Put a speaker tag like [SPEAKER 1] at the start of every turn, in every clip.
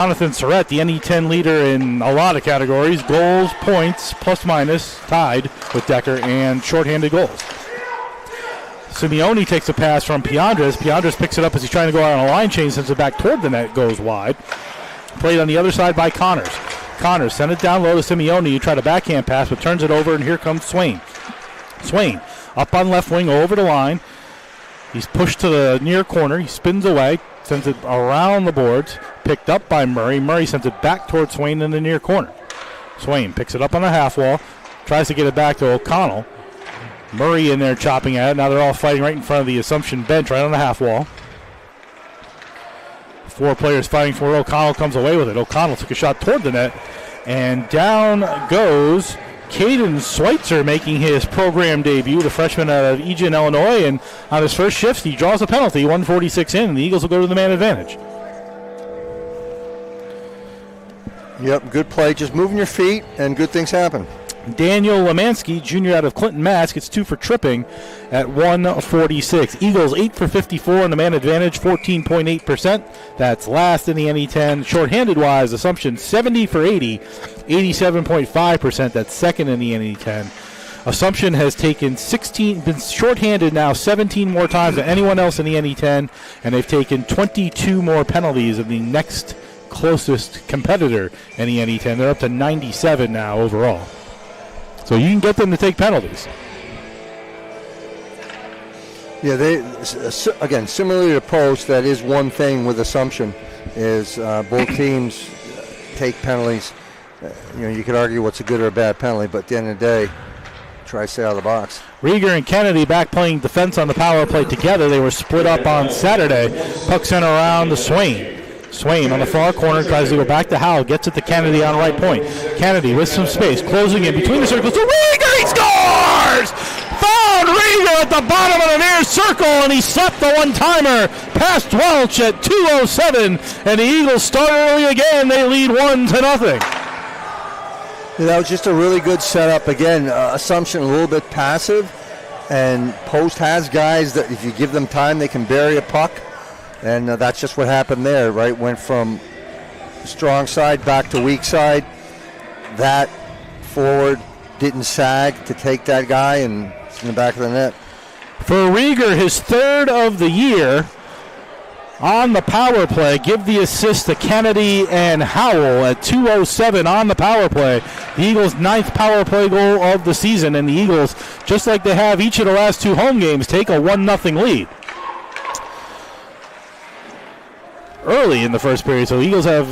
[SPEAKER 1] Jonathan Surratt, the NE10 leader in a lot of categories, goals, points, plus minus, tied with Decker, and shorthanded goals. Simeone takes a pass from Piandres. Piandres picks it up as he's trying to go out on a line change, sends it back toward the net, goes wide. Played on the other side by Connors. Connors sent it down low to Simeone. He tried a backhand pass, but turns it over, and here comes Swain. Swain up on left wing, over the line. He's pushed to the near corner. He spins away, sends it around the boards. Picked up by Murray. Murray sends it back towards Swain in the near corner. Swain picks it up on the half wall, tries to get it back to O'Connell. Murray in there chopping at it. Now they're all fighting right in front of the Assumption bench, right on the half wall. 4 players fighting for it. O'Connell comes away with it. O'Connell took a shot toward the net, and down goes Caden Schweitzer, making his program debut, the freshman out of Eugene, Illinois, and on his first shift, he draws a penalty, 1:46 in, and the Eagles will go to the man advantage.
[SPEAKER 2] Yep, good play. Just moving your feet, and good things happen.
[SPEAKER 1] Daniel Lemansky, junior out of Clinton, Mass, gets 2 for tripping at 1:46. Eagles 8 for 54 in the man advantage, 14.8%. That's last in the NE10. Shorthanded wise, Assumption 70 for 80, 87.5%. That's second in the NE10. Assumption has taken been shorthanded now 17 more times than anyone else in the NE10, and they've taken 22 more penalties than the next closest competitor in the NE10. They're up to 97 now overall. So you can get them to take penalties.
[SPEAKER 2] Yeah, again, similarly to Post, that is one thing with Assumption, is both teams take penalties. You could argue what's a good or a bad penalty, but at the end of the day, try to stay out of the box.
[SPEAKER 1] Rieger and Kennedy back playing defense on the power play together. They were split up on Saturday. Puck sent around to Swain. Swain on the far corner tries to go back to Howell, gets it to Kennedy on right point. Kennedy with some space, closing in between the circles to Rieger. He scores! Found Rieger at the bottom of the near circle, and he slapped the one-timer past Welch at 2:07, and the Eagles start early again. They lead 1-0.
[SPEAKER 2] That was just a really good setup. Again, Assumption a little bit passive, and Post has guys that if you give them time, they can bury a puck. And that's just what happened there, right? Went from strong side back to weak side. That forward didn't sag to take that guy, and it's in the back of the net.
[SPEAKER 1] For Rieger, his 3rd of the year on the power play. Give the assist to Kennedy and Howell at 2:07 on the power play. The Eagles' 9th power play goal of the season, and the Eagles, just like they have each of the last 2 home games, take a 1-0 lead early in the first period. So the Eagles have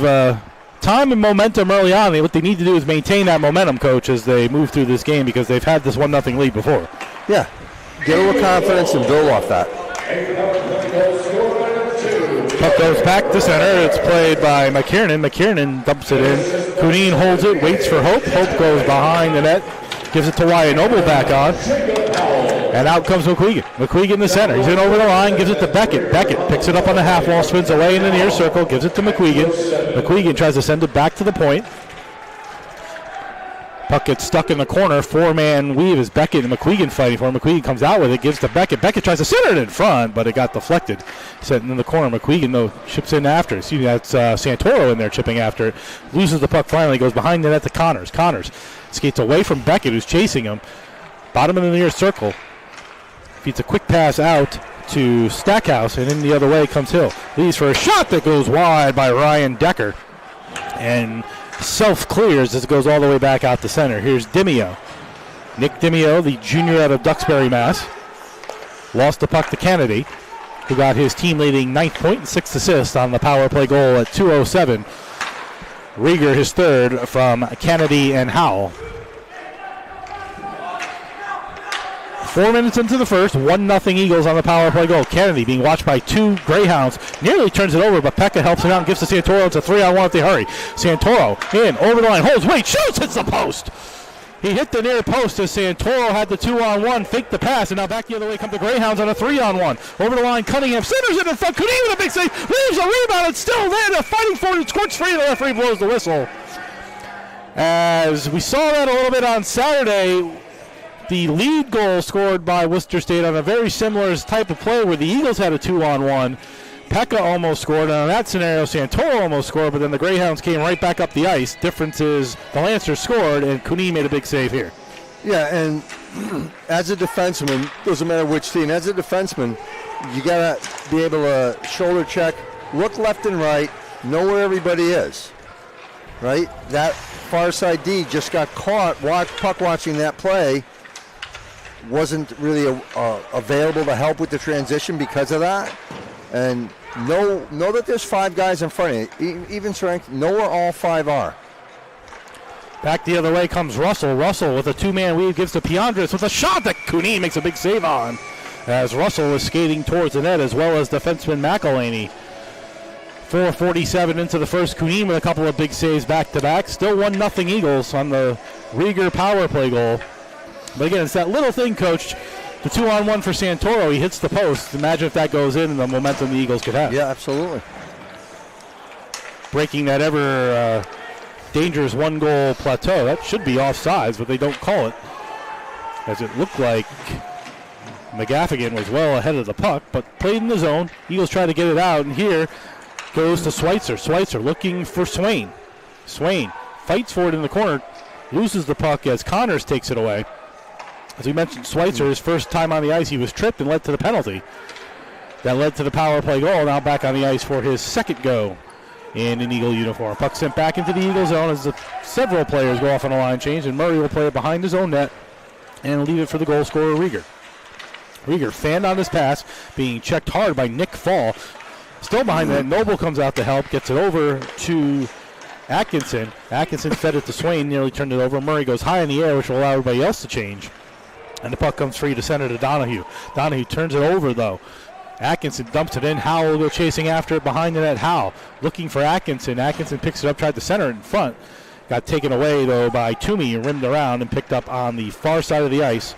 [SPEAKER 1] time and momentum early on. What they need to do is maintain that momentum, Coach, as they move through this game, because they've had this 1-0 lead before.
[SPEAKER 2] Yeah, get a little confidence and build off that.
[SPEAKER 1] Puck goes back to center. It's played by McKiernan. McKiernan dumps it in. Kunin holds it, waits for Hope. Hope goes behind the net, gives it to Wyatt Noble back on. And out comes McQuegan. McQuegan in the center. He's in over the line, gives it to Beckett. Beckett picks it up on the half wall, spins away in the near circle, gives it to McQuegan. McQuegan tries to send it back to the point. Puck gets stuck in the corner. 4-man weave is Beckett and McQuegan fighting for him. McQuegan comes out with it, gives to Beckett. Beckett tries to center it in front, but it got deflected. Sitting in the corner. McQuegan, though, chips in after. Excuse me, that's Santoro in there chipping after it. Loses the puck finally, goes behind the net to Connors. Connors skates away from Beckett, who's chasing him. Bottom of the near circle. Feeds a quick pass out to Stackhouse, and in the other way comes Hill. Leads for a shot that goes wide by Ryan Decker. And self-clears as it goes all the way back out to center. Here's Dimio. Nick Dimio, the junior out of Duxbury, Mass. Lost the puck to Kennedy, who got his team-leading 9th point and 6th assist on the power play goal at 2:07. Rieger, his 3rd from Kennedy and Howell. 4 minutes into the first, 1-0 Eagles on the power play goal. Kennedy being watched by 2 Greyhounds. Nearly turns it over, but Pekka helps him out and gives to Santoro. It's a 3-on-1 if they hurry. Santoro in, over the line, holds, wait, shoots, hits the post. He hit the near post as Santoro had the 2-on-1, faked the pass, and now back the other way come the Greyhounds on a 3-on-1. Over the line, Cunningham centers it in front. Could even a big save, leaves a rebound, it's still there. They're fighting for it, squirts free, the referee blows the whistle. As we saw that a little bit on Saturday, the lead goal scored by Worcester State on a very similar type of play where the Eagles had a 2-on-1. Pekka almost scored, and in that scenario, Santoro almost scored, but then the Greyhounds came right back up the ice. Difference is the Lancers scored, and Kunin made a big save here.
[SPEAKER 2] Yeah, and as a defenseman, doesn't matter which team, as a defenseman, you got to be able to shoulder check, look left and right, know where everybody is, right? That far side D just got caught, puck watching that play, wasn't really available to help with the transition because of that. And know that there's 5 guys in front of you. Even strength, know where all 5 are.
[SPEAKER 1] Back the other way comes Russell. Russell with a 2-man weave gives to Piandres with a shot that Kunin makes a big save on, as Russell was skating towards the net, as well as defenseman McElhaney. 4:47 into the first. Kunin with a couple of big saves back-to-back. Still 1-0 Eagles on the Rieger power play goal. But again, it's that little thing, Coach. The 2-on-1 for Santoro, he hits the post. Imagine if that goes in and the momentum the Eagles could have.
[SPEAKER 2] Yeah, absolutely.
[SPEAKER 1] Breaking that ever dangerous 1-goal plateau. That should be offsides, but they don't call it, as it looked like McGaffigan was well ahead of the puck, but played in the zone. Eagles try to get it out, and here goes to Schweitzer. Schweitzer looking for Swain. Swain fights for it in the corner, loses the puck as Connors takes it away. As we mentioned, Schweitzer, his first time on the ice, he was tripped and led to the penalty. That led to the power play goal. Now back on the ice for his second go in an Eagle uniform. Puck sent back into the Eagle zone as several players go off on a line change, and Murray will play it behind his own net and leave it for the goal scorer, Rieger. Rieger fanned on his pass, being checked hard by Nick Fall. Still behind that, Noble comes out to help, gets it over to Atkinson. Atkinson fed it to Swain, nearly turned it over. Murray goes high in the air, which will allow everybody else to change. And the puck comes free to center to Donahue. Donahue turns it over, though. Atkinson dumps it in. Howell will go chasing after it behind the net. Howell looking for Atkinson. Atkinson picks it up, tried to center it in front. Got taken away, though, by Toomey, rimmed around and picked up on the far side of the ice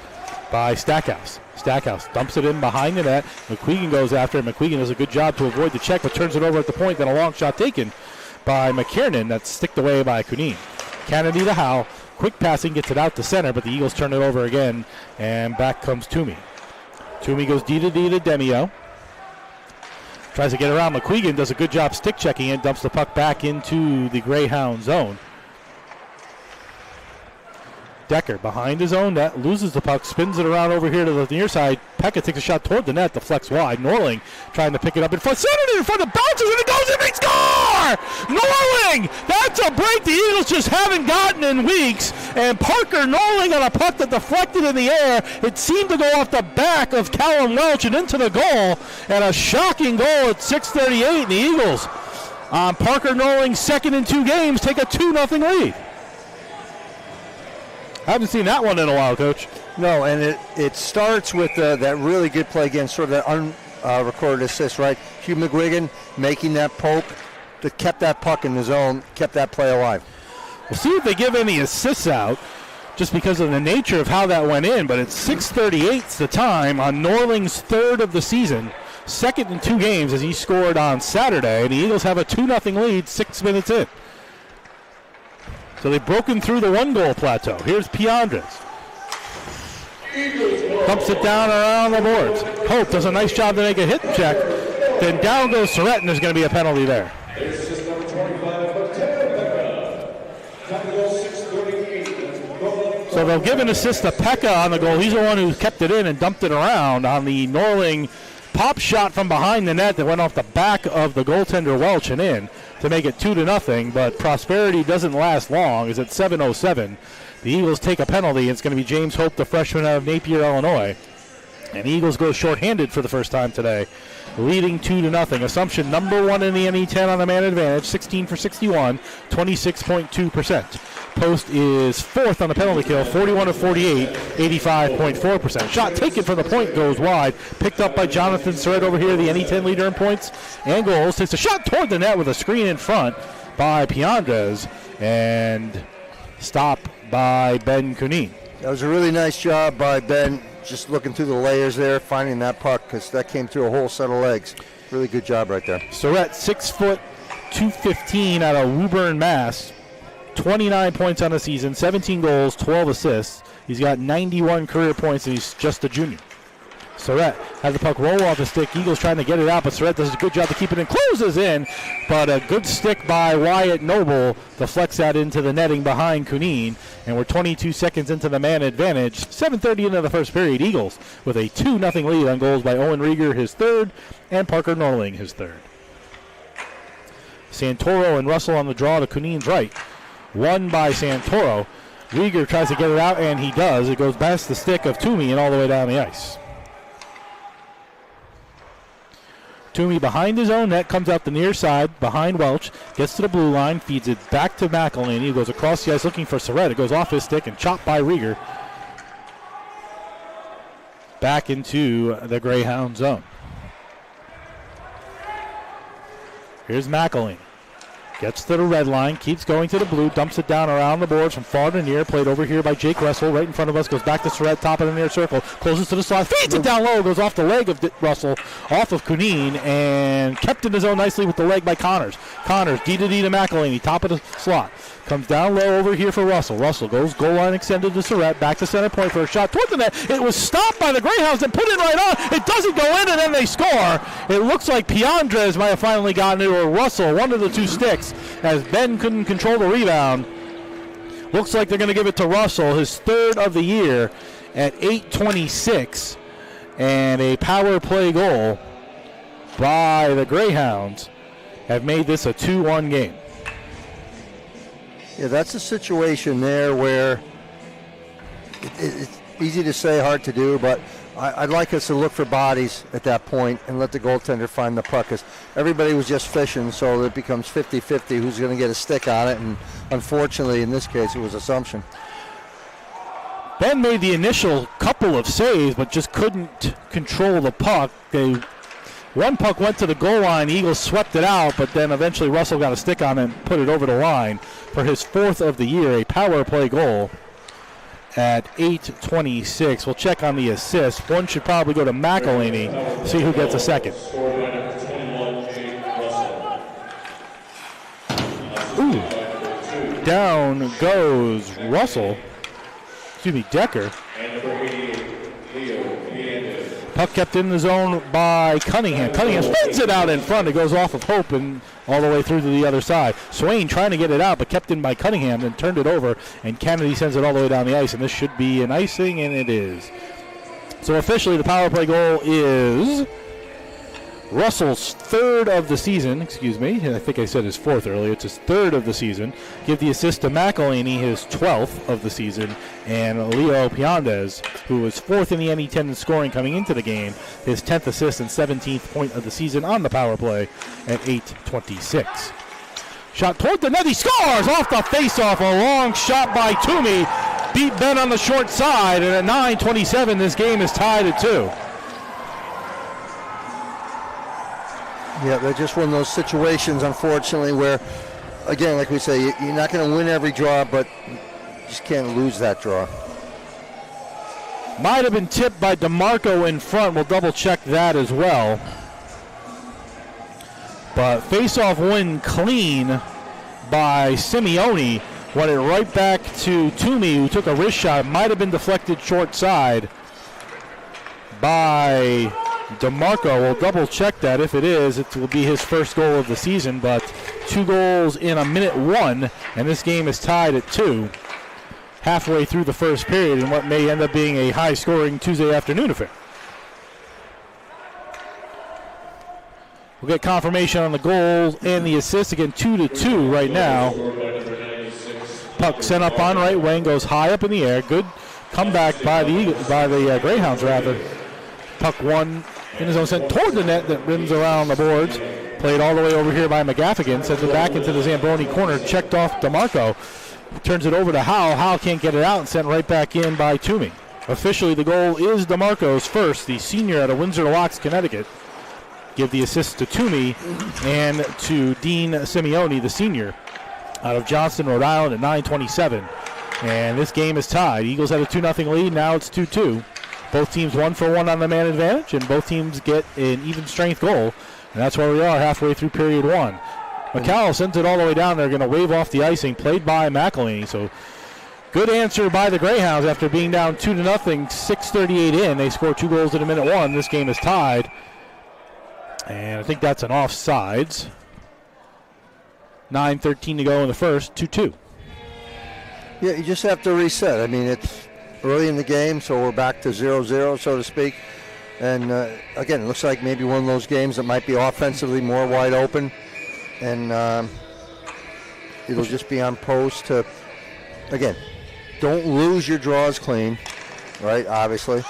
[SPEAKER 1] by Stackhouse. Stackhouse dumps it in behind the net. McQueen goes after it. McQueen does a good job to avoid the check, but turns it over at the point. Then a long shot taken by McKiernan. That's sticked away by Kunin. Kennedy to Howell. Quick passing gets it out to center, but the Eagles turn it over again, and back comes Toomey. Toomey goes D to Demio. Tries to get around. McQueen does a good job stick checking it, dumps the puck back into the Greyhound zone. Decker behind his own net, loses the puck, spins it around over here to the near side. Pekka takes a shot toward the net, deflects wide. Norling trying to pick it up in front, centered it in front, it bounces and it goes in, they score! Norling! That's a break the Eagles just haven't gotten in weeks. And Parker Norling on a puck that deflected in the air. It seemed to go off the back of Callum Welch and into the goal. And a shocking goal at 6:38, and the Eagles on Parker Norling's second in 2 games take a 2-0 lead. I haven't seen that one in a while, Coach.
[SPEAKER 2] No, and it starts with that really good play again, sort of that unrecorded assist, right? Hugh McGuigan making that poke that kept that puck in the zone, kept that play alive.
[SPEAKER 1] We'll see if they give any assists out, just because of the nature of how that went in, but it's 6:38 the time on Norling's third of the season, second in 2 games as he scored on Saturday, and the Eagles have a 2-0 lead 6 minutes in. So they've broken through the 1-goal plateau. Here's Piandres. Dumps it down around the boards. Hope does a nice job to make a hit check. Then down goes Surratt, and there's going to be a penalty there. So they'll give an assist to Pekka on the goal. He's the one who kept it in and dumped it around on the Norling pop shot from behind the net that went off the back of the goaltender Welch and in to make it 2-0, but prosperity doesn't last long as at 7:07. The Eagles take a penalty. It's going to be James Hope, the freshman out of Napier, Illinois. And the Eagles go shorthanded for the first time today, leading 2-0. Assumption number 1 in the NE10 on the man advantage, 16 for 61, 26.2%. Post is 4th on the penalty kill, 41 of 48, 85.4%. Shot taken from the point goes wide, picked up by Jonathan Surratt over here, the NE10 leader in points and goals. Takes a shot toward the net with a screen in front by Piandres and stop by Ben Kunin.
[SPEAKER 2] That was a really nice job by Ben, just looking through the layers there, finding that puck, because that came through a whole set of legs. Really good job right there.
[SPEAKER 1] Surratt, 6 foot, 215 out of Woburn, Mass. 29 points on the season, 17 goals, 12 assists. He's got 91 career points, and he's just a junior. Surratt has the puck roll off the stick. Eagles trying to get it out, but Surratt does a good job to keep it in. Closes in, but a good stick by Wyatt Noble deflects that into the netting behind Cunene. And we're 22 seconds into the man advantage. 7:30 into the first period. Eagles with a 2-0 lead on goals by Owen Rieger, his third, and Parker Norling, his third. Santoro and Russell on the draw to Cunene's right. Won by Santoro. Rieger tries to get it out, and he does. It goes past the stick of Toomey and all the way down the ice. Toomey behind his own net, comes out the near side, behind Welch, gets to the blue line, feeds it back to McElhaney, who goes across the ice looking for Surratt. It goes off his stick and chopped by Rieger. Back into the Greyhound zone. Here's McElhaney. Gets to the red line, keeps going to the blue, dumps it down around the boards from far to near. Played over here by Jake Russell, right in front of us. Goes back to Surratt, top of the near circle. Closes to the slot, feeds it down low. Goes off the leg of Russell, off of Cunene, and kept in his own nicely with the leg by Connors. Connors, D-to-D to McElhaney, top of the slot. Comes down low over here for Russell. Russell goes goal line extended to Surratt, back to center point for a shot toward the net. It was stopped by the Greyhounds and put it right on. It doesn't go in, and then they score. It looks like Piandres might have finally gotten it, or Russell, one of the two sticks, as Ben couldn't control the rebound. Looks like they're going to give it to Russell, his third of the year at 8:26, and a power play goal by the Greyhounds have made this a 2-1 game.
[SPEAKER 2] Yeah, that's a situation there where it's easy to say, hard to do, but I'd like us to look for bodies at that point and let the goaltender find the puck, because everybody was just fishing, so it becomes 50-50 who's going to get a stick on it, and unfortunately in this case it was Assumption.
[SPEAKER 1] Ben made the initial couple of saves, but just couldn't control the puck. One puck went to the goal line. Eagles swept it out, but then eventually Russell got a stick on it and put it over the line for his fourth of the year, a power play goal at 8:26. We'll check on the assist. One should probably go to McElhaney, see who gets a second. Ooh. Down goes Russell. Excuse me, Decker. Puck kept in the zone by Cunningham. Cunningham spins it out in front. It goes off of Hope and all the way through to the other side. Swain trying to get it out, but kept in by Cunningham, then turned it over, and Kennedy sends it all the way down the ice, and this should be an icing, and it is. So officially the power play goal is Russell's third of the season. Excuse me. I think I said his fourth earlier. It's his third of the season. Give the assist to McElhaney, his 12th of the season. And Leo Piandres, who was fourth in the NE10 in scoring coming into the game, his 10th assist and 17th point of the season on the power play at 8:26. Shot toward the net. He scores off the faceoff. A long shot by Toomey. Beat Ben on the short side. And at 9:27, this game is tied at 2.
[SPEAKER 2] Yeah, they're just one of those situations, unfortunately, where, again, like we say, you're not going to win every draw, but you just can't lose that draw.
[SPEAKER 1] Might have been tipped by DeMarco in front. We'll double-check that as well. But face-off win clean by Simeone. Went it right back to Toomey, who took a wrist shot. Might have been deflected short side by DeMarco. We'll double check that. If it is, it will be his first goal of the season, but 2 goals in a minute 1, and this game is tied at 2 halfway through the first period in what may end up being a high-scoring Tuesday afternoon affair. We'll get confirmation on the goals and the assists. Again, 2-2 right now. Puck sent up on right wing, goes high up in the air. Good comeback by the Greyhounds, rather. Puck won in his own set toward the net that rims around the boards. Played all the way over here by McGaffigan. Sends it back into the Zamboni corner. Checked off DeMarco. Turns it over to Howell. Howell can't get it out and sent right back in by Toomey. Officially, the goal is DeMarco's first, the senior out of Windsor Locks, Connecticut. Give the assist to Toomey and to Dean Simeone, the senior, out of Johnston, Rhode Island at 9:27. And this game is tied. Eagles had a 2-0 lead. Now it's 2-2. Both teams 1-for-1 on the man advantage, and both teams get an even strength goal. And that's where we are halfway through period 1. McCall sends it all the way down there, going to wave off the icing, played by McElhaney. So Good answer by the Greyhounds after being down 2-0, 6:38 in. They score 2 goals in a minute 1. This game is tied. And I think that's an offsides. 9:13 to go in the first, 2-2.
[SPEAKER 2] Yeah, you just have to reset. I mean, it's early in the game, so we're back to 0-0, so to speak. And, again, it looks like maybe one of those games that might be offensively more wide open. And it'll just be on post to, again, don't lose your draws clean, right, obviously.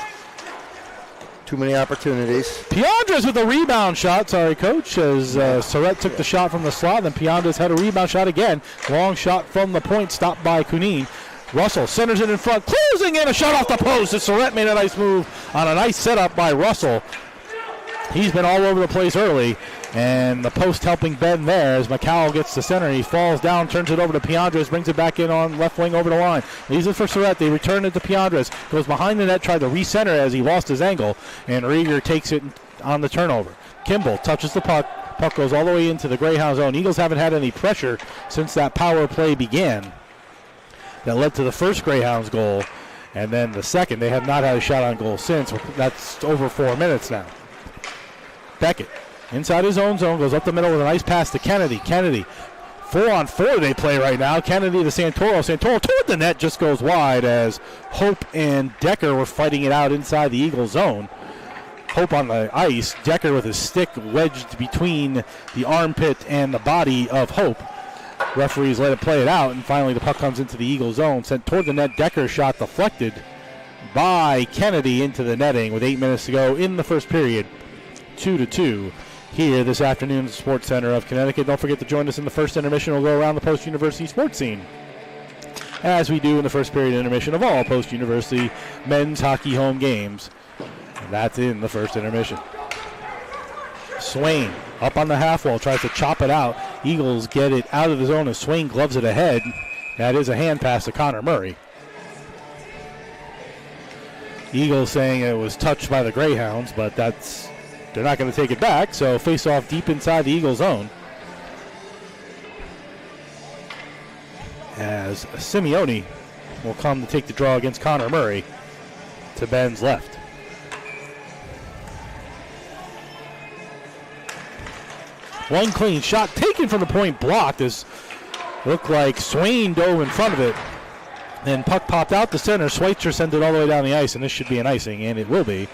[SPEAKER 2] Too many opportunities.
[SPEAKER 1] Piandres with a rebound shot. Sorry, Coach, as Surratt took the shot from the slot. Then Piandres had a rebound shot again. Long shot from the point, stopped by Kunin. Russell centers it in front, closing in a shot off the post. As Surratt made a nice move on a nice setup by Russell. He's been all over the place early, and the post helping Ben there as McCowell gets the center. He falls down, turns it over to Piandres, brings it back in on left wing over the line. Leaves it for Surratt. They return it to Piandres. Goes behind the net, tried to recenter as he lost his angle, and Rieger takes it on the turnover. Kimball touches the puck. Puck goes all the way into the Greyhound zone. Eagles haven't had any pressure since that power play began. That led to the first Greyhounds goal, and then the second. They have not had a shot on goal since. That's over 4 minutes now. Beckett inside his own zone, goes up the middle with a nice pass to Kennedy. Kennedy, 4-on-4 they play right now. Kennedy to Santoro. Santoro toward the net, just goes wide as Hope and Decker were fighting it out inside the Eagle zone. Hope on the ice. Decker with his stick wedged between the armpit and the body of Hope. Referees let it play it out, and finally the puck comes into the Eagle zone. Sent toward the net. Decker shot deflected by Kennedy into the netting with 8 minutes to go in the first period. 2-2 here this afternoon at the Sports Center of Connecticut. Don't forget to join us in the first intermission. We'll go around the post-university sports scene, as we do in the first period intermission of all post-university men's hockey home games. And that's in the first intermission. Swain up on the half wall, tries to chop it out. Eagles get it out of the zone as Swain gloves it ahead. That is a hand pass to Connor Murray. Eagles saying it was touched by the Greyhounds, but they're not going to take it back, so face off deep inside the Eagle zone. As Simeone will come to take the draw against Connor Murray to Ben's left. One clean shot taken from the point, blocked as looked like Swain dove in front of it. Then puck popped out the center. Schweitzer sent it all the way down the ice, and this should be an icing, and it will be.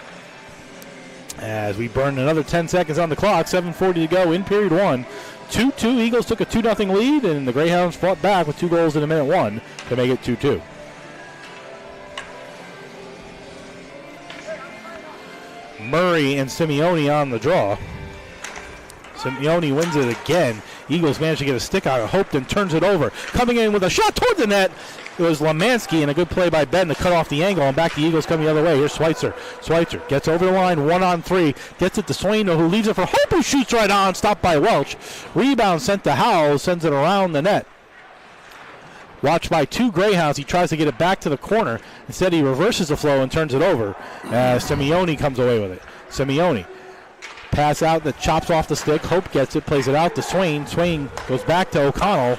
[SPEAKER 1] As we burn another 10 seconds on the clock, 7:40 to go in period 1. 2-2, Eagles took a 2-0 lead, and the Greyhounds fought back with 2 goals in a minute 1 to make it 2-2. Murray and Simeone on the draw. Simeone wins it again. Eagles manage to get a stick out of Hope, and turns it over. Coming in with a shot toward the net. It was Lemansky, and a good play by Ben to cut off the angle, and back the Eagles coming the other way. Here's Schweitzer. Schweitzer gets over the line, 1-on-3. Gets it to Swain, who leaves it for Hope, who shoots right on, stopped by Welch. Rebound sent to Howell, sends it around the net. Watched by 2 Greyhounds. He tries to get it back to the corner. Instead, he reverses the flow and turns it over. Simeone comes away with it. Simeone. Pass out that chops off the stick. Hope gets it, plays it out to Swain. Swain goes back to O'Connell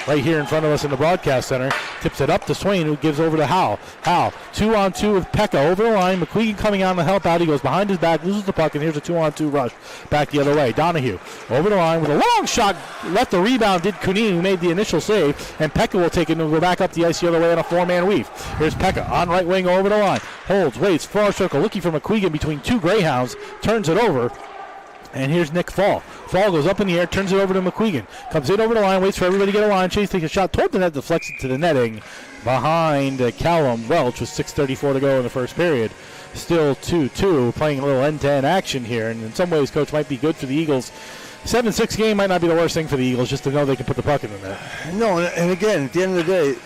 [SPEAKER 1] right here in front of us in the broadcast center. Tips it up to Swain, who gives over to Howell. Howell, 2-on-2 with Pekka over the line. McQueen coming on to help out. He goes behind his back, loses the puck, and here's a 2-on-2 rush back the other way. Donahue over the line with a long shot. Left the rebound, did Kunin, who made the initial save, and Pekka will take it and go back up the ice the other way on a 4-man weave. Here's Pekka on right wing over the line. Holds, waits, far circle, looking for McQueen between 2 Greyhounds. Turns it over. And here's Nick Fall. Fall goes up in the air, turns it over to McQueen. Comes in over the line, waits for everybody to get a line. Chase takes a shot toward the net, deflects it to the netting behind Callum Welch with 6:34 to go in the first period. Still 2-2, playing a little end-to-end action here. And in some ways, Coach, might be good for the Eagles. 7-6 game might not be the worst thing for the Eagles, just to know they can put the puck in the net.
[SPEAKER 2] No, and again, at the end of the day,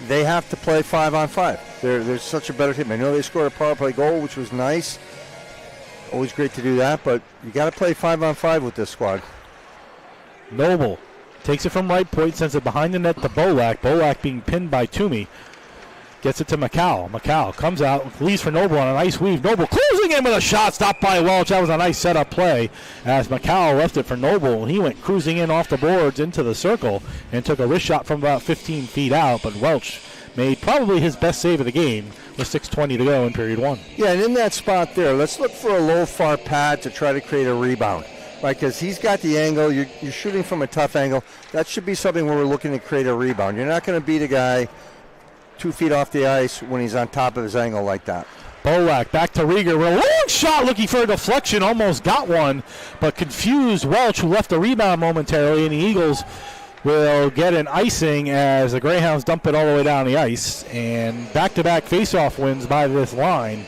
[SPEAKER 2] they have to play 5-on-5. They're such a better team. I know they scored a power play goal, which was nice. Always great to do that, but you got to play 5-on-5 with this squad.
[SPEAKER 1] Noble takes it from right point, sends it behind the net to Bolak. Bolak being pinned by Toomey. Gets it to McCowell. McCowell comes out, leaves for Noble on a nice weave. Noble closing in with a shot, stopped by Welch. That was a nice setup play as McCowell left it for Noble. He went cruising in off the boards into the circle and took a wrist shot from about 15 feet out, but Welch made probably his best save of the game with 6:20 to go in period one.
[SPEAKER 2] Yeah, and in that spot there, let's look for a low far pad to try to create a rebound, right? Because he's got the angle. You're shooting from a tough angle. That should be something where we're looking to create a rebound. You're not going to beat a guy 2 feet off the ice when he's on top of his angle like that.
[SPEAKER 1] Bolak back to Rieger with a long shot looking for a deflection. Almost got one, but confused Welch, who left the rebound momentarily, and the Eagles will get an icing as the Greyhounds dump it all the way down the ice. And back-to-back faceoff wins by this line.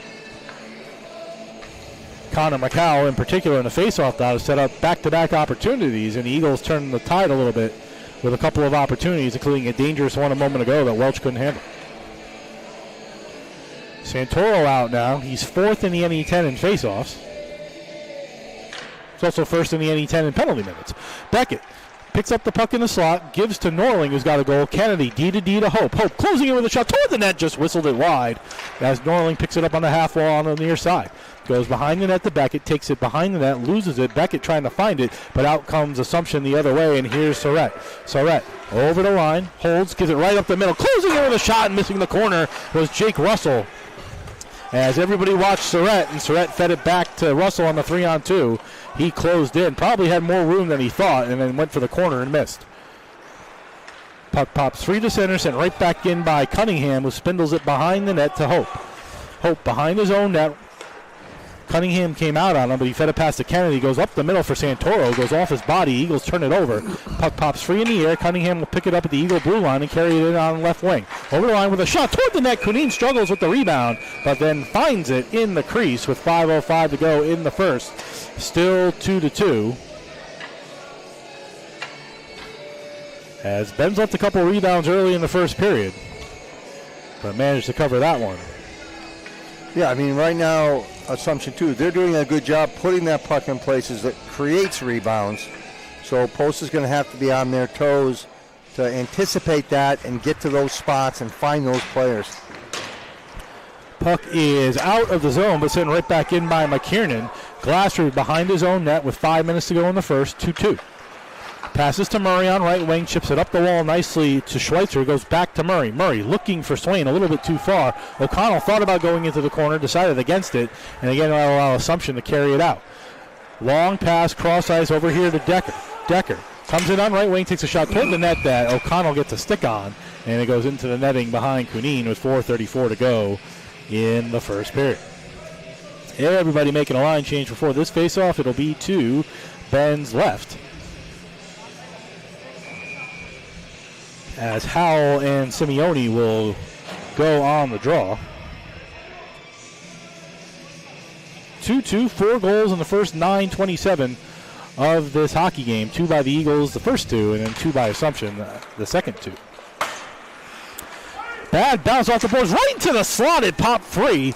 [SPEAKER 1] Connor McCall, in particular, in the faceoff dot, has set up back-to-back opportunities, and the Eagles turn the tide a little bit with a couple of opportunities, including a dangerous one a moment ago that Welch couldn't handle. Santoro out now. He's fourth in the NE10 in faceoffs. He's also first in the NE10 in penalty minutes. Beckett picks up the puck in the slot, gives to Norling, who's got a goal. Kennedy, D to Hope. Hope closing it with a shot toward the net, just whistled it wide as Norling picks it up on the half wall on the near side. Goes behind the net to Beckett, takes it behind the net, loses it. Beckett trying to find it, but out comes Assumption the other way, and here's Surrett. Surrett over the line, holds, gives it right up the middle. Closing it with a shot and missing the corner was Jake Russell. As everybody watched Surrett, and Surrett fed it back to Russell on the 3-on-2. He closed in, probably had more room than he thought, and then went for the corner and missed. Puck pops free to center, sent right back in by Cunningham, who spindles it behind the net to Hope. Hope behind his own net. Cunningham came out on him, but he fed it past to Kennedy. Goes up the middle for Santoro. Goes off his body. Eagles turn it over. Puck pops free in the air. Cunningham will pick it up at the Eagle blue line and carry it in on left wing. Over the line with a shot toward the net. Kunin struggles with the rebound, but then finds it in the crease with 5:05 to go in the first. Still 2-2. As Ben's left a couple rebounds early in the first period, but managed to cover that one.
[SPEAKER 2] Yeah, I mean, right now, Assumption, too, they're doing a good job putting that puck in places that creates rebounds. So Post is going to have to be on their toes to anticipate that and get to those spots and find those players.
[SPEAKER 1] Puck is out of the zone, but sent right back in by McKiernan. Glassford behind his own net with 5 minutes to go in the first, 2-2. Passes to Murray on right wing, chips it up the wall nicely to Schweitzer, goes back to Murray. Murray looking for Swain a little bit too far. O'Connell thought about going into the corner, decided against it, and again will allow Assumption to carry it out. Long pass, cross ice over here to Decker. Decker comes in on right wing, takes a shot toward the net that O'Connell gets a stick on, and it goes into the netting behind Kunin with 4:34 to go in the first period. Everybody making a line change before this faceoff. It'll be to Ben's left, as Howell and Simeone will go on the draw. 2-2, 4 goals in the first 9:27 of this hockey game. 2 by the Eagles, the first 2, and then 2 by Assumption, the second 2. Bad bounce off the boards, right into the slot. It popped free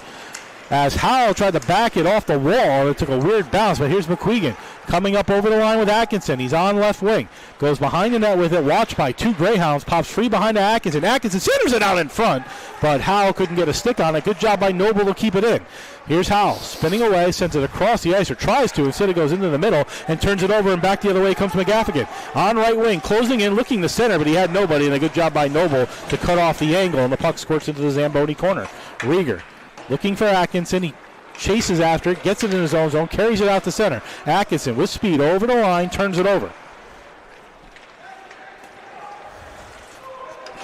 [SPEAKER 1] as Howell tried to back it off the wall. It took a weird bounce, but here's McQuegan coming up over the line with Atkinson. He's on left wing. Goes behind the net with it, watched by 2 Greyhounds. Pops free behind to Atkinson. Atkinson centers it out in front, but Howell couldn't get a stick on it. Good job by Noble to keep it in. Here's Howell spinning away, sends it across the ice, or tries to. Instead it goes into the middle and turns it over, and back the other way comes McGaffigan. On right wing, closing in, looking to center, but he had nobody, and a good job by Noble to cut off the angle, and the puck squirts into the Zamboni corner. Rieger looking for Atkinson. He chases after it, gets it in his own zone, carries it out to center. Atkinson with speed over the line, turns it over.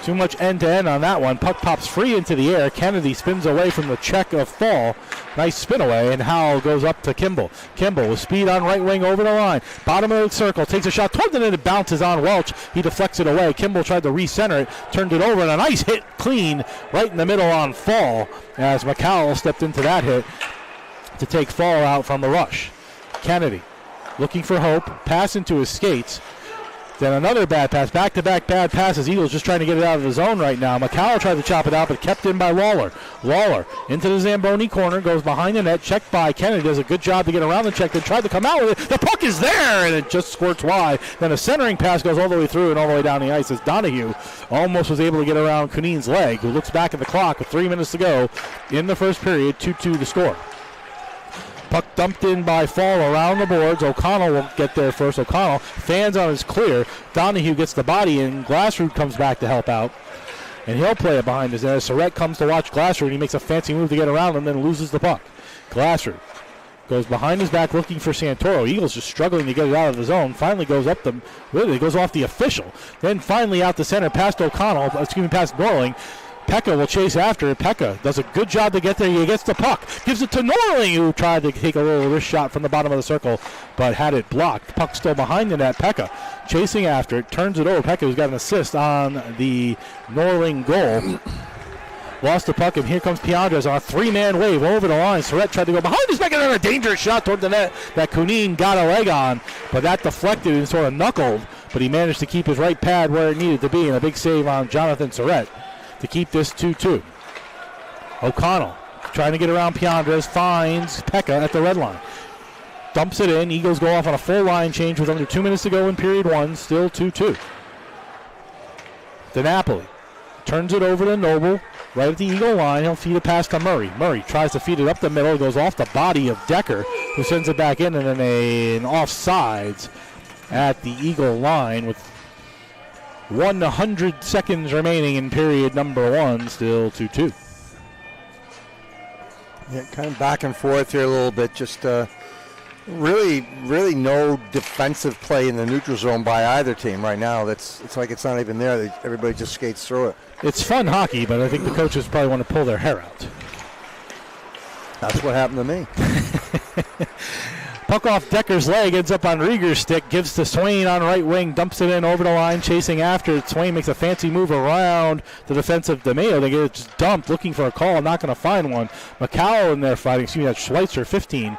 [SPEAKER 1] Too much end-to-end on that one. Puck pops free into the air. Kennedy spins away from the check of Fall. Nice spin away, and Howell goes up to Kimball. Kimball with speed on right wing over the line. Bottom of the circle, takes a shot toward the net. It bounces on Welch. He deflects it away. Kimball tried to recenter it, turned it over, and a nice hit clean right in the middle on Fall as McCowell stepped into that hit to take Fall out from the rush. Kennedy looking for Hope. Pass into his skates. Then another bad pass, back-to-back bad passes. Eagles just trying to get it out of the zone right now. McCowell tried to chop it out, but kept in by Lawler. Lawler into the Zamboni corner, goes behind the net, checked by Kennedy. Does a good job to get around the check, then tried to come out with it. The puck is there, and it just squirts wide. Then a centering pass goes all the way through and all the way down the ice as Donahue almost was able to get around Kunin's leg, who looks back at the clock with 3 minutes to go in the first period, 2-2 to score. Puck dumped in by Fall around the boards. O'Connell will get there first. O'Connell fans on his clear. Donahue gets the body in. Glassroot comes back to help out. and he'll play it behind his net. Surratt comes to watch Glasser, and he makes a fancy move to get around him, then loses the puck. Glasser goes behind his back looking for Santoro. Eagles just struggling to get it out of the zone. Finally goes up the, really, it goes off the official. Then finally out the center past O'Connell, past Norling. Pekka will chase after it. Pekka does a good job to get there. He gets the puck. Gives it to Norling, who tried to take a little wrist shot from the bottom of the circle, but had it blocked. Puck still behind the net. Pekka chasing after it. Turns it over. Pekka, who's got an assist on the Norling goal. Lost the puck, and here comes Piandres on a three-man wave over the line. Surratt tried to go behind his back, and then a dangerous shot toward the net that Kunin got a leg on, but that deflected and sort of knuckled, but he managed to keep his right pad where it needed to be, and a big save on Jonathan Surratt to keep this 2-2. O'Connell trying to get around Piandres, finds Pekka at the red line. Dumps it in. Eagles go off on a full line change with under 2 minutes to go in period one. Still 2-2. DiNapoli turns it over to Noble. Right at the Eagle line, he'll feed it past to Murray. Murray tries to feed it up the middle. It goes off the body of Decker, who sends it back in, and then an offsides at the Eagle line with 100 seconds remaining in period number one, still 2-2.
[SPEAKER 2] Yeah, kind of back and forth here a little bit. Just really no defensive play in the neutral zone by either team right now. It's like it's not even there. Everybody just skates through it.
[SPEAKER 1] It's fun hockey, but I think the coaches probably want to pull their hair out.
[SPEAKER 2] That's what happened to me.
[SPEAKER 1] Puck off Decker's leg, ends up on Rieger's stick, gives to Swain on right wing, dumps it in over the line, chasing after. Swain makes a fancy move around the defensive DeMeo. They get it just dumped, looking for a call, not going to find one. McCowell in there fighting, that's Schweitzer, 15,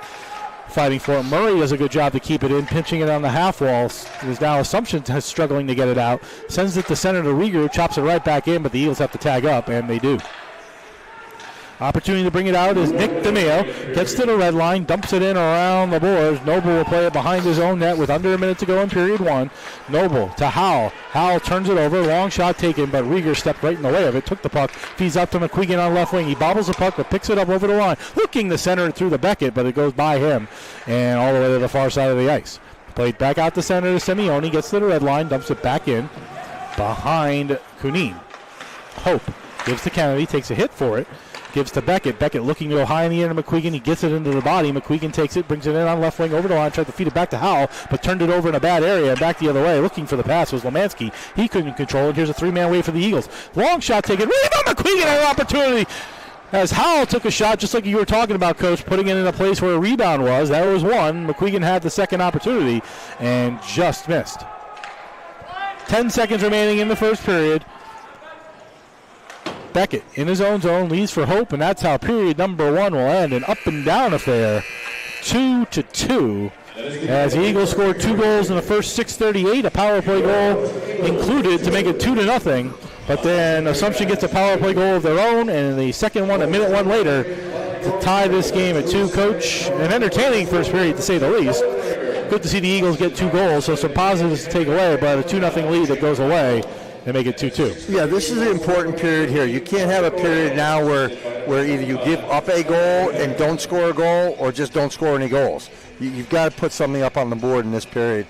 [SPEAKER 1] fighting for it. Murray does a good job to keep it in, pinching it on the half wall. There's now Assumption struggling to get it out. Sends it to center to Rieger, chops it right back in, but the Eagles have to tag up, and they do. Opportunity to bring it out is Nick DeMeo. Gets to the red line, dumps it in around the boards. Noble will play it behind his own net with under a minute to go in period one. Noble to Howell. Howell turns it over. Long shot taken, but Rieger stepped right in the way of it. Took the puck. Feeds up to McQuiggan on left wing. He bobbles the puck, but picks it up over the line. Looking to center it through the Beckett, but it goes by him and all the way to the far side of the ice. Played back out the center to Simeone. Gets to the red line, dumps it back in behind Kunin. Hope gives to Kennedy. Takes a hit for it. Gives to Beckett. Beckett looking to go high in the air to McQuiggan. He gets it into the body. McQuiggan takes it, brings it in on left wing over the line, tried to feed it back to Howell, but turned it over in a bad area and back the other way. Looking for the pass was Lemansky. He couldn't control it. Here's a three-man wave for the Eagles. Long shot taken. Rebound. McQuiggan had an opportunity as Howell took a shot, just like you were talking about, Coach, putting it in a place where a rebound was. That was one. McQuiggan had the second opportunity and just missed. 10 seconds remaining in the first period. Beckett in his own zone leads for Hope, and that's how period number one will end. An up and down affair, 2-2. As the Eagles scored 2 goals in the first 6:38, a power play goal included to make it 2-0. But then Assumption gets a power play goal of their own, and in the second one, a minute one later, to tie this game at 2. Coach, an entertaining first period to say the least. Good to see the Eagles get 2 goals, so some positives to take away, but a 2-0 lead that goes away. They make it 2-2.
[SPEAKER 2] Yeah, this is an important period here. You can't have a period now where either you give up a goal and don't score a goal or just don't score any goals. You've got to put something up on the board in this period.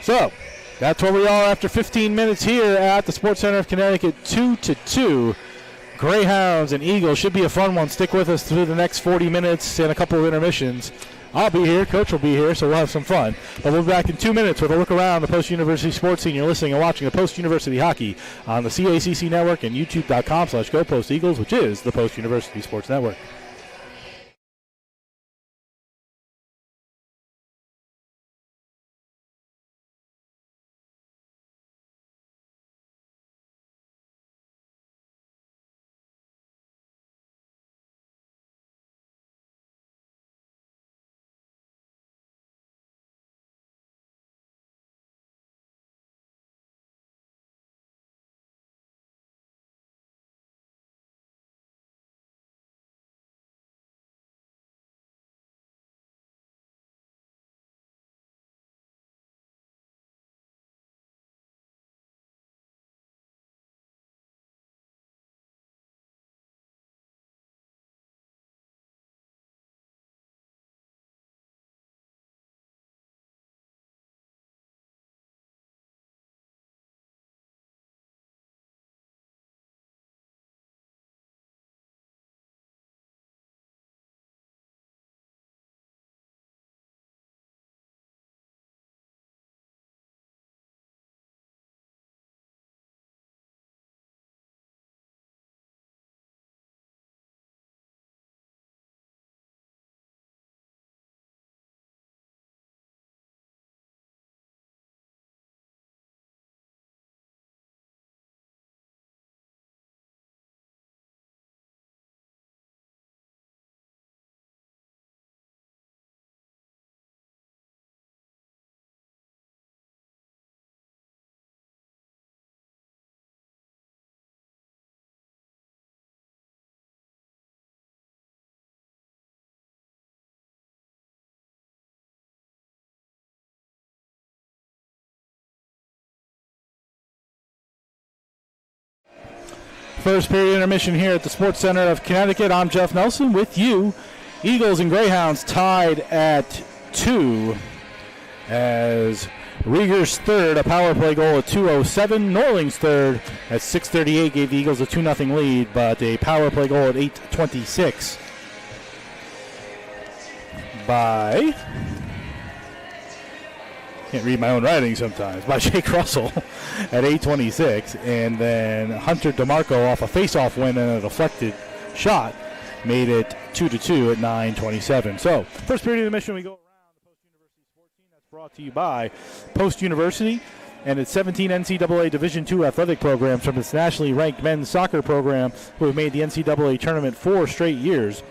[SPEAKER 1] So, that's where we are after 15 minutes here at the Sports Center of Connecticut, 2-2. Greyhounds and Eagles should be a fun one. Stick with us through the next 40 minutes and a couple of intermissions. I'll be here, Coach will be here, so we'll have some fun. But we'll be back in 2 minutes with a look around the Post-University sports scene. You're listening and watching the Post-University Hockey on the CACC Network and YouTube.com/GoPostEagles, which is the Post-University Sports Network. First period intermission here at the Sports Center of Connecticut. I'm Jeff Nelson with you. Eagles and Greyhounds tied at 2 as Rieger's third, a power play goal at 2:07. Norling's third at 6:38 gave the Eagles a 2-0 lead, but a power play goal at 8:26 by, can't read my own writing sometimes, by Jake Russell at 8:26. And then Hunter DeMarco off a face-off win and a deflected shot made it 2-2 at 9:27. So, first period of the mission, we go around the Post University Sports Team. That's brought to you by Post University and its 17 NCAA Division II athletic programs from its nationally ranked men's soccer program, who have made the NCAA tournament 4 straight years,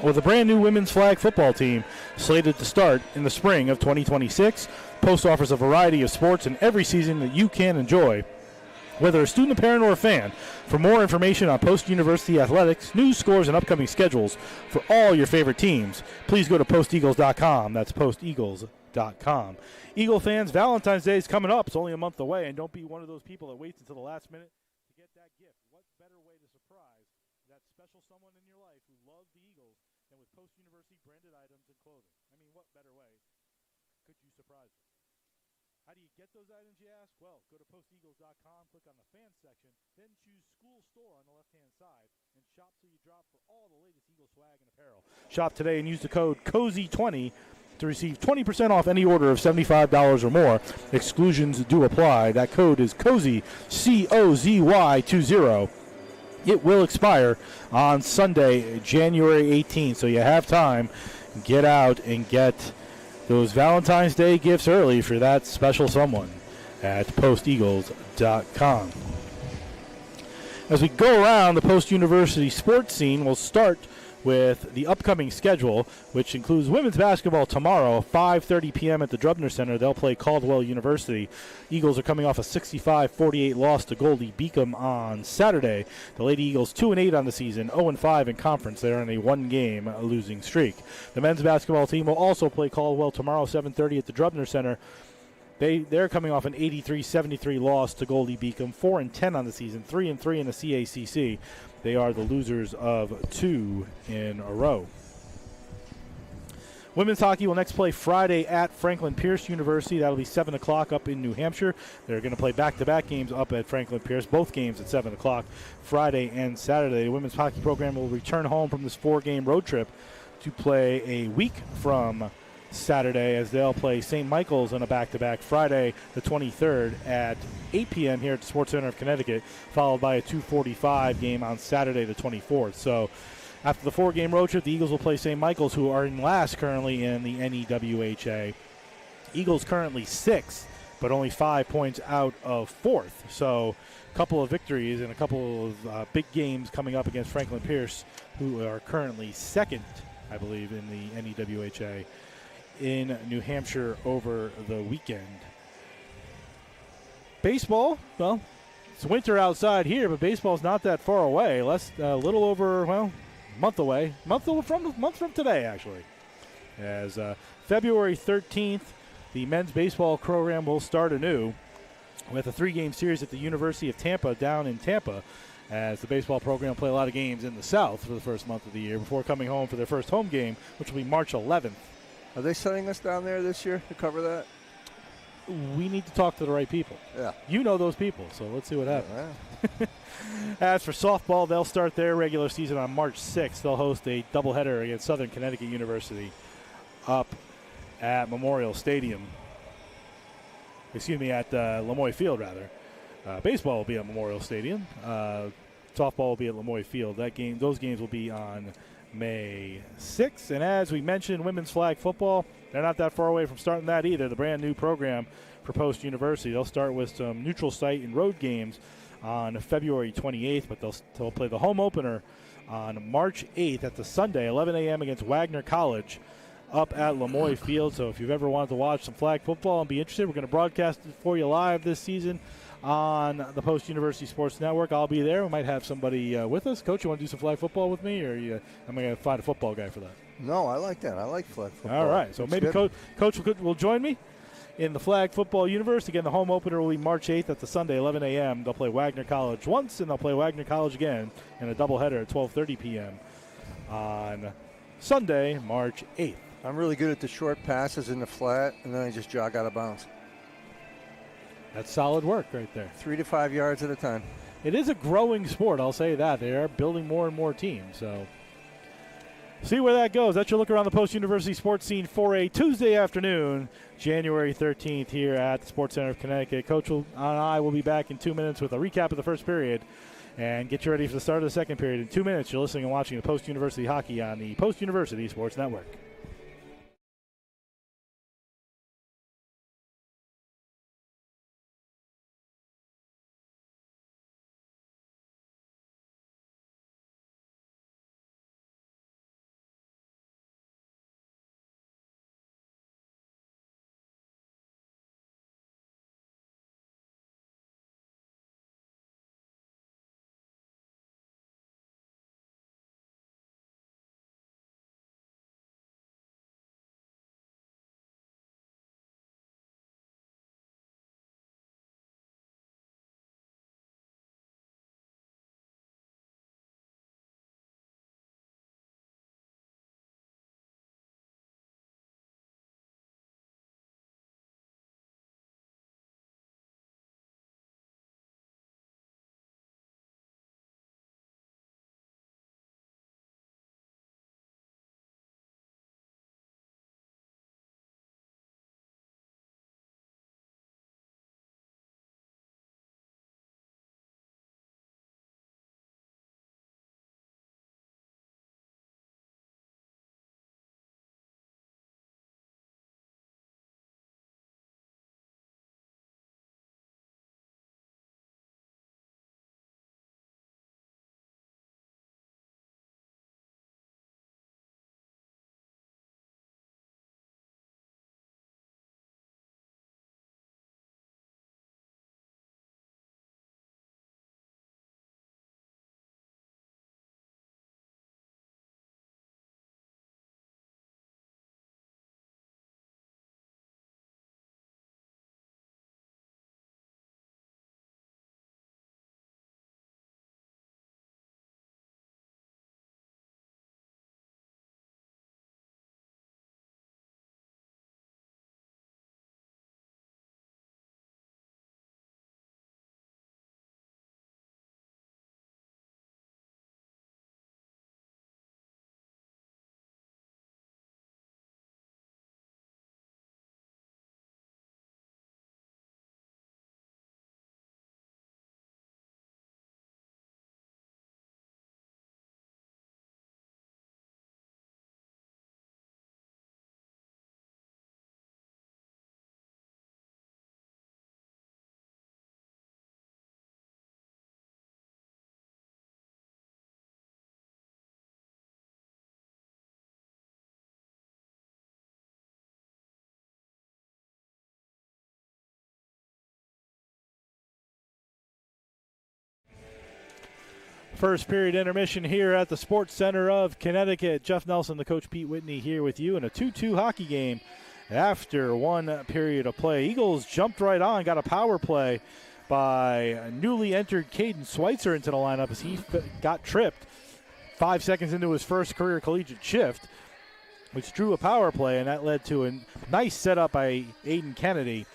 [SPEAKER 1] with a brand new women's flag football team slated to start in the spring of 2026. Post offers a variety of sports in every season that you can enjoy, whether a student, a parent, or a fan. For more information on Post University athletics, news, scores, and upcoming schedules for all your favorite teams, please go to posteagles.com. That's posteagles.com. Eagle fans, Valentine's Day is coming up. It's only a month away, and don't be one of those people that waits until the last minute to get that gift. What better way to surprise that special someone in your life who loves the Eagles than with Post University branded items and clothing? I mean, what better way could you surprise them? How do you get those items, you ask? Well, go to posteagles.com, click on the fans section, then choose School Store on the left-hand side, and shop till you drop for all the latest Eagle swag and apparel. Shop today and use the code COZY20 to receive 20% off any order of $75 or more. Exclusions do apply. That code is COZY, COZY20. It will expire on Sunday, January 18th, so you have time. Get out and get those Valentine's Day gifts early for that special someone at posteagles.com. As we go around the Post University sports scene, we'll start with the upcoming schedule, which includes women's basketball tomorrow, 5:30 p.m. at the Drubner Center. They'll play Caldwell University. Eagles are coming off a 65-48 loss to Goldie Beacom on Saturday. The Lady Eagles 2-8 on the season, 0-5 in conference. They're on a one-game losing streak. The men's basketball team will also play Caldwell tomorrow, 7:30 at the Drubner Center. They're coming off an 83-73 loss to Goldie Beacom, 4-10 on the season, 3-3 in the CACC. They are the losers of 2 in a row. Women's hockey will next play Friday at Franklin Pierce University. That'll be 7 o'clock up in New Hampshire. They're going to play back-to-back games up at Franklin Pierce, both games at 7 o'clock, Friday and Saturday. The women's hockey program will return home from this 4-game road trip to play a week from Saturday, as they'll play St. Michael's on a back-to-back Friday the 23rd at 8 p.m. here at the Sports Center of Connecticut, followed by a 2:45 game on Saturday the 24th. So after the 4-game road trip, the Eagles will play St. Michael's, who are in last currently in the NEWHA. Eagles currently 6th, but only 5 points out of 4th. So a couple of victories and a couple of big games coming up against Franklin Pierce, who are currently 2nd, I believe, in the NEWHA in New Hampshire over the weekend. Baseball, well, it's winter outside here, but baseball's not that far away. A little over, well, a month away. Month from today, actually. As February 13th, the men's baseball program will start anew with a 3-game series at the University of Tampa down in Tampa, as the baseball program will play a lot of games in the South for the first month of the year before coming home for their first home game, which will be March 11th.
[SPEAKER 2] Are they sending us down there this year to cover that?
[SPEAKER 1] We need to talk to the right people.
[SPEAKER 2] Yeah.
[SPEAKER 1] You know those people, so let's see what happens.
[SPEAKER 2] Yeah.
[SPEAKER 1] As for softball, they'll start their regular season on March 6th. They'll host a doubleheader against Southern Connecticut University up at Memorial Stadium. At Lamoille Field, rather. Baseball will be at Memorial Stadium. Softball will be at Lamoille Field. Those games will be on May 6th. And as we mentioned, women's flag football, they're not that far away from starting that either. The brand new program for Post University. They'll start with some neutral site and road games on February 28th, but they'll play the home opener on March 8th at the Sunday, 11 a.m. against Wagner College up at Lamoille Field. So if you've ever wanted to watch some flag football and be interested, we're going to broadcast it for you live this season on the Post University Sports Network. I'll be there. We might have somebody with us. Coach, you want to do some flag football with me, or am I going to find a football guy for that?
[SPEAKER 2] No, I like that. I like flag football.
[SPEAKER 1] All right. So
[SPEAKER 2] That's
[SPEAKER 1] maybe
[SPEAKER 2] good.
[SPEAKER 1] Coach will join me. in the Flag Football universe. Again, the home opener will be March 8th at the Sunday, 11 a.m. They'll play Wagner College once, and they'll play Wagner College again in a doubleheader at 12:30 p.m. on Sunday, March 8th.
[SPEAKER 2] I'm really good at the short passes in the flat, and then I just jog out of bounds.
[SPEAKER 1] That's solid work right there.
[SPEAKER 2] 3 to 5 yards at a time.
[SPEAKER 1] It is a growing sport, I'll say that. They are building more and more teams, so see where that goes. That's your look around the post-university sports scene for a Tuesday afternoon, January 13th here at the Sports Center of Connecticut. Coach and I will be back in 2 minutes with a recap of the first period and get you ready for the start of the second period. In 2 minutes, you're listening and watching the Post-University Hockey on the Post-University Sports Network. First period intermission here at the Sports Center of Connecticut. Jeff Nelson, the coach Pete Whitney here with you in a 2-2 hockey game after one period of play. Eagles jumped right on, got a power play by newly entered Caden Schweitzer into the lineup as he got tripped 5 seconds into his first career collegiate shift, which drew a power play, and that led to a nice setup by Aiden Kennedy.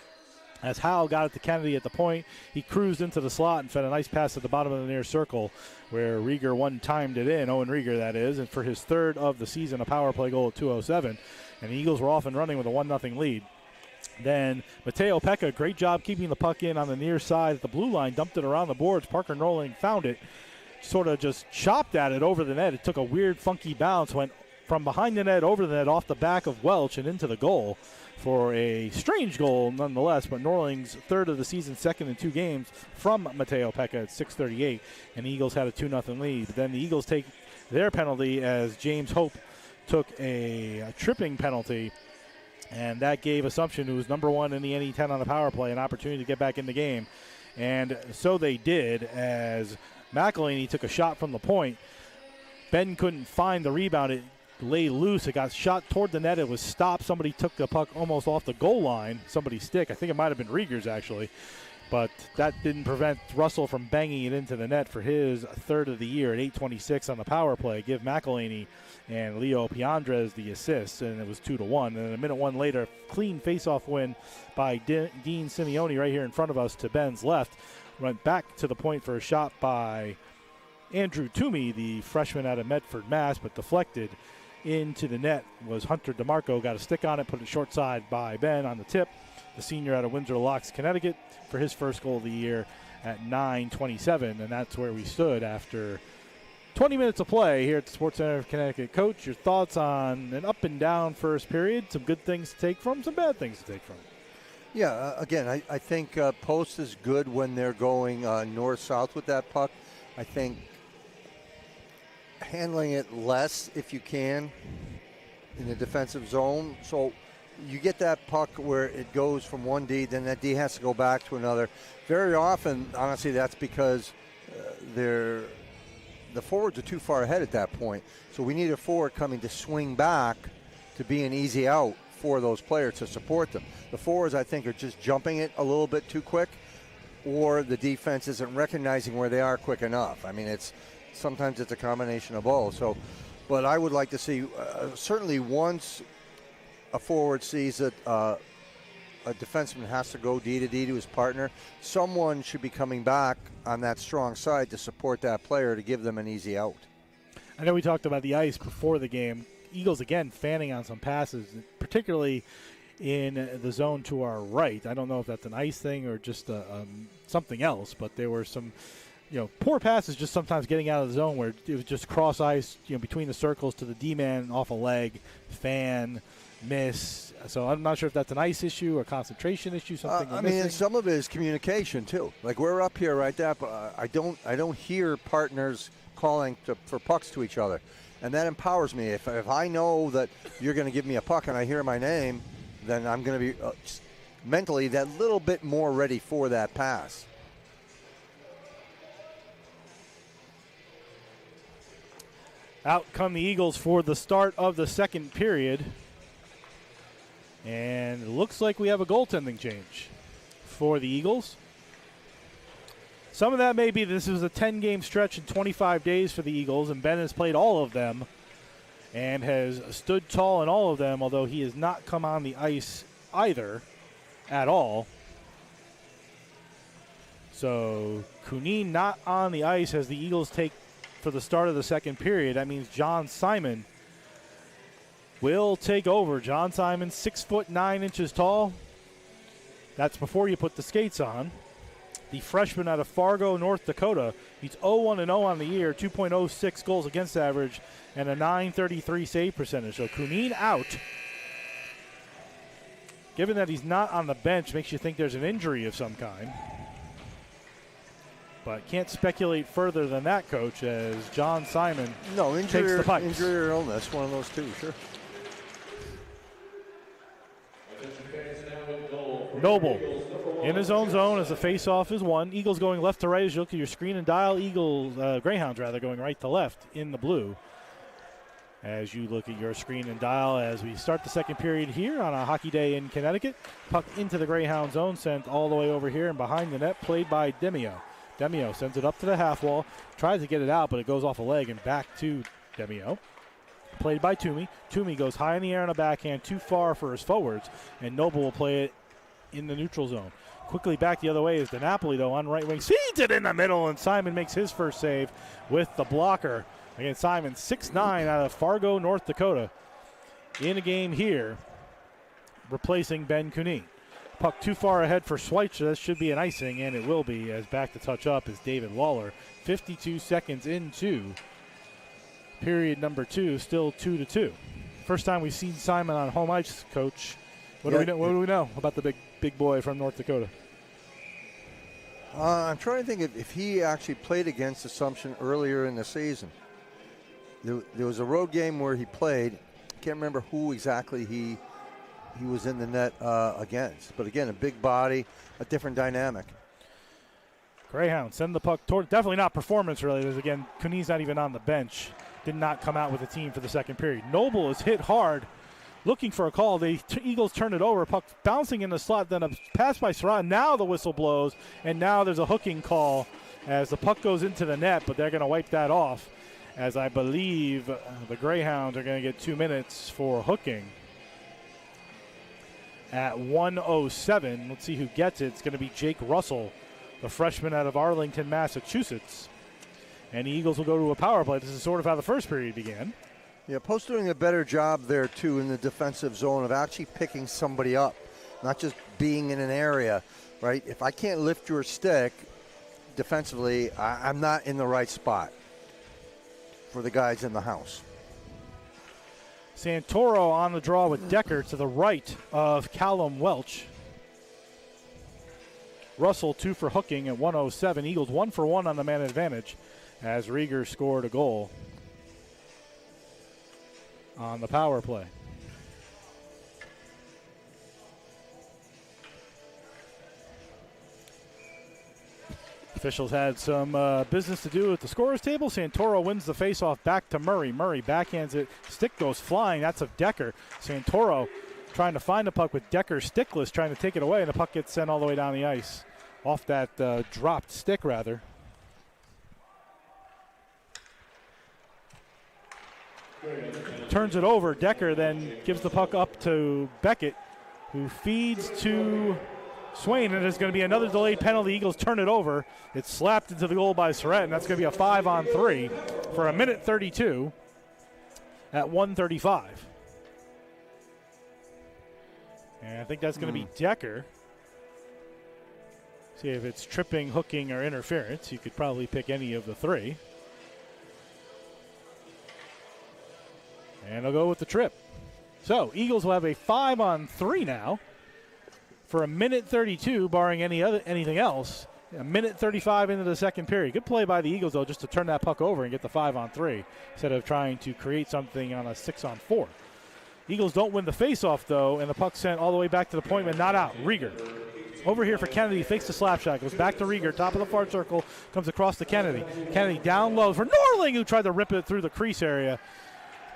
[SPEAKER 1] As Howell got it to Kennedy at the point, he cruised into the slot and fed a nice pass at the bottom of the near circle where Rieger one-timed it in, Owen Rieger that is, and for his third of the season, a power play goal at 2:07. And the Eagles were off and running with a 1-0 lead. Then Mateo Pekka, great job keeping the puck in on the near side at the blue line, dumped it around the boards. Parker Norling found it, sort of just chopped at it over the net. It took a weird, funky bounce, went from behind the net over the net off the back of Welch and into the goal for a strange goal nonetheless, but Norling's third of the season, second in 2 games from Mateo Pekka at 6:38, and the Eagles had a 2-0 lead. But then the Eagles take their penalty as James Hope took a tripping penalty, and that gave Assumption, who was number 1 in the NE10 on the power play, an opportunity to get back in the game. And so they did, as McElhaney took a shot from the point. Ben couldn't find the rebound. It lay loose. It got shot toward the net. It was stopped. Somebody took the puck almost off the goal line. Somebody's stick. I think it might have been Rieger's, actually. But that didn't prevent Russell from banging it into the net for his third of the year at 8:26 on the power play. Give McElhaney and Leo Piandres the assists, and it was 2-1. And then a minute one later, clean face-off win by Dean Simeone right here in front of us to Ben's left. Went back to the point for a shot by Andrew Toomey, the freshman out of Medford, Mass, but deflected into the net was Hunter DeMarco. Got a stick on it, put it short side by Ben on the tip. The senior out of Windsor Locks, Connecticut, for his first goal of the year at 9:27, and that's where we stood after 20 minutes of play here at the Sports Center of Connecticut. Coach, your thoughts on an up and down first period? Some good things to take from, some bad things to take from.
[SPEAKER 2] Yeah, again, I think Post is good when they're going north-south with that puck. I think handling it less if you can in the defensive zone. So you get that puck where it goes from one D, then that D has to go back to another. Very often, honestly, that's because the forwards are too far ahead at that point. So we need a forward coming to swing back to be an easy out for those players to support them. The forwards, I think, are just jumping it a little bit too quick, or the defense isn't recognizing where they are quick enough. I mean, sometimes it's a combination of both. So, but I would like to see, certainly once a forward sees that a defenseman has to go D to D to his partner, someone should be coming back on that strong side to support that player to give them an easy out.
[SPEAKER 1] I know we talked about the ice before the game. Eagles, again, fanning on some passes, particularly in the zone to our right. I don't know if that's an ice thing or just something else, but there were some poor passes just sometimes getting out of the zone where it was just cross ice, between the circles to the D-man, off a leg, fan, miss. So I'm not sure if that's an ice issue or concentration issue, something we're missing.
[SPEAKER 2] Some of it is communication, too. Like, we're up here right there, but I don't hear partners calling for pucks to each other. And that empowers me. If I know that you're going to give me a puck and I hear my name, then I'm going to be mentally that little bit more ready for that pass.
[SPEAKER 1] Out come the Eagles for the start of the second period. And it looks like we have a goaltending change for the Eagles. Some of that may be this is a 10-game stretch in 25 days for the Eagles, and Ben has played all of them and has stood tall in all of them, although he has not come on the ice either at all. So Kunin not on the ice as the Eagles take for the start of the second period. That means John Simon will take over. John Simon, 6'9" tall. That's before you put the skates on. The freshman out of Fargo, North Dakota. He's 0-1-0 on the year, 2.06 goals against average, and a .933 save percentage. So Kunin out. Given that he's not on the bench, makes you think there's an injury of some kind. But can't speculate further than that, Coach, as John Simon takes the pipes.
[SPEAKER 2] Injury or illness, one of those two, sure.
[SPEAKER 1] Noble in his own zone as the face-off is won. Eagles going left to right as you look at your screen and dial. Greyhounds going right to left in the blue. As you look at your screen and dial as we start the second period here on a hockey day in Connecticut. Puck into the Greyhound zone, sent all the way over here and behind the net, played by Demio. Demio sends it up to the half wall, tries to get it out, but it goes off a leg and back to Demio. Played by Toomey. Toomey goes high in the air on a backhand, too far for his forwards, and Noble will play it in the neutral zone. Quickly back the other way is DiNapoli, though, on right wing. Seeds it in the middle, and Simon makes his first save with the blocker. Again, Simon, 6'9", out of Fargo, North Dakota, in a game here, replacing Ben Kunin. Puck too far ahead for Schweitzer. That should be an icing, and it will be, as back to touch up is David Waller. 52 seconds into period number 2, still 2-2. First time we've seen Simon on home ice, Coach. What do we know about the big boy from North Dakota?
[SPEAKER 2] I'm trying to think if he actually played against Assumption earlier in the season. There was a road game where he played. I can't remember who exactly he was in the net against. But again, a big body, a different dynamic.
[SPEAKER 1] Greyhound send the puck toward, definitely not performance related. Again, Kunin's not even on the bench did not come out with a team for the second period. Noble is hit hard, looking for a call. The Eagles turn it over. Puck bouncing in the slot, then a pass by Surratt. Now the whistle blows, and now there's a hooking call as the puck goes into the net, but they're going to wipe that off, as I believe the Greyhounds are going to get 2 minutes for hooking. At 1:07, let's see who gets it. It's going to be Jake Russell, the freshman out of Arlington, Massachusetts. And the Eagles will go to a power play. This is sort of how the first period began.
[SPEAKER 2] Yeah, Post doing a better job there, too, in the defensive zone of actually picking somebody up, not just being in an area, right? If I can't lift your stick defensively, I'm not in the right spot for the guys in the house.
[SPEAKER 1] Santoro on the draw with Decker to the right of Callum Welch. Russell 2 for hooking at 1:07. Eagles 1 for 1 on the man advantage as Rieger scored a goal on the power play. Officials had some business to do at the scorer's table. Santoro wins the faceoff back to Murray. Murray backhands it. Stick goes flying. That's of Decker. Santoro trying to find the puck with Decker stickless, trying to take it away, and the puck gets sent all the way down the ice. Off that dropped stick, rather. Turns it over. Decker then gives the puck up to Beckett, who feeds to Swain, and there's going to be another delayed penalty. Eagles turn it over. It's slapped into the goal by Surratt, and that's going to be a 5-on-3 for a minute 32 at 1:35. And I think that's going to be Decker. See if it's tripping, hooking, or interference. You could probably pick any of the three. And I'll go with the trip. So Eagles will have a 5-on-3 now for a minute 32, barring anything else. A minute 35 into the second period. Good play by the Eagles, though, just to turn that puck over and get the 5-on-3 instead of trying to create something on a 6-on-4. Eagles don't win the faceoff, though, and the puck sent all the way back to the point, but not out. Rieger over here for Kennedy, fakes the slap shot, goes back to Rieger, top of the far circle, comes across to Kennedy. Kennedy down low for Norling, who tried to rip it through the crease area,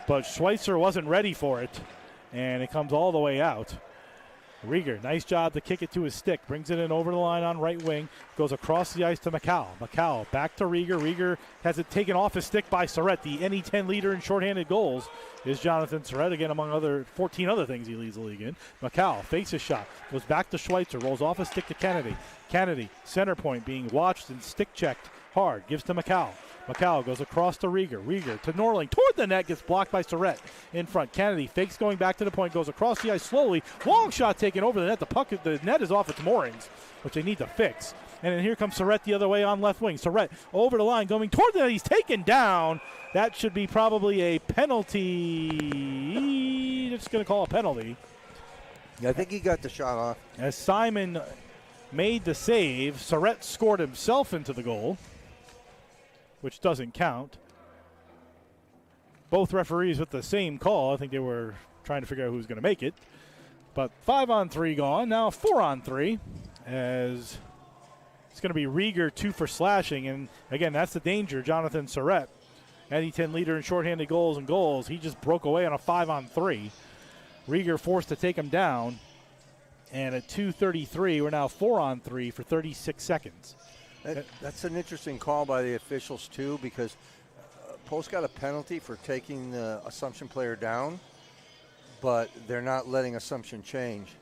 [SPEAKER 1] but Schweitzer wasn't ready for it, and it comes all the way out. Rieger, nice job to kick it to his stick. Brings it in over the line on right wing. Goes across the ice to McCall. McCall back to Rieger. Rieger has it taken off his stick by Surratt. The NE10 leader in shorthanded goals is Jonathan Surratt. Again, among 14 other things he leads the league in. McCall fakes his shot. Goes back to Schweitzer. Rolls off his stick to Kennedy. Kennedy, center point, being watched and stick checked hard. Gives to McCall. McCall goes across to Rieger. Rieger to Norling. Toward the net. Gets blocked by Surratt in front. Kennedy fakes going back to the point. Goes across the ice slowly. Long shot taken over the net. The net is off its moorings, which they need to fix. And then here comes Surratt the other way on left wing. Surratt over the line going toward the net. He's taken down. That should be probably a penalty. Just going to call a penalty.
[SPEAKER 2] Yeah, I think he got the shot off.
[SPEAKER 1] As Simon made the save, Surratt scored himself into the goal, which doesn't count. Both referees with the same call. I think they were trying to figure out who was going to make it. But 5-on-3 gone. Now 4-on-3 as it's going to be Rieger 2 for slashing. And, again, that's the danger. Jonathan Surratt, NE10 leader in shorthanded goals. He just broke away on a 5-on-3. Rieger forced to take him down. And at 2:33, we're now 4-on-3 for 36 seconds.
[SPEAKER 2] That's an interesting call by the officials, too, because Post got a penalty for taking the Assumption player down, but they're not letting Assumption change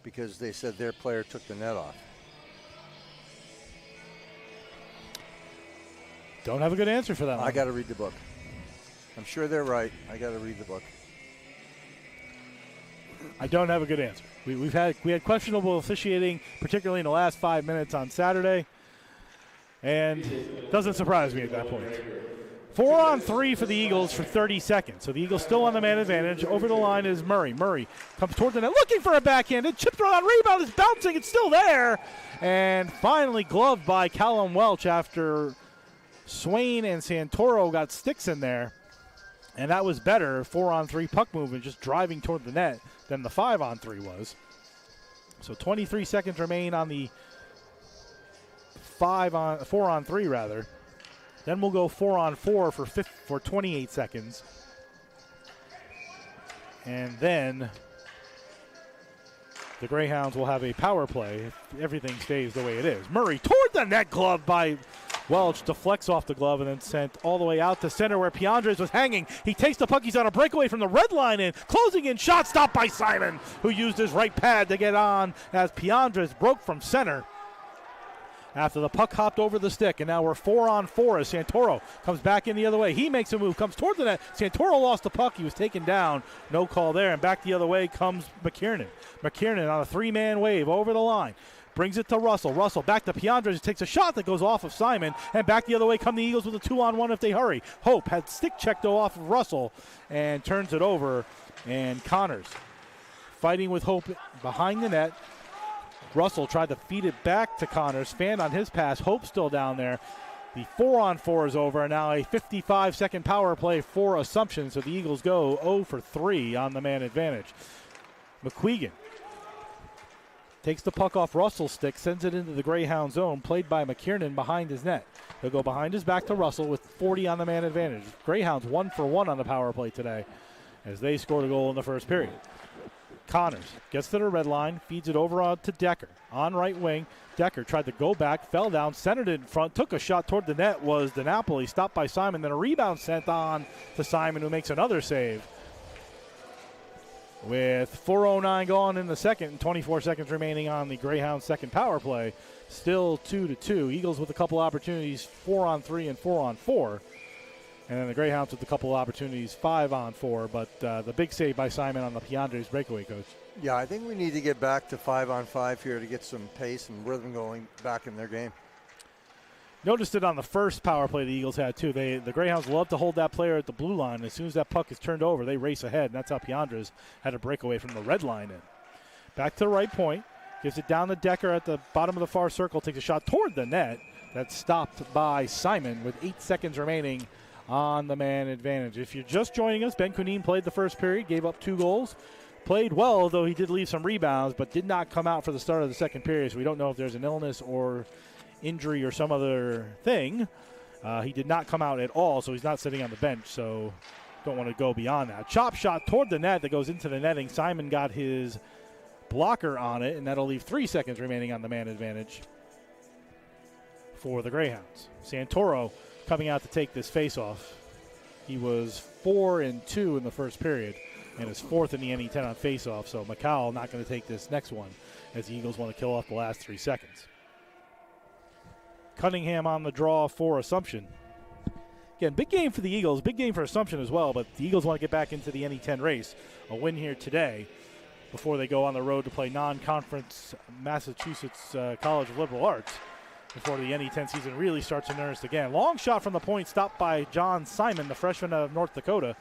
[SPEAKER 2] because they said their player took the net off.
[SPEAKER 1] Don't have a good answer for that one.
[SPEAKER 2] I got to read the book. I'm sure they're right. I got to read the book.
[SPEAKER 1] I don't have a good answer. We had questionable officiating, particularly in the last 5 minutes on Saturday, and it doesn't surprise me at that point. 4-on-3 for the Eagles for 30 seconds. So the Eagles still on the man advantage. Over the line is Murray. Murray comes toward the net, looking for a backhanded. Chipped on rebound. It's bouncing. It's still there. And finally gloved by Callum Welch after Swain and Santoro got sticks in there. And that was better, 4-on-3 puck movement, just driving toward the net, than the 5-on-3 was. So 23 seconds remain on the 4-on-3 rather. Then we'll go 4-on-4 for 28 seconds. And then the Greyhounds will have a power play if everything stays the way it is. Murray toward the net, glove by Welch, deflects off the glove and then sent all the way out to center where Piandres was hanging. He takes the puck. He's on a breakaway from the red line in. Closing in, shot stopped by Simon, who used his right pad to get on as Piandres broke from center after the puck hopped over the stick. And now we're 4-on-4 as Santoro comes back in the other way. He makes a move, comes toward the net. Santoro lost the puck. He was taken down. No call there. And back the other way comes McKiernan. McKiernan on a three-man wave over the line. Brings it to Russell. Russell back to Piandres. Takes a shot that goes off of Simon. And back the other way come the Eagles with a 2-on-1 if they hurry. Hope had stick checked off of Russell and turns it over. And Connors fighting with Hope behind the net. Russell tried to feed it back to Connors. Fanned on his pass. Hope still down there. The 4-on-4 is over. And now a 55-second power play for Assumption. So the Eagles go 0 for 3 on the man advantage. McQuegan takes the puck off Russell's stick, sends it into the Greyhound zone, played by McKiernan behind his net. He'll go behind his back to Russell with 40 on the man advantage. Greyhounds 1 for 1 on the power play today as they scored a goal in the first period. Connors gets to the red line, feeds it over to Decker. On right wing, Decker tried to go back, fell down, centered it in front, took a shot toward the net, was DiNapoli, stopped by Simon, then a rebound sent on to Simon, who makes another save. With 4:09 gone in the second and 24 seconds remaining on the Greyhounds' second power play, still 2-2. Eagles with a couple opportunities, 4-on-3 and 4-on-4. And then the Greyhounds with a couple opportunities, 5-on-4. But the big save by Simon on the Piandres breakaway, Coach.
[SPEAKER 2] Yeah, I think we need to get back to 5-on-5 here to get some pace and rhythm going back in their game.
[SPEAKER 1] Noticed it on the first power play the Eagles had, too. The Greyhounds love to hold that player at the blue line. As soon as that puck is turned over, they race ahead, and that's how Piandres had a breakaway from the red line in. Back to the right point. Gives it down to Decker at the bottom of the far circle. Takes a shot toward the net. That's stopped by Simon with 8 seconds remaining on the man advantage. If you're just joining us, Ben Cunneen played the first period, gave up 2 goals. Played well, though he did leave some rebounds, but did not come out for the start of the second period, so we don't know if there's an illness or injury or some other thing. He did not come out at all, so he's not sitting on the bench, so don't want to go beyond that. Chop shot toward the net that goes into the netting. Simon got his blocker on it, and that'll leave 3 seconds remaining on the man advantage for the Greyhounds. Santoro coming out to take this face-off. He was 4-2 in the first period and is 4th in the NE10 on face-off, so McCowell not going to take this next one as the Eagles want to kill off the last 3 seconds. Cunningham on the draw for Assumption. Again, big game for the Eagles, big game for Assumption as well, but the Eagles want to get back into the NE10 race. A win here today before they go on the road to play non-conference Massachusetts College of Liberal Arts before the NE10 season really starts in earnest again. Long shot from the point, stopped by John Simon, the freshman of North Dakota,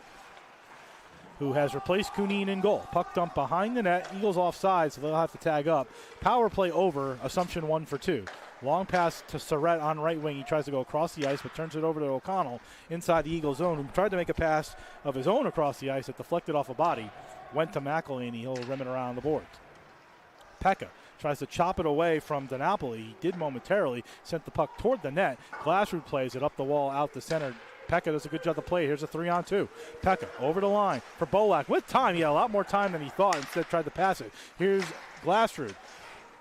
[SPEAKER 1] who has replaced Cunneen in goal. Puck dump behind the net. Eagles offside, so they'll have to tag up. Power play over. Assumption 1 for 2. Long pass to Surratt on right wing. He tries to go across the ice, but turns it over to O'Connell inside the Eagles zone, who tried to make a pass of his own across the ice that deflected off a body. Went to McElhaney. He'll rim it around the boards. Pekka tries to chop it away from DiNapoli. He did momentarily. Sent the puck toward the net. Glassroot plays it up the wall out the center. Pekka does a good job to play. Here's a 3-on-2. Pekka over the line for Bolak with time. He had a lot more time than he thought. Instead tried to pass it. Here's Glassroot.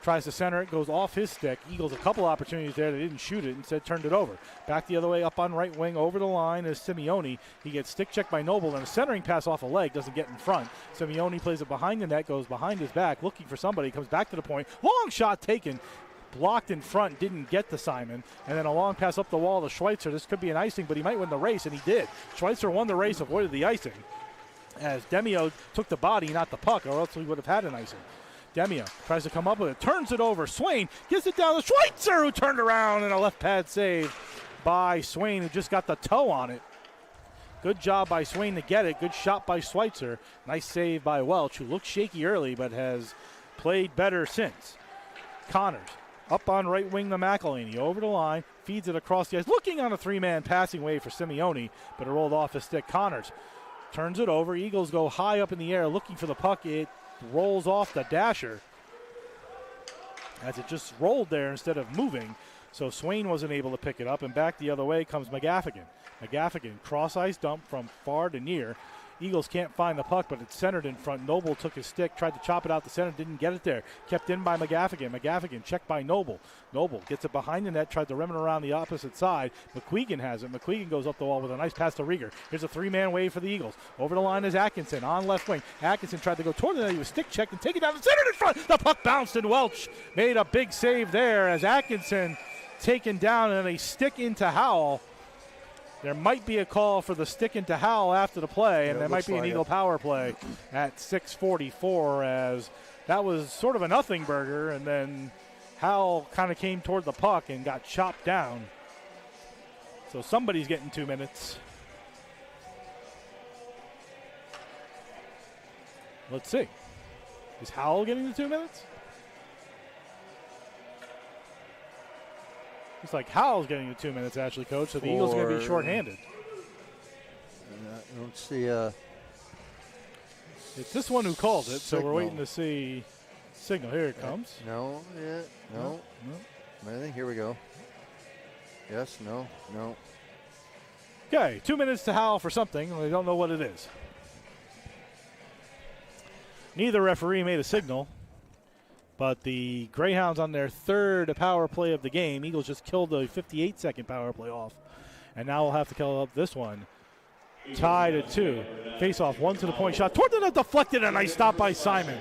[SPEAKER 1] Tries to center it, goes off his stick. Eagles a couple opportunities there. They didn't shoot it, instead turned it over. Back the other way up on right wing, over the line is Simeone. He gets stick checked by Noble, and a centering pass off a leg, doesn't get in front. Simeone plays it behind the net, goes behind his back, looking for somebody, comes back to the point. Long shot taken, blocked in front, didn't get to Simon. And then a long pass up the wall to Schweitzer. This could be an icing, but he might win the race, and he did. Schweitzer won the race, avoided the icing, as Demio took the body, not the puck, or else we would have had an icing. Demio tries to come up with it, turns it over. Swain gives it down to Schweitzer, who turned around, and a left pad save by Swain, who just got the toe on it. Good job by Swain to get it. Good shot by Schweitzer. Nice save by Welch, who looked shaky early but has played better since. Connors up on right wing to McElhaney. Over the line, feeds it across the ice. Looking on a 3-man passing wave for Simeone, but it rolled off his stick. Connors turns it over. Eagles go high up in the air looking for the puck. It rolls off the dasher as it just rolled there instead of moving. So Swain wasn't able to pick it up, and back the other way comes McGaffigan. McGaffigan, cross-ice dump from far to near. Eagles can't find the puck, but it's centered in front. Noble took his stick, tried to chop it out the center, didn't get it there. Kept in by McGaffigan. McGaffigan checked by Noble. Noble gets it behind the net, tried to rim it around the opposite side. McQuegan has it. McQuegan goes up the wall with a nice pass to Rieger. Here's a three-man wave for the Eagles. Over the line is Atkinson on left wing. Atkinson tried to go toward the net. He was stick checked and taken down the center in front. The puck bounced, and Welch made a big save there as Atkinson taken down and a stick into Howell. There might be a call for the stick into Howell after the play, and there might be an Eagle power play at 6:44, as that was sort of a nothing burger, and then Howell kind of came toward the puck and got chopped down. So somebody's getting 2 minutes. Let's see. Is Howell getting the 2 minutes? It's like Howell's getting the 2 minutes, actually, Coach, so the Eagles are going to be shorthanded.
[SPEAKER 2] I don't see
[SPEAKER 1] It's this one who calls it,
[SPEAKER 2] signal.
[SPEAKER 1] so we're waiting to see signal. Here it comes.
[SPEAKER 2] No. I think here we go. Yes, no.
[SPEAKER 1] Okay, 2 minutes to Howell for something. We don't know what it is. Neither referee made a signal. But the Greyhounds on their third power play of the game. Eagles just killed the 58-second power play off. And now we'll have to kill up this one. Tied at 2. Face-off, one to the point shot. Toward the net, deflected, and a nice stop by Simon.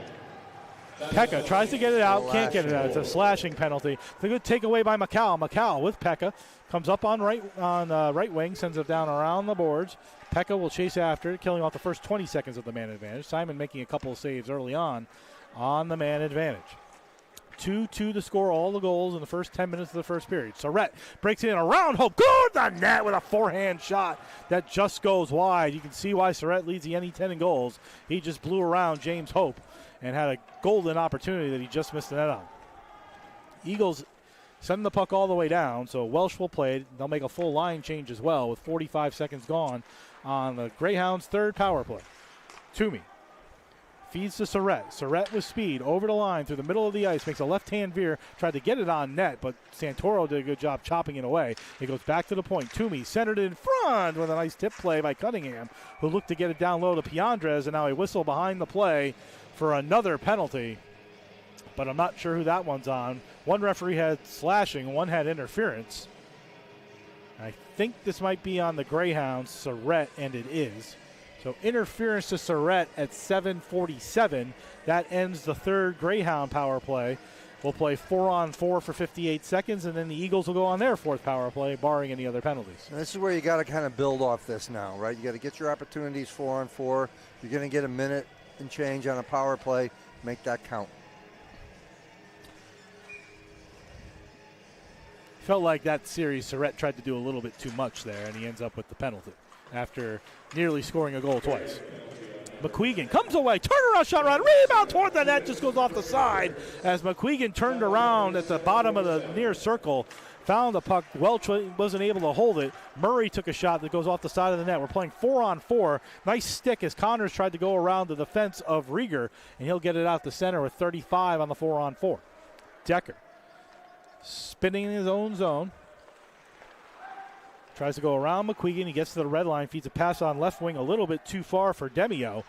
[SPEAKER 1] Pekka tries to get it out, can't get it out. It's a slashing penalty. It's a good takeaway by Macau. Macau with Pekka. Comes up on right wing, sends it down around the boards. Pekka will chase after it, killing off the first 20 seconds of the man advantage. Simon making a couple of saves early on the man advantage. 2-2 to score all the goals in the first 10 minutes of the first period. Surrett breaks it in around Hope. Good the net with a forehand shot that just goes wide. You can see why Surrett leads the NE10 in goals. He just blew around James Hope and had a golden opportunity that he just missed the net on. Eagles send the puck all the way down, so Welsh will play it. They'll make a full line change as well with 45 seconds gone on the Greyhounds' third power play. Toomey feeds to Surrett. Surrett with speed over the line through the middle of the ice. Makes a left-hand veer. Tried to get it on net, but Santoro did a good job chopping it away. It goes back to the point. Toomey centered in front with a nice tip play by Cunningham, who looked to get it down low to Piandres, and now a whistle behind the play for another penalty. But I'm not sure who that one's on. One referee had slashing. One had interference. I think this might be on the Greyhounds, Surrett, and it is. So interference to Surrett at 7:47. That ends the third Greyhound power play. We'll play 4-on-4 for 58 seconds, and then the Eagles will go on their fourth power play, barring any other penalties.
[SPEAKER 2] And this is where you got to kind of build off this now, right? You got to get your opportunities 4-on-4. You're going to get a minute and change on a power play. Make that count.
[SPEAKER 1] Felt like that series, Surrett tried to do a little bit too much there, and he ends up with the penalty after nearly scoring a goal twice. McQuegan comes away, turnaround shot around, rebound toward the net, just goes off the side as McQuegan turned around at the bottom of the near circle, found the puck. Welch wasn't able to hold it. Murray took a shot that goes off the side of the net. We're playing 4-on-4. Nice stick as Connors tried to go around the defense of Rieger, and he'll get it out the center with 35 on the 4-on-4. Decker spinning in his own zone. Tries to go around McQuegan. He gets to the red line, feeds a pass on left wing a little bit too far for Demio.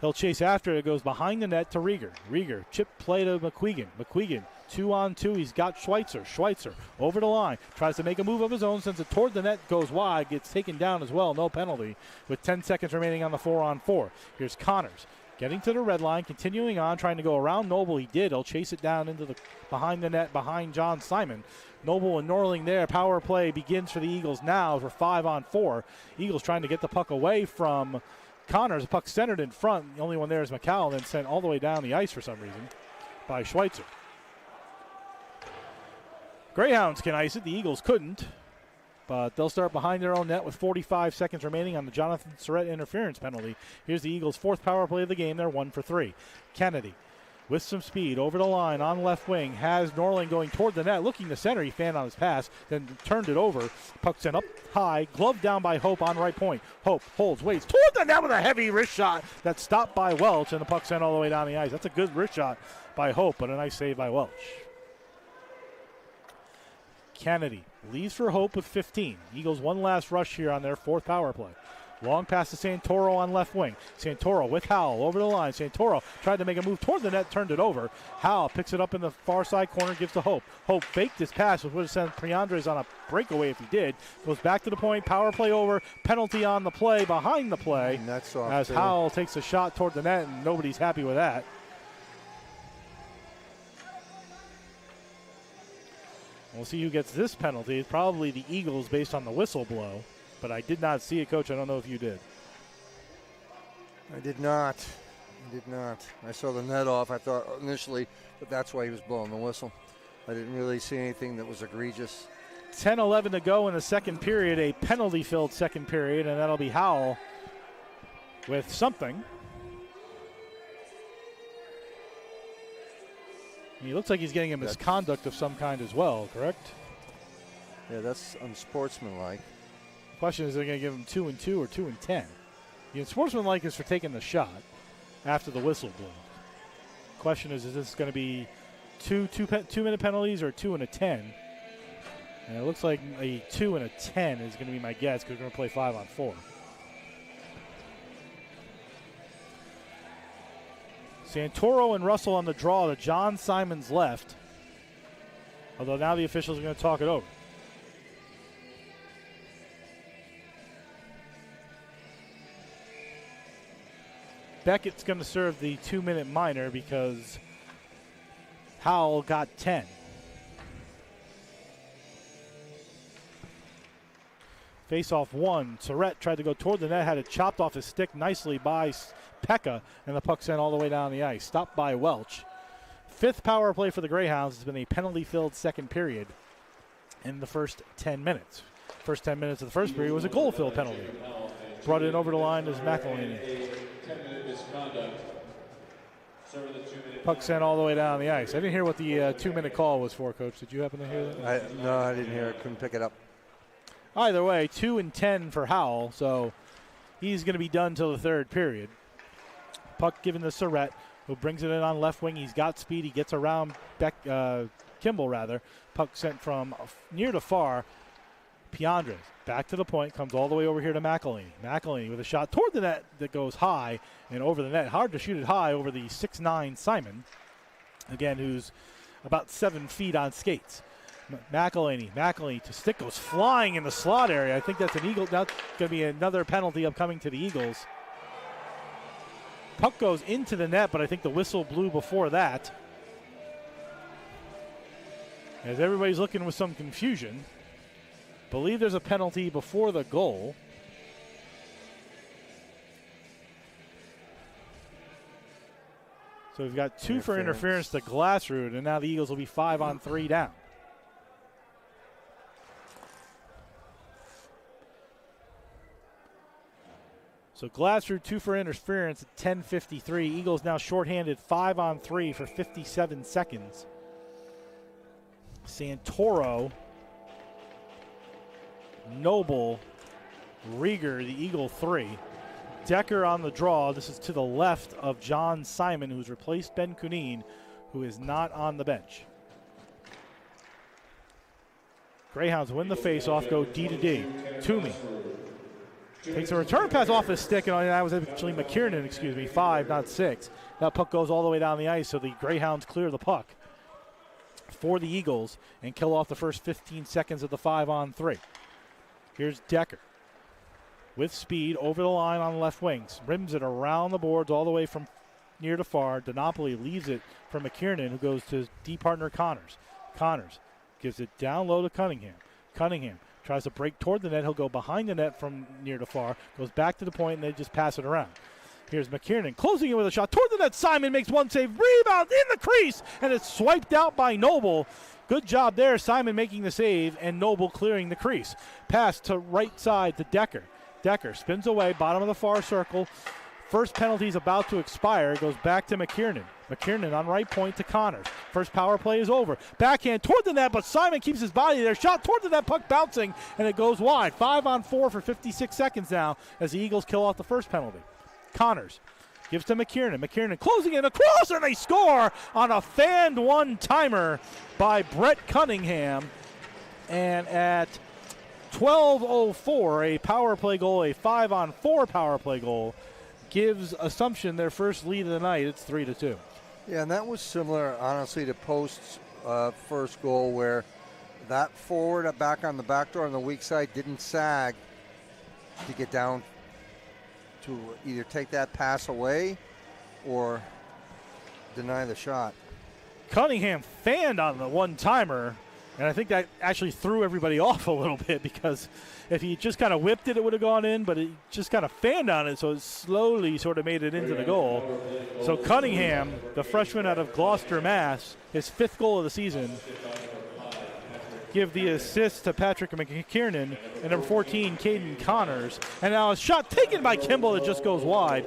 [SPEAKER 1] He'll chase after it. It goes behind the net to Rieger. Rieger, chip play to McQuegan. McQuegan, 2-on-2. He's got Schweitzer. Schweitzer over the line. Tries to make a move of his own, sends it toward the net, goes wide, gets taken down as well. No penalty with 10 seconds remaining on the 4-on-4. Here's Connors. Getting to the red line, continuing on, trying to go around Noble. He did. He'll chase it down into the behind the net, behind John Simon. Noble and Norling there. Power play begins for the Eagles now for 5-on-4. Eagles trying to get the puck away from Connors. The puck centered in front. The only one there is McCall, then sent all the way down the ice for some reason by Schweitzer. Greyhounds can ice it. The Eagles couldn't. But they'll start behind their own net with 45 seconds remaining on the Jonathan Surrett interference penalty. Here's the Eagles' fourth power play of the game. They're 1 for 3. Kennedy with some speed over the line on left wing. Has Norling going toward the net, looking to center. He fanned on his pass, then turned it over. Puck sent up high, gloved down by Hope on right point. Hope holds, waits toward the net with a heavy wrist shot that's stopped by Welch, and the puck sent all the way down the ice. That's a good wrist shot by Hope, but a nice save by Welch. Kennedy leaves for Hope with 15. Eagles one last rush here on their fourth power play. Long pass to Santoro on left wing. Santoro with Howell over the line. Santoro tried to make a move toward the net, turned it over. Howell picks it up in the far side corner, gives to Hope. Hope faked his pass, which would have sent Priandres on a breakaway if he did. Goes back to the point, power play over, penalty on the play, behind the play.
[SPEAKER 2] That's off
[SPEAKER 1] as
[SPEAKER 2] too.
[SPEAKER 1] Howell takes a shot toward the net, and nobody's happy with that. We'll see who gets this penalty. It's probably the Eagles based on the whistle blow. But I did not see it, Coach. I don't know if you did.
[SPEAKER 2] I did not. I saw the net off. I thought initially that that's why he was blowing the whistle. I didn't really see anything that was egregious.
[SPEAKER 1] 10-11 to go in the second period, a penalty-filled second period, and that'll be Howell with something. He looks like he's getting a misconduct of some kind as well, correct?
[SPEAKER 2] Yeah, that's unsportsmanlike.
[SPEAKER 1] Question is, they're going to give him 2 and 2 or 2 and 10. The unsportsmanlike is for taking the shot after the whistle blew. Question is this going to be two 2-minute penalties or 2 and a 10? And it looks like a 2 and a 10 is going to be my guess because we're going to play 5-on-4. Santoro and Russell on the draw to John Simon's left. Although now the officials are going to talk it over. Beckett's going to serve the 2-minute minor because Howell got 10. Face-off one. Surratt tried to go toward the net, had it chopped off his stick nicely by Pekka, and the puck sent all the way down the ice. Stopped by Welch. Fifth power play for the Greyhounds has been a penalty-filled second period in the first 10 minutes. First 10 minutes of the first period was a goal-filled penalty. Brought in over the line is McElhaney. Puck sent all the way down the ice. I didn't hear what the 2-minute call was for, Coach. Did you happen to hear that?
[SPEAKER 2] No, I didn't hear it. Couldn't pick it up.
[SPEAKER 1] Either way, 2 and 10 for Howell, so he's going to be done till the third period. Puck given to Surratt, who brings it in on left wing. He's got speed. He gets around Kimball, rather. Puck sent from near to far. Priandres back to the point, comes all the way over here to McElhaney. McElhaney with a shot toward the net that goes high and over the net. Hard to shoot it high over the 6'9" Simon, again, who's about 7 feet on skates. McElhaney to stick, goes flying in the slot area. I think that's an Eagle. That's going to be another penalty upcoming to the Eagles. Puck goes into the net, but I think the whistle blew before that. As everybody's looking with some confusion. Believe there's a penalty before the goal. So we've got 2 for interference to Glassrud, and now the Eagles will be 5-on-3 down. So Glassrud 2 for interference at 10:53. Eagles now shorthanded 5-on-3 for 57 seconds. Santoro, Noble, Rieger, the Eagle 3. Decker on the draw. This is to the left of John Simon, who's replaced Ben Cunine, who is not on the bench. Greyhounds win the face-off, go D to D. Toomey takes a return pass off his stick, and that was actually McKiernan, 5, not 6. That puck goes all the way down the ice, so the Greyhounds clear the puck for the Eagles and kill off the first 15 seconds of the 5-on-3. Here's Decker with speed over the line on left wings. Rims it around the boards all the way from near to far. DiNapoli leaves it for McKiernan, who goes to D partner Connors. Connors gives it down low to Cunningham. Cunningham tries to break toward the net. He'll go behind the net from near to far. Goes back to the point, and they just pass it around. Here's McKiernan closing it with a shot toward the net. Simon makes one save. Rebound in the crease, and it's swiped out by Noble. Good job there. Simon making the save, and Noble clearing the crease. Pass to right side to Decker. Decker spins away, bottom of the far circle. First penalty is about to expire. It goes back to McKiernan. McKiernan on right point to Connors. First power play is over. Backhand toward the net, but Simon keeps his body there. Shot toward the net, puck bouncing, and it goes wide. 5-on-4 for 56 seconds now as the Eagles kill off the first penalty. Connors gives to McKiernan. McKiernan closing it across, and they score on a fanned one-timer by Brett Cunningham. And at 12:04, a power play goal, a 5-on-4 power play goal, gives Assumption their first lead of the night. It's 3-2.
[SPEAKER 2] Yeah, and that was similar, honestly, to Post's first goal, where that forward back on the back door on the weak side didn't sag to get down to either take that pass away or deny the shot.
[SPEAKER 1] Cunningham fanned on the one-timer, and I think that actually threw everybody off a little bit, because if he just kind of whipped it, it would have gone in, but it just kind of fanned on it, so it slowly sort of made it into the goal. So Cunningham, the freshman out of Gloucester, Mass., his 5th goal of the season, give the assist to Patrick McKiernan, and number 14, Caden Connors. And now a shot taken by Kimball that just goes wide.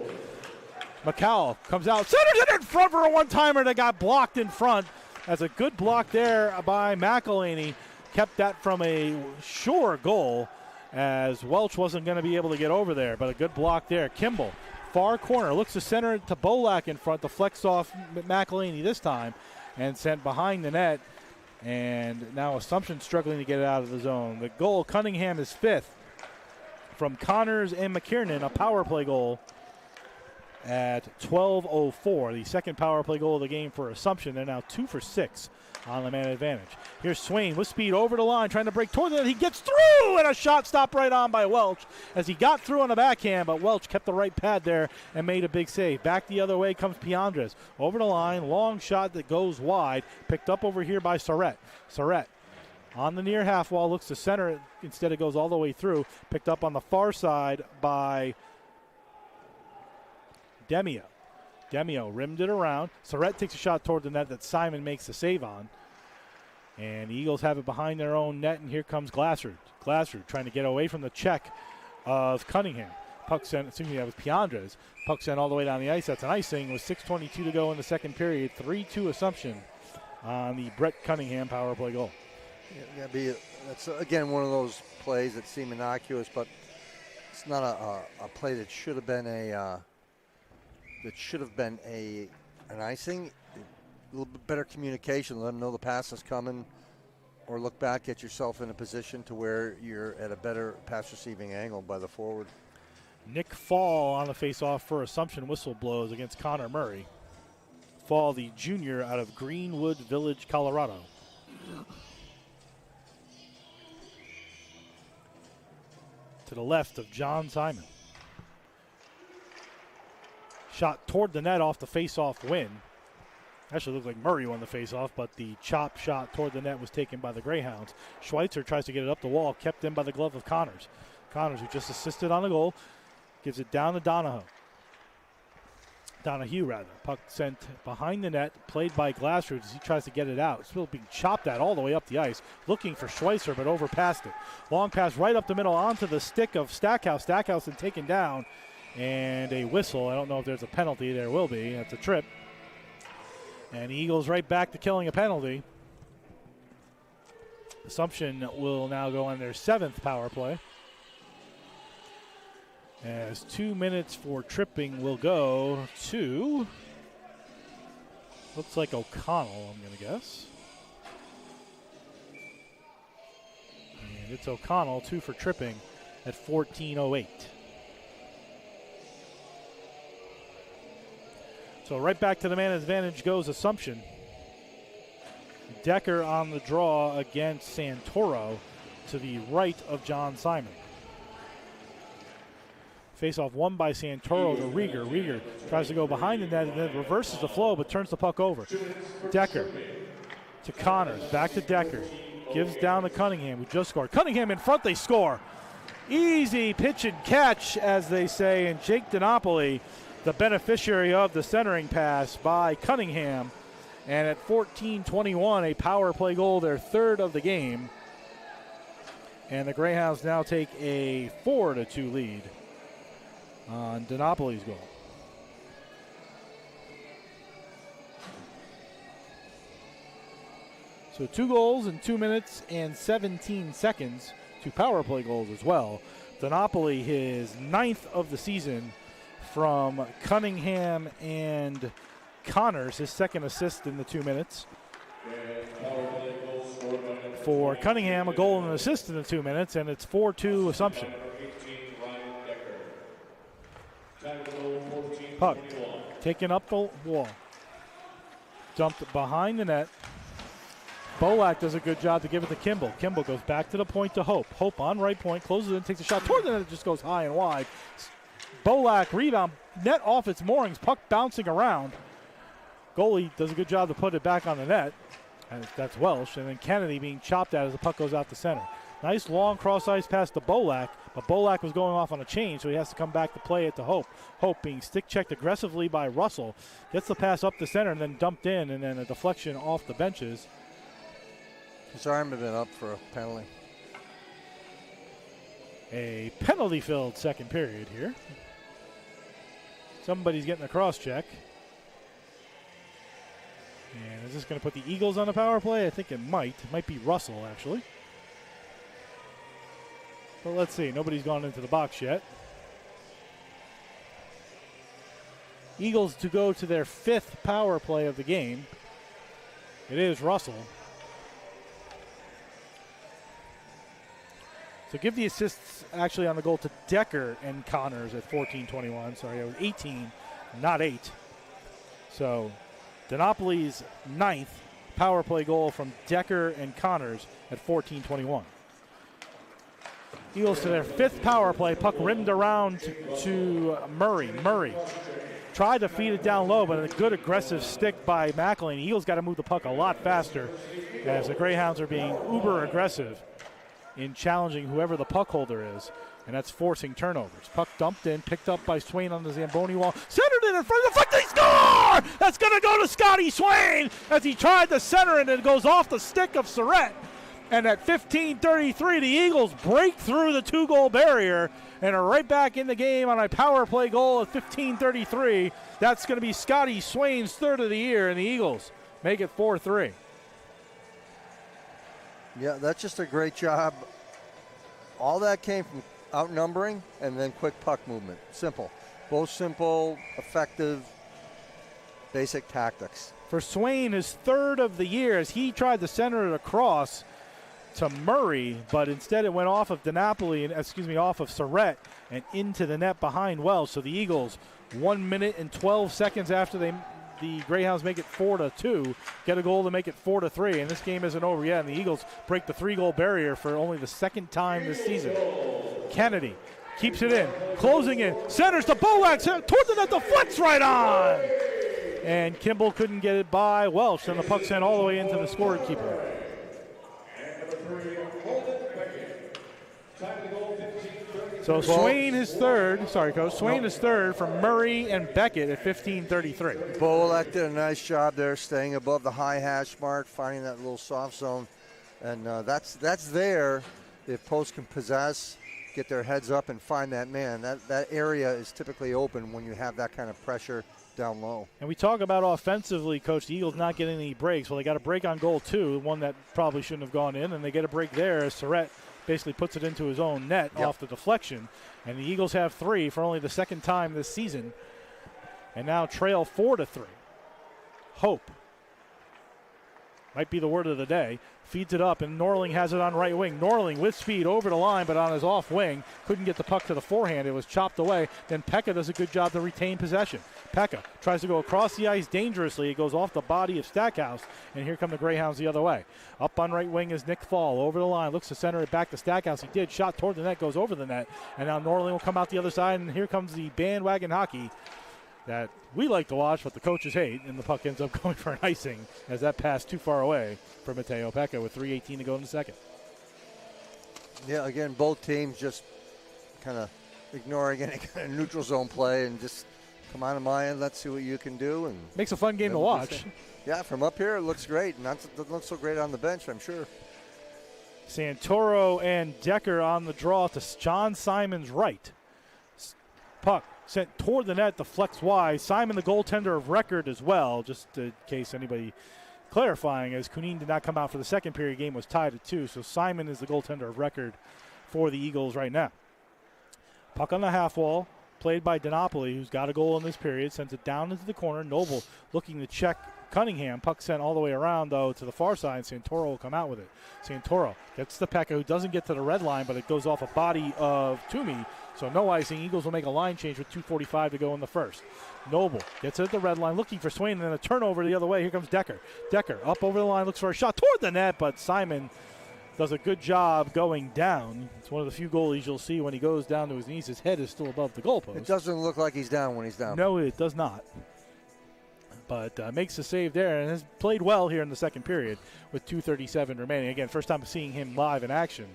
[SPEAKER 1] McCowell comes out, centers it in front for a one-timer that got blocked in front. That's a good block there by McElhaney. Kept that from a sure goal, as Welch wasn't going to be able to get over there, but a good block there. Kimball, far corner, looks to center it to Bolak in front, deflects off McElhaney this time, and sent behind the net. And now Assumption struggling to get it out of the zone. The goal, Cunningham is 5th from Connors and McKiernan, a power play goal at 12:04. The second power play goal of the game for Assumption. They're now 2 for 6 on the man advantage. Here's Swain with speed over the line, trying to break toward it. He gets through, and a shot stopped right on by Welch as he got through on the backhand, but Welch kept the right pad there and made a big save. Back the other way comes Piandres. Over the line, long shot that goes wide, picked up over here by Surrett. Surrett on the near half wall, looks to center it. Instead, it goes all the way through. Picked up on the far side by Demio. Demio rimmed it around. Surrett takes a shot toward the net that Simon makes the save on. And the Eagles have it behind their own net, and here comes Glassard. Glassard trying to get away from the check of Cunningham. Puck sent, excuse me, that was Piandres. Puck sent all the way down the ice. That's an icing with 6:22 to go in the second period. 3-2 Assumption on the Brett Cunningham power play goal.
[SPEAKER 2] Yeah, that's, again, one of those plays that seem innocuous, but it's not a play that should have been an icing. A little bit better communication, let them know the pass is coming, or look back, get yourself in a position to where you're at a better pass receiving angle by the forward.
[SPEAKER 1] Nick Fall on the face-off for Assumption. Whistle blows against Connor Murray. Fall, the junior out of Greenwood Village, Colorado. To the left of John Simon. Shot toward the net off the face-off win. Actually looked like Murray won the face-off, but the chop shot toward the net was taken by the Greyhounds. Schweitzer tries to get it up the wall, kept in by the glove of Connors. Connors, who just assisted on the goal, gives it down to Donahue. Puck sent behind the net, played by Glassroot as he tries to get it out. Still being chopped at all the way up the ice, looking for Schweitzer, but overpassed it. Long pass right up the middle onto the stick of Stackhouse. Stackhouse and taken down, and a whistle. I don't know if there's a penalty. There will be. That's a trip. And the Eagles right back to killing a penalty. Assumption will now go on their 7th power play. As 2 minutes for tripping will go to, looks like O'Connell, I'm going to guess. And it's O'Connell, 2 for tripping at 14:08. So right back to the man advantage goes Assumption. Decker on the draw against Santoro to the right of John Simon. Face-off won by Santoro to Rieger. Rieger tries to go behind the net and then reverses the flow but turns the puck over. Decker to Connors, back to Decker. Gives down to Cunningham, who just scored. Cunningham in front, they score. Easy pitch and catch, as they say, and Jake DiNapoli, the beneficiary of the centering pass by Cunningham. And at 14:21, a power play goal, their 3rd of the game. And the Greyhounds now take a 4-2 lead on DiNapoli's goal. So 2 goals in 2 minutes and 17 seconds, 2 power play goals as well. DiNapoli, his 9th of the season from Cunningham and Connors, his 2nd assist in the 2 minutes. for Cunningham, a goal and an assist in the 2 minutes, and it's 4-2 Assumption. Puck taken up the wall. Dumped behind the net. Bolak does a good job to give it to Kimball. Kimball goes back to the point to Hope. Hope on right point, closes it, takes a shot toward the net. It just goes high and wide. Bolak rebound, net off its moorings, puck bouncing around. Goalie does a good job to put it back on the net. And that's Welsh. And then Kennedy being chopped at as the puck goes out the center. Nice long cross ice pass to Bolak, but Bolak was going off on a change, so he has to come back to play it to Hope. Hope being stick checked aggressively by Russell. Gets the pass up the center and then dumped in, and then a deflection off the benches.
[SPEAKER 2] His arm had been up for a penalty.
[SPEAKER 1] A penalty-filled second period here. Somebody's getting a cross check. And is this going to put the Eagles on the power play? I think it might. It might be Russell, actually. But let's see. Nobody's gone into the box yet. Eagles to go to their 5th power play of the game. It is Russell. So give the assists actually on the goal to Decker and Connors at 14-21. Sorry, it was 18, not 8. So Dinopoli's 9th power play goal from Decker and Connors at 14-21. Eagles to their 5th power play. Puck rimmed around to Murray. Murray tried to feed it down low, but a good aggressive stick by McElhaney. Eagles got to move the puck a lot faster as the Greyhounds are being uber aggressive in challenging whoever the puck holder is, and that's forcing turnovers. Puck dumped in, picked up by Swain on the Zamboni wall, centered it in front of the deflecting score! That's going to go to Scotty Swain as he tried to center it, and it goes off the stick of Surratt. And at 15:33, the Eagles break through the 2-goal barrier and are right back in the game on a power play goal at 15:33. That's going to be Scotty Swain's 3rd of the year, and the Eagles make it 4-3.
[SPEAKER 2] Yeah, that's just a great job. All that came from outnumbering and then quick puck movement. Simple. Both simple, effective, basic tactics.
[SPEAKER 1] For Swain, his 3rd of the year as he tried to center it across to Murray, but instead it went off of off of Surratt and into the net behind Wells. So the Eagles, 1 minute and 12 seconds after the Greyhounds make it 4-2, get a goal to make it 4-3, and this game isn't over yet, and the Eagles break the 3-goal barrier for only the 2nd time this season. Kennedy keeps it in, closing in, centers to Bolak, towards the net, deflects right on! And Kimball couldn't get it by Welsh, and the puck sent all the way into the scorekeeper. So Swain is 3rd. Sorry, Coach. Swain is 3rd from Murray and Beckett at 15:33.
[SPEAKER 2] Bolak did a nice job there, staying above the high hash mark, finding that little soft zone, and that's there. If Post can possess, get their heads up, and find that man. That area is typically open when you have that kind of pressure down low.
[SPEAKER 1] And we talk about offensively, Coach, the Eagles not getting any breaks. Well, they got a break on goal too, one that probably shouldn't have gone in, and they get a break there as Surratt basically puts it into his own net off the deflection. And the Eagles have 3 for only the 2nd time this season, and now trail 4-3. Hope might be the word of the day. Feeds it up, and Norling has it on right wing. Norling with speed over the line, but on his off wing. Couldn't get the puck to the forehand. It was chopped away. Then Pekka does a good job to retain possession. Pekka tries to go across the ice dangerously. It goes off the body of Stackhouse, and here come the Greyhounds the other way. Up on right wing is Nick Fall. Over the line, looks to center it back to Stackhouse. He did. Shot toward the net, goes over the net. And now Norling will come out the other side, and here comes the bandwagon hockey that we like to watch, but the coaches hate, and the puck ends up going for an icing as that pass too far away for Mateo Pekka with 3:18 to go in the 2nd.
[SPEAKER 2] Yeah, again, both teams just kind of ignoring any kind of neutral zone play and just come on to my end, let's see what you can do. And
[SPEAKER 1] makes a fun game to watch.
[SPEAKER 2] Yeah, from up here it looks great. Doesn't look so great on the bench, I'm sure.
[SPEAKER 1] Santoro and Decker on the draw to John Simon's right. Puck sent toward the net, deflects wide. Simon, the goaltender of record as well, just in case anybody clarifying, as Kunin did not come out for the second period. Game was tied at 2, so Simon is the goaltender of record for the Eagles right now. Puck on the half wall, played by Dinopoli, who's got a goal in this period, sends it down into the corner. Noble looking to check Cunningham. Puck sent all the way around, though, to the far side. Santoro will come out with it. Santoro gets the Pekka, who doesn't get to the red line, but it goes off a body of Toomey. So no icing. Eagles will make a line change with 2:45 to go in the first. Noble gets it at the red line, looking for Swain, and then a turnover the other way. Here comes Decker. Decker up over the line, looks for a shot toward the net, but Simon does a good job going down. It's one of the few goalies you'll see when he goes down to his knees. His head is still above the goalpost.
[SPEAKER 2] It doesn't look like he's down when he's down.
[SPEAKER 1] No, it does not. But makes the save there and has played well here in the second period with 2:37 remaining. Again, first time seeing him live in action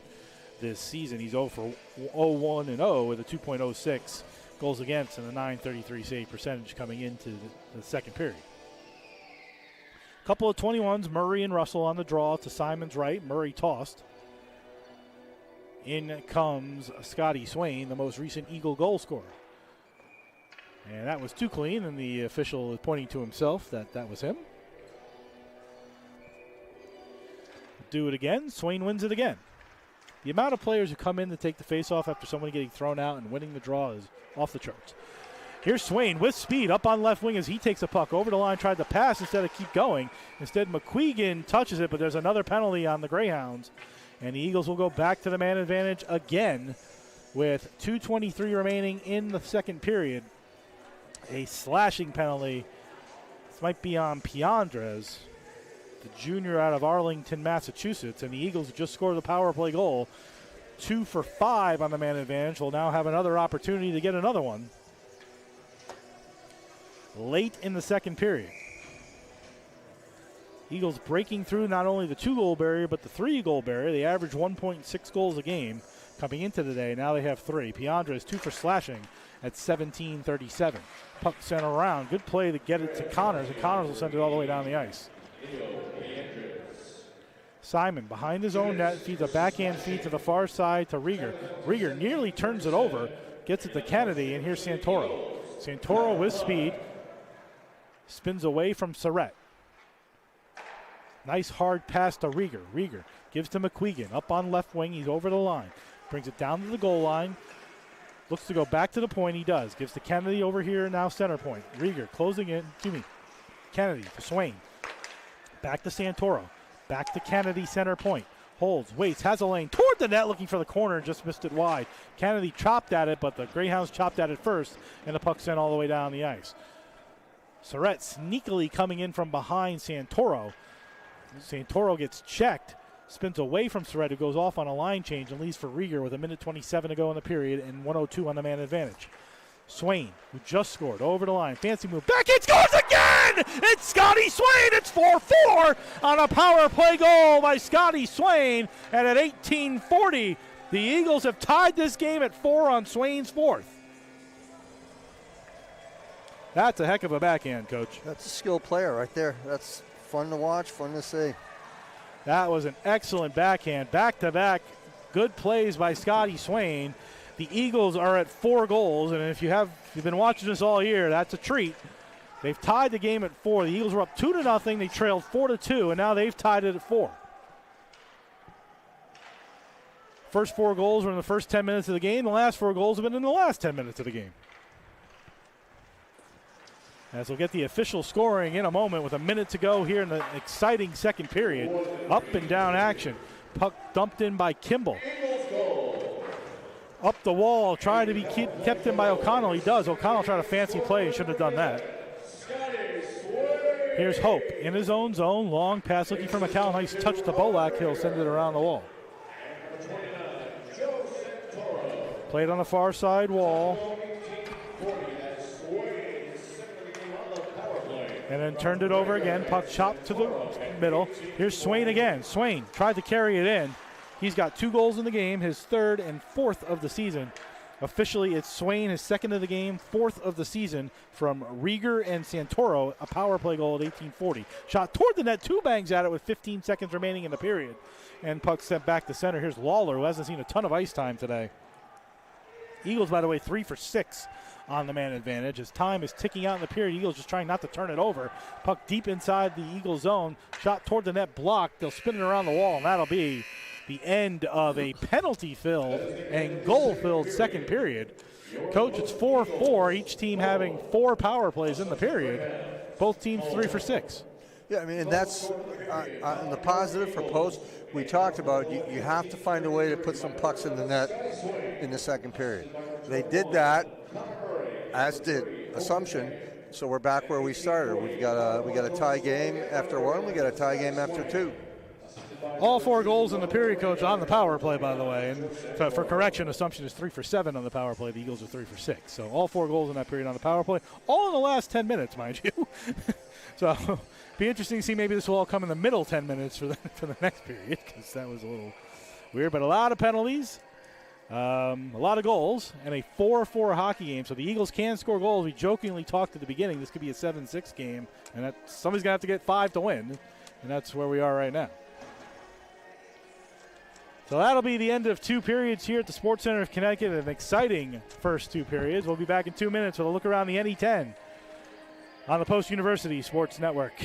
[SPEAKER 1] this season. He's 0 for 0-1-0 with a 2.06 goals against and a .933 save percentage coming into the second period. Couple of 21s, Murray and Russell on the draw to Simon's right. Murray tossed. In comes Scotty Swain, the most recent Eagle goal scorer. And that was too clean, and the official is pointing to himself that was him. Do it again. Swain wins it again. The amount of players who come in to take the faceoff after someone getting thrown out and winning the draw is off the charts. Here's Swain with speed up on left wing as he takes a puck over the line, tried to pass instead of keep going. Instead, McQuegan touches it, but there's another penalty on the Greyhounds. And the Eagles will go back to the man advantage again with 2:23 remaining in the second period. A slashing penalty. This might be on Piandres, the junior out of Arlington, Massachusetts. And the Eagles just scored the power play goal. 2 for 5 on the man advantage. Will now have another opportunity to get another one late in the second period. Eagles breaking through not only the 2-goal barrier, but the 3-goal barrier. They average 1.6 goals a game coming into today. Now they have 3. Piandres 2 for slashing at 17:37. Puck sent around. Good play to get it to Connors, and Connors will send it all the way down the ice. Simon behind his own net feeds a backhand feed to the far side to Rieger. Rieger nearly turns it over, gets it to Kennedy, and here's Santoro. Santoro with speed. Spins away from Surratt. Nice hard pass to Rieger. Rieger gives to McQuegan. Up on left wing. He's over the line. Brings it down to the goal line. Looks to go back to the point. He does. Gives to Kennedy over here, now center point. Rieger closing in. Toomey. Kennedy to Swain. Back to Santoro. Back to Kennedy, center point. Holds, waits, has a lane toward the net, looking for the corner, and just missed it wide. Kennedy chopped at it, but the Greyhounds chopped at it first, and the puck sent all the way down the ice. Surratt sneakily coming in from behind Santoro. Santoro gets checked, spins away from Surratt, who goes off on a line change and leaves for Rieger with 1:27 to go in the period and 1:02 on the man advantage. Swain, who just scored, over the line. Fancy move. Back, it scores again! It's Scotty Swain! It's 4-4 on a power play goal by Scotty Swain. And at 18:40, the Eagles have tied this game at 4 on Swain's fourth. That's a heck of a backhand, Coach.
[SPEAKER 2] That's a skilled player right there. That's fun to watch, fun to see.
[SPEAKER 1] That was an excellent backhand. Back-to-back good plays by Scotty Swain. The Eagles are at 4 goals, and if you've been watching this all year, that's a treat. They've tied the game at 4. The Eagles were up 2-0. They trailed 4-2, and now they've tied it at 4. First 4 goals were in the first 10 minutes of the game. The last 4 goals have been in the last 10 minutes of the game. As we'll get the official scoring in a moment with a minute to go here in the exciting second period. Up and down action. Puck dumped in by Kimball. Up the wall, trying to be kept in by O'Connell. He does. O'Connell tried a fancy play. He should have done that. Here's Hope in his own zone. Long pass looking for McCall. Nice touch to Bolak. He'll send it around the wall. Played on the far side wall. And then turned it over again. Puck chopped to the middle. Here's Swain again. Swain tried to carry it in. He's got 2 goals in the game, his 3rd and 4th of the season. Officially, it's Swain, his 2nd of the game, 4th of the season from Rieger and Santoro, a power play goal at 18:40. Shot toward the net, 2 bangs at it with 15 seconds remaining in the period. And puck sent back to center. Here's Lawler, who hasn't seen a ton of ice time today. Eagles, by the way, 3 for 6 on the man advantage. As time is ticking out in the period, Eagles just trying not to turn it over. Puck deep inside the Eagles zone. Shot toward the net, blocked. They'll spin it around the wall, and that'll be the end of a penalty-filled and goal-filled second period. Coach, it's 4-4, each team having 4 power plays in the period. Both teams 3 for 6.
[SPEAKER 2] Yeah, I mean, and that's on the positive for Post. We talked about you have to find a way to put some pucks in the net in the second period. They did that, as did Assumption. So we're back where we started. We got a tie game after one. We got a tie game after two.
[SPEAKER 1] All 4 goals in the period, Coach, on the power play, by the way. And for correction, Assumption is 3 for 7 on the power play. The Eagles are 3 for 6. So all 4 goals in that period on the power play, all in the last 10 minutes, mind you. So be interesting to see. Maybe this will all come in the middle 10 minutes for the next period, because that was a little weird. But a lot of penalties. A lot of goals, and a 4-4 hockey game. So the Eagles can score goals. We jokingly talked at the beginning this could be a 7-6 game, and somebody's going to have to get 5 to win, and that's where we are right now. So that'll be the end of 2 periods here at the Sports Center of Connecticut. An exciting first 2 periods. We'll be back in 2 minutes with a look around the NE10 on the Post University Sports Network.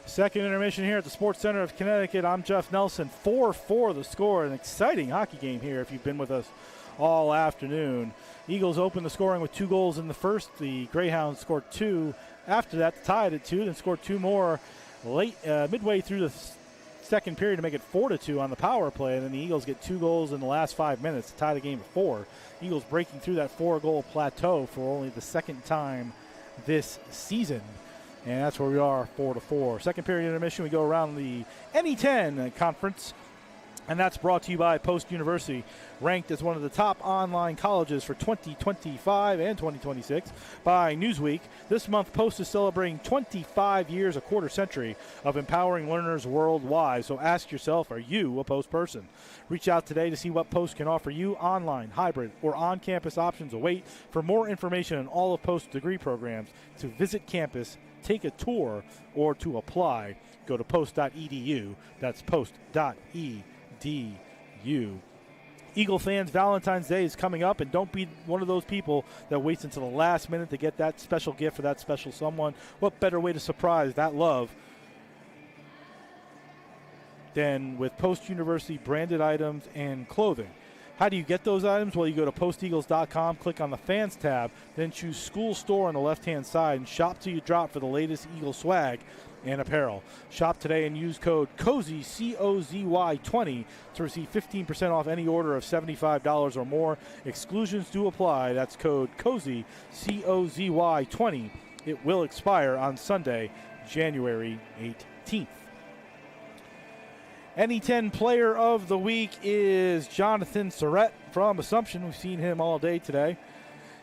[SPEAKER 1] Second intermission here at the Sports Center of Connecticut. I'm Jeff Nelson. 4-4 the score. An exciting hockey game here if you've been with us all afternoon. Eagles opened the scoring with 2 goals in the first. The Greyhounds scored 2 after that, tied at 2, then scored 2 more midway through the second period to make it 4-2 on the power play. And then the Eagles get 2 goals in the last 5 minutes to tie the game at 4. Eagles breaking through that 4-goal plateau for only the second time this season. And that's where we are, 4-4. Second period intermission, we go around the NE10 conference, and that's brought to you by Post University, ranked as one of the top online colleges for 2025 and 2026 by Newsweek. This month, Post is celebrating 25 years, a quarter century of empowering learners worldwide. So ask yourself, are you a Post person? Reach out today to see what Post can offer you. Online, hybrid, or on-campus options await. For more information on all of Post's degree programs, to visit campus, take a tour, or to apply, go to post.edu. That's post.edu. Eagle fans, Valentine's Day is coming up, and don't be one of those people that waits until the last minute to get that special gift for that special someone. What better way to surprise that love than with Post University branded items and clothing? How do you get those items? Well, you go to posteagles.com, click on the Fans tab, then choose School Store on the left-hand side, and shop till you drop for the latest Eagle swag and apparel. Shop today and use code COZY, COZY20, to receive 15% off any order of $75 or more. Exclusions do apply. That's code COZY, COZY20. It will expire on Sunday, January 18th. NE10 Player of the Week is Jonathan Surrett from Assumption. We've seen him all day today.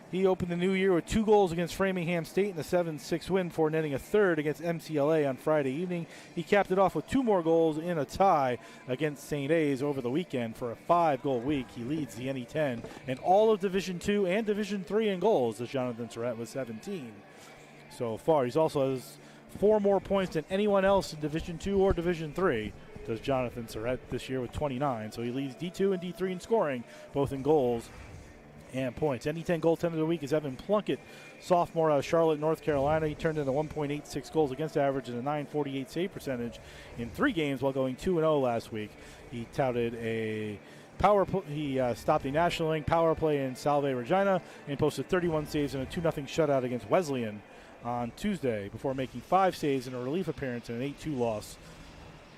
[SPEAKER 1] He opened the new year with 2 goals against Framingham State in a 7-6 win before netting a third against MCLA on Friday evening. He capped it off with 2 more goals in a tie against St. A's over the weekend for a 5-goal week. He leads the NE10 in all of Division II and Division III in goals, as Jonathan Surratt with 17 so far. He's also has 4 more points than anyone else in Division II or Division III, does Jonathan Surratt this year with 29. So he leads D2 and D3 in scoring, both in goals and points. NE10 goaltender of the week is Evan Plunkett, sophomore out of Charlotte, North Carolina. He turned in a 1.86 goals against average and a .948 save percentage in 3 games while going 2-0 last week. He touted a he stopped a National League power play in Salve Regina and posted 31 saves in a 2-0 shutout against Wesleyan on Tuesday before making 5 saves in a relief appearance in an 8-2 loss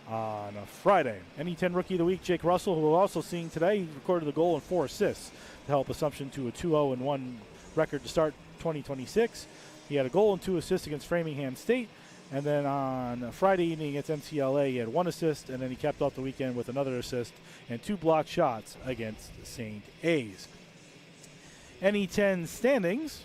[SPEAKER 1] on a Friday. NE10 Rookie of the Week, Jake Russell, who we're also seeing today, he recorded a goal and 4 assists to help Assumption to a 2-0-1 record to start 2026. He had a goal and 2 assists against Framingham State, and then on Friday evening against MCLA, he had 1 assist, and then he capped off the weekend with another assist and 2 blocked shots against St. A's. NE10 standings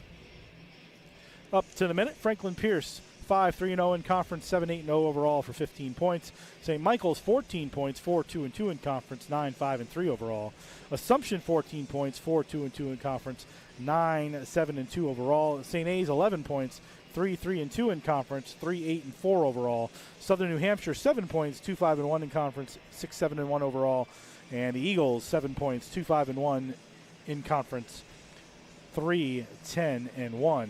[SPEAKER 1] up to the minute. Franklin Pierce 5-3-0 in conference, 7-8-0 overall for 15 points. St. Michael's 14 points, 4-2-2 in conference, 9-5-3 overall. Assumption 14 points, 4-2-2 in conference, 9-7-2 overall. St. A's 11 points, 3-3-2 in conference, 3-8-4 overall. Southern New Hampshire 7 points, 2-5-1 in conference, 6-7-1 overall. And the Eagles 7 points, 2-5-1 in conference, 3-10-1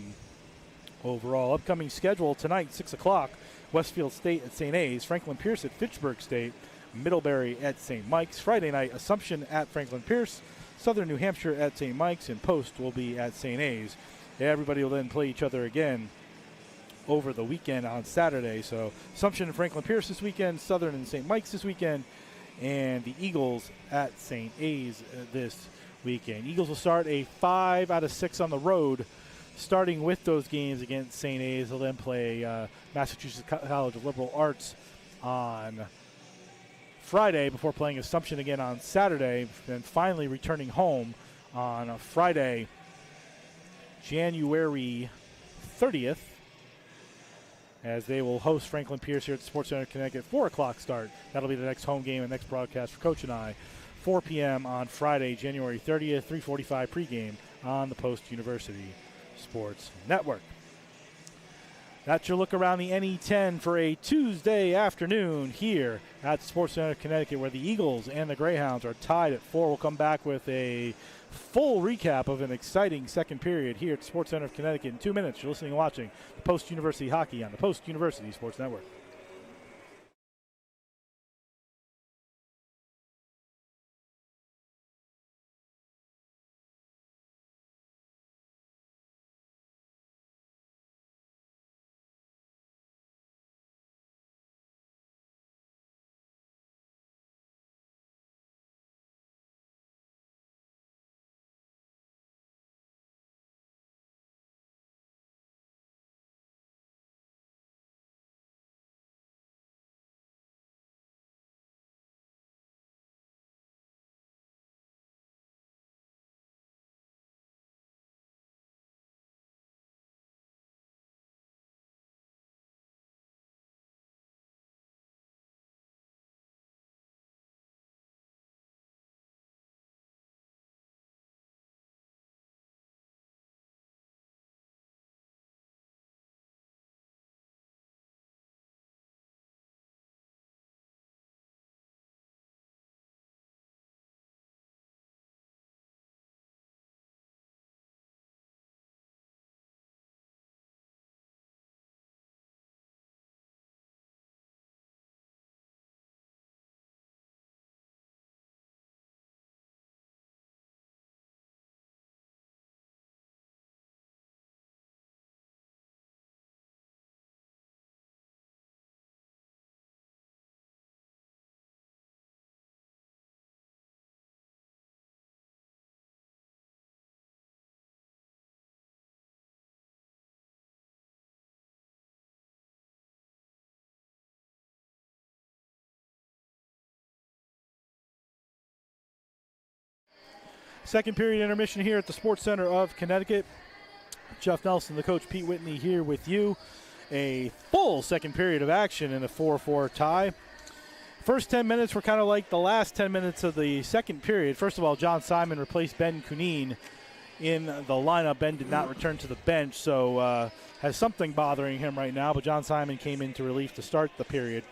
[SPEAKER 1] overall. Upcoming schedule tonight, 6 o'clock, Westfield State at St. A's, Franklin Pierce at Fitchburg State, Middlebury at St. Mike's. Friday night, Assumption at Franklin Pierce, Southern New Hampshire at St. Mike's, and Post will be at St. A's. Everybody will then play each other again over the weekend on Saturday. So Assumption and Franklin Pierce this weekend, Southern and St. Mike's this weekend, and the Eagles at St. A's this weekend. Eagles will start a 5 out of 6 on the road, starting with those games against St. A's. They'll then play Massachusetts College of Liberal Arts on Friday before playing Assumption again on Saturday, then finally returning home on Friday, January 30th, as they will host Franklin Pierce here at the Sports Center Connecticut. 4 o'clock start. That'll be the next home game and next broadcast for Coach and I. 4 p.m. on Friday, January 30th, 3:45 pregame on the Post University Sports Network. That's your look around the NE10 for a Tuesday afternoon here at the Sports Center Connecticut, where the Eagles and the Greyhounds are tied at 4. We'll come back with a full recap of an exciting second period here at the Sports Center of Connecticut in 2 minutes. You're listening and watching the Post University Hockey on the Post University Sports Network. Second period intermission here at the Sports Center of Connecticut. Jeff Nelson, the coach, Pete Whitney here with you. A full second period of action in a 4-4 tie. First 10 minutes were kind of like the last 10 minutes of the second period. First of all, John Simon replaced Ben Cuneen in the lineup. Ben did not return to the bench, so has something bothering him right now, but John Simon came into relief to start the period.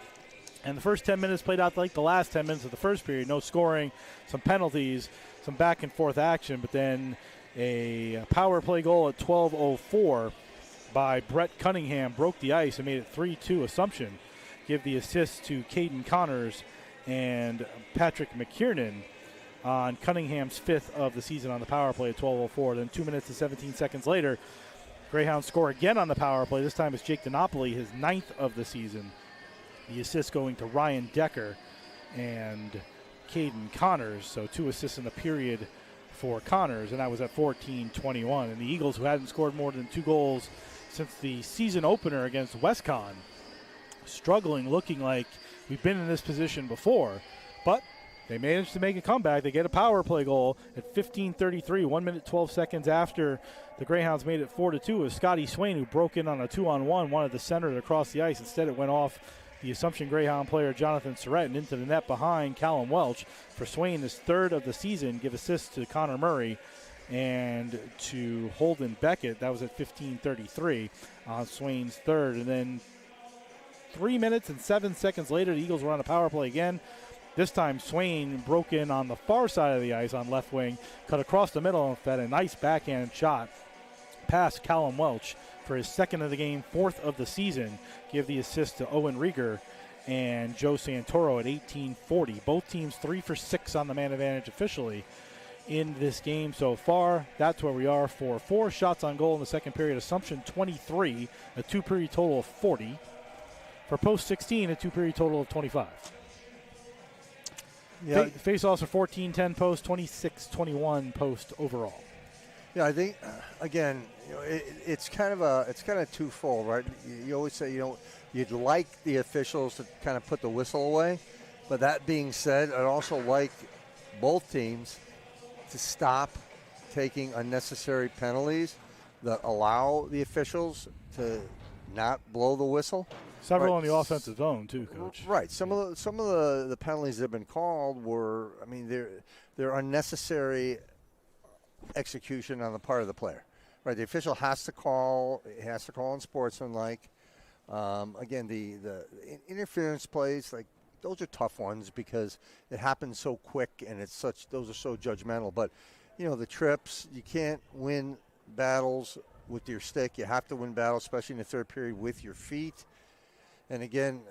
[SPEAKER 1] And the first 10 minutes played out like the last 10 minutes of the first period. No scoring, some penalties, some back and forth action, but then a power play goal at 12:04 by Brett Cunningham broke the ice and made it 3-2 Assumption. Give the assist to Caden Connors and Patrick McKiernan on Cunningham's 5th of the season on the power play at 12:04. Then 2 minutes and 17 seconds later, Greyhounds score again on the power play. This time it's Jake DiNapoli, his 9th of the season. The assist going to Ryan Decker and Caden Connors. So 2 assists in the period for Connors, and that was at 14:21. And the Eagles, who hadn't scored more than 2 goals since the season opener against WestCon, struggling, looking like we've been in this position before. But they managed to make a comeback. They get a power play goal at 15:33, 1 minute 12 seconds after the Greyhounds made it 4-2. It was Scotty Swain who broke in on a 2-on-1, wanted to center it across the ice. Instead, it went off the Assumption Greyhound player Jonathan Surratt and into the net behind Callum Welch. For Swain, his 3rd of the season, give assists to Connor Murray and to Holden Beckett. That was at 15:33 on Swain's 3rd. And then 3 minutes and 7 seconds later, the Eagles were on a power play again. This time, Swain broke in on the far side of the ice on left wing, cut across the middle, and fed a nice backhand shot past Callum Welch for his 2nd of the game, 4th of the season. Give the assist to Owen Rieger and Joe Santoro at 18:40. Both teams 3 for 6 on the man advantage officially in this game so far. That's where we are for 4 shots on goal in the second period. Assumption 23, a 2-period total of 40. For post 16, a 2-period total of 25.
[SPEAKER 2] Yeah.
[SPEAKER 1] Face-offs are 14-10 post, 26-21 post overall.
[SPEAKER 2] Yeah, I think again, it's kind of twofold, right? You always say you'd like the officials to kind of put the whistle away, but that being said, I'd also like both teams to stop taking unnecessary penalties that allow the officials to not blow the whistle.
[SPEAKER 1] Several on the offensive zone too, Coach.
[SPEAKER 2] Right. Some of the penalties that have been called were, they're unnecessary execution on the part of the player. Right. The official has to call. It has to call unsportsmanlike. Again, the interference plays, like, those are tough ones because it happens so quick and those are so judgmental. But the trips, you can't win battles with your stick. You have to win battles, especially in the third period, with your feet. And again,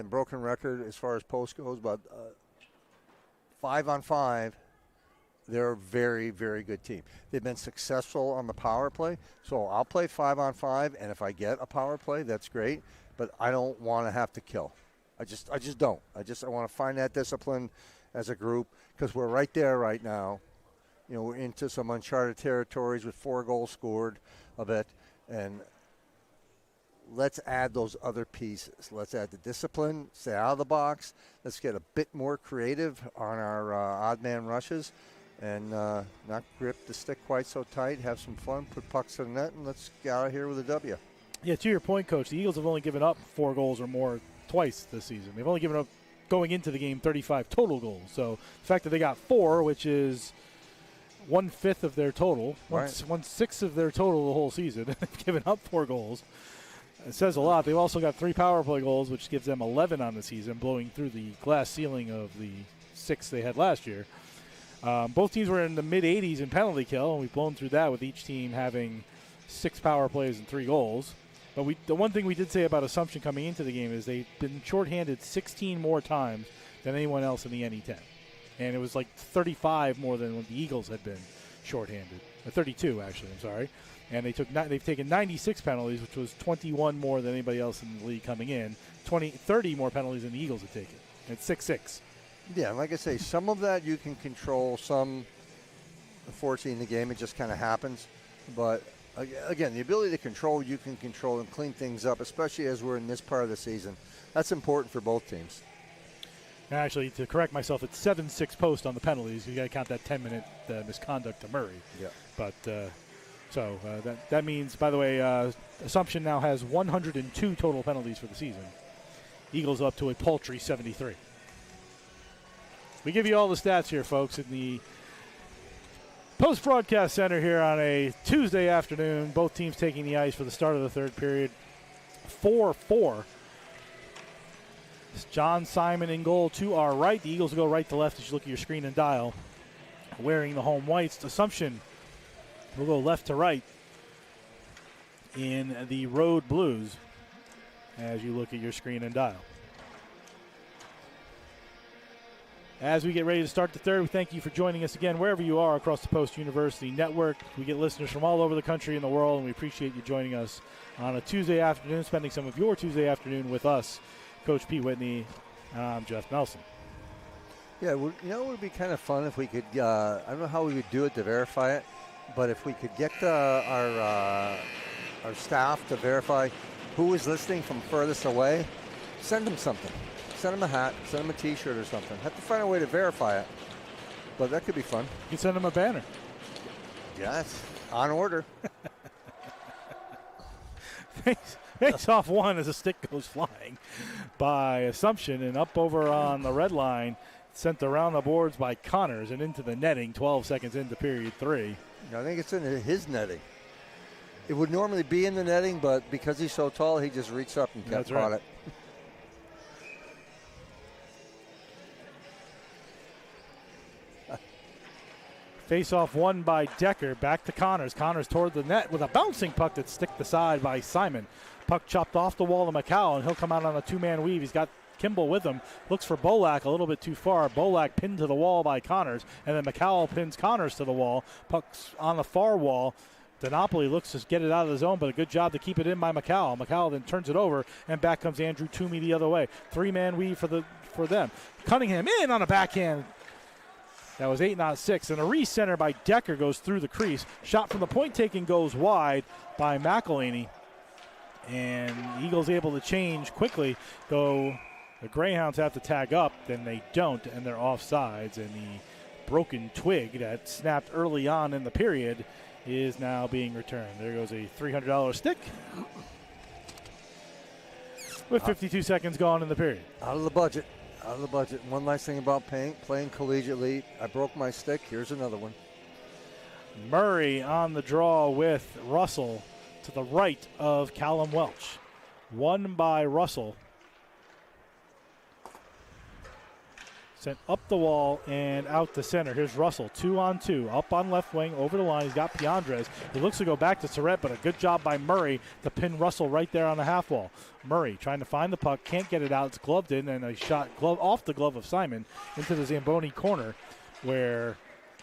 [SPEAKER 2] broken record as far as post goes, but 5-on-5, they're a very, very good team. They've been successful on the power play, so I'll play 5-on-5, and if I get a power play, that's great. But I don't want to have to kill. I just don't. I want to find that discipline as a group because we're right there right now. We're into some uncharted territories with 4 goals scored a bit, and let's add those other pieces. Let's add the discipline, stay out of the box. Let's get a bit more creative on our odd man rushes and not grip the stick quite so tight, have some fun, put pucks to the net, and let's get out of here with a W. Yeah,
[SPEAKER 1] to your point, Coach, the Eagles have only given up 4 goals or more twice this season. They've only given up, going into the game, 35 total goals. So the fact that they got 4, which is 1/5 of their total,
[SPEAKER 2] right.
[SPEAKER 1] 1/6 of their total the whole season, they've given up 4 goals. It says a lot. They've also got 3 power play goals, which gives them 11 on the season, blowing through the glass ceiling of the 6 they had last year. Both teams were in the mid-80s in penalty kill, and we've blown through that with each team having 6 power plays and 3 goals. But the one thing we did say about Assumption coming into the game is they've been shorthanded 16 more times than anyone else in the NE10. And it was like 35 more than when the Eagles had been shorthanded. 32, actually, I'm sorry. And they've taken 96 penalties, which was 21 more than anybody else in the league coming in. 30 more penalties than the Eagles have taken. It's 6-6.
[SPEAKER 2] Yeah, like I say, some of that you can control. Some, unfortunately, in the game, it just kind of happens. But, again, the ability to control, you can control and clean things up, especially as we're in this part of the season. That's important for both teams.
[SPEAKER 1] Actually, to correct myself, it's 7-6 post on the penalties. You got to count that 10-minute misconduct to Murray.
[SPEAKER 2] Yeah.
[SPEAKER 1] But So that means, by the way, Assumption now has 102 total penalties for the season. Eagles up to a paltry 73. We give you all the stats here, folks, in the post-broadcast center here on a Tuesday afternoon. Both teams taking the ice for the start of the third period. 4-4. It's John Simon in goal to our right. The Eagles will go right to left as you look at your screen and dial. Wearing the home whites. Assumption will go left to right in the road blues as you look at your screen and dial. As we get ready to start the third, we thank you for joining us again wherever you are across the Post University Network. We get listeners from all over the country and the world, and we appreciate you joining us on a Tuesday afternoon, spending some of your Tuesday afternoon with us. Coach Pete Whitney, and I'm Jeff Nelson.
[SPEAKER 2] Yeah, it would be kind of fun if we could, I don't know how we would do it to verify it, but if we could get our staff to verify who is listening from furthest away, send them something. Send them a hat, send them a T-shirt or something. Have to find a way to verify it, but that could be fun.
[SPEAKER 1] You can send them a banner.
[SPEAKER 2] Yes, on order.
[SPEAKER 1] Face off one as a stick goes flying by Assumption, and up over on the red line, sent around the boards by Connors and into the netting 12 seconds into period 3.
[SPEAKER 2] I think it's in his netting. It would normally be in the netting, but because he's so tall, he just reached up and caught it.
[SPEAKER 1] Face-off won by Decker. Back to Connors. Connors toward the net with a bouncing puck that's sticked aside by Simon. Puck chopped off the wall to McCall, and he'll come out on a two-man weave. He's got Kimball with him. Looks for Bolak a little bit too far. Bolak pinned to the wall by Connors, and then McCall pins Connors to the wall. Puck's on the far wall. DiNapoli looks to get it out of the zone, but a good job to keep it in by McCall. McCall then turns it over, and back comes Andrew Toomey the other way. Three-man weave for them. Cunningham in on a backhand. That was 8, not 6. And a recenter by Decker goes through the crease. Shot from the point taking goes wide by McElhaney. And Eagles able to change quickly, though the Greyhounds have to tag up. Then they don't, and they're offsides. And the broken twig that snapped early on in the period is now being returned. There goes a $300 stick with 52 seconds gone in the period.
[SPEAKER 2] Out of the budget. One last thing about playing collegiately. I broke my stick. Here's another one.
[SPEAKER 1] Murray on the draw with Russell to the right of Callum Welch. Won by Russell. Sent up the wall and out to center. Here's Russell, 2-on-2, up on left wing, over the line. He's got Piandres. He looks to go back to Surratt, but a good job by Murray to pin Russell right there on the half wall. Murray trying to find the puck, can't get it out. It's gloved in, and a shot off the glove of Simon into the Zamboni corner, where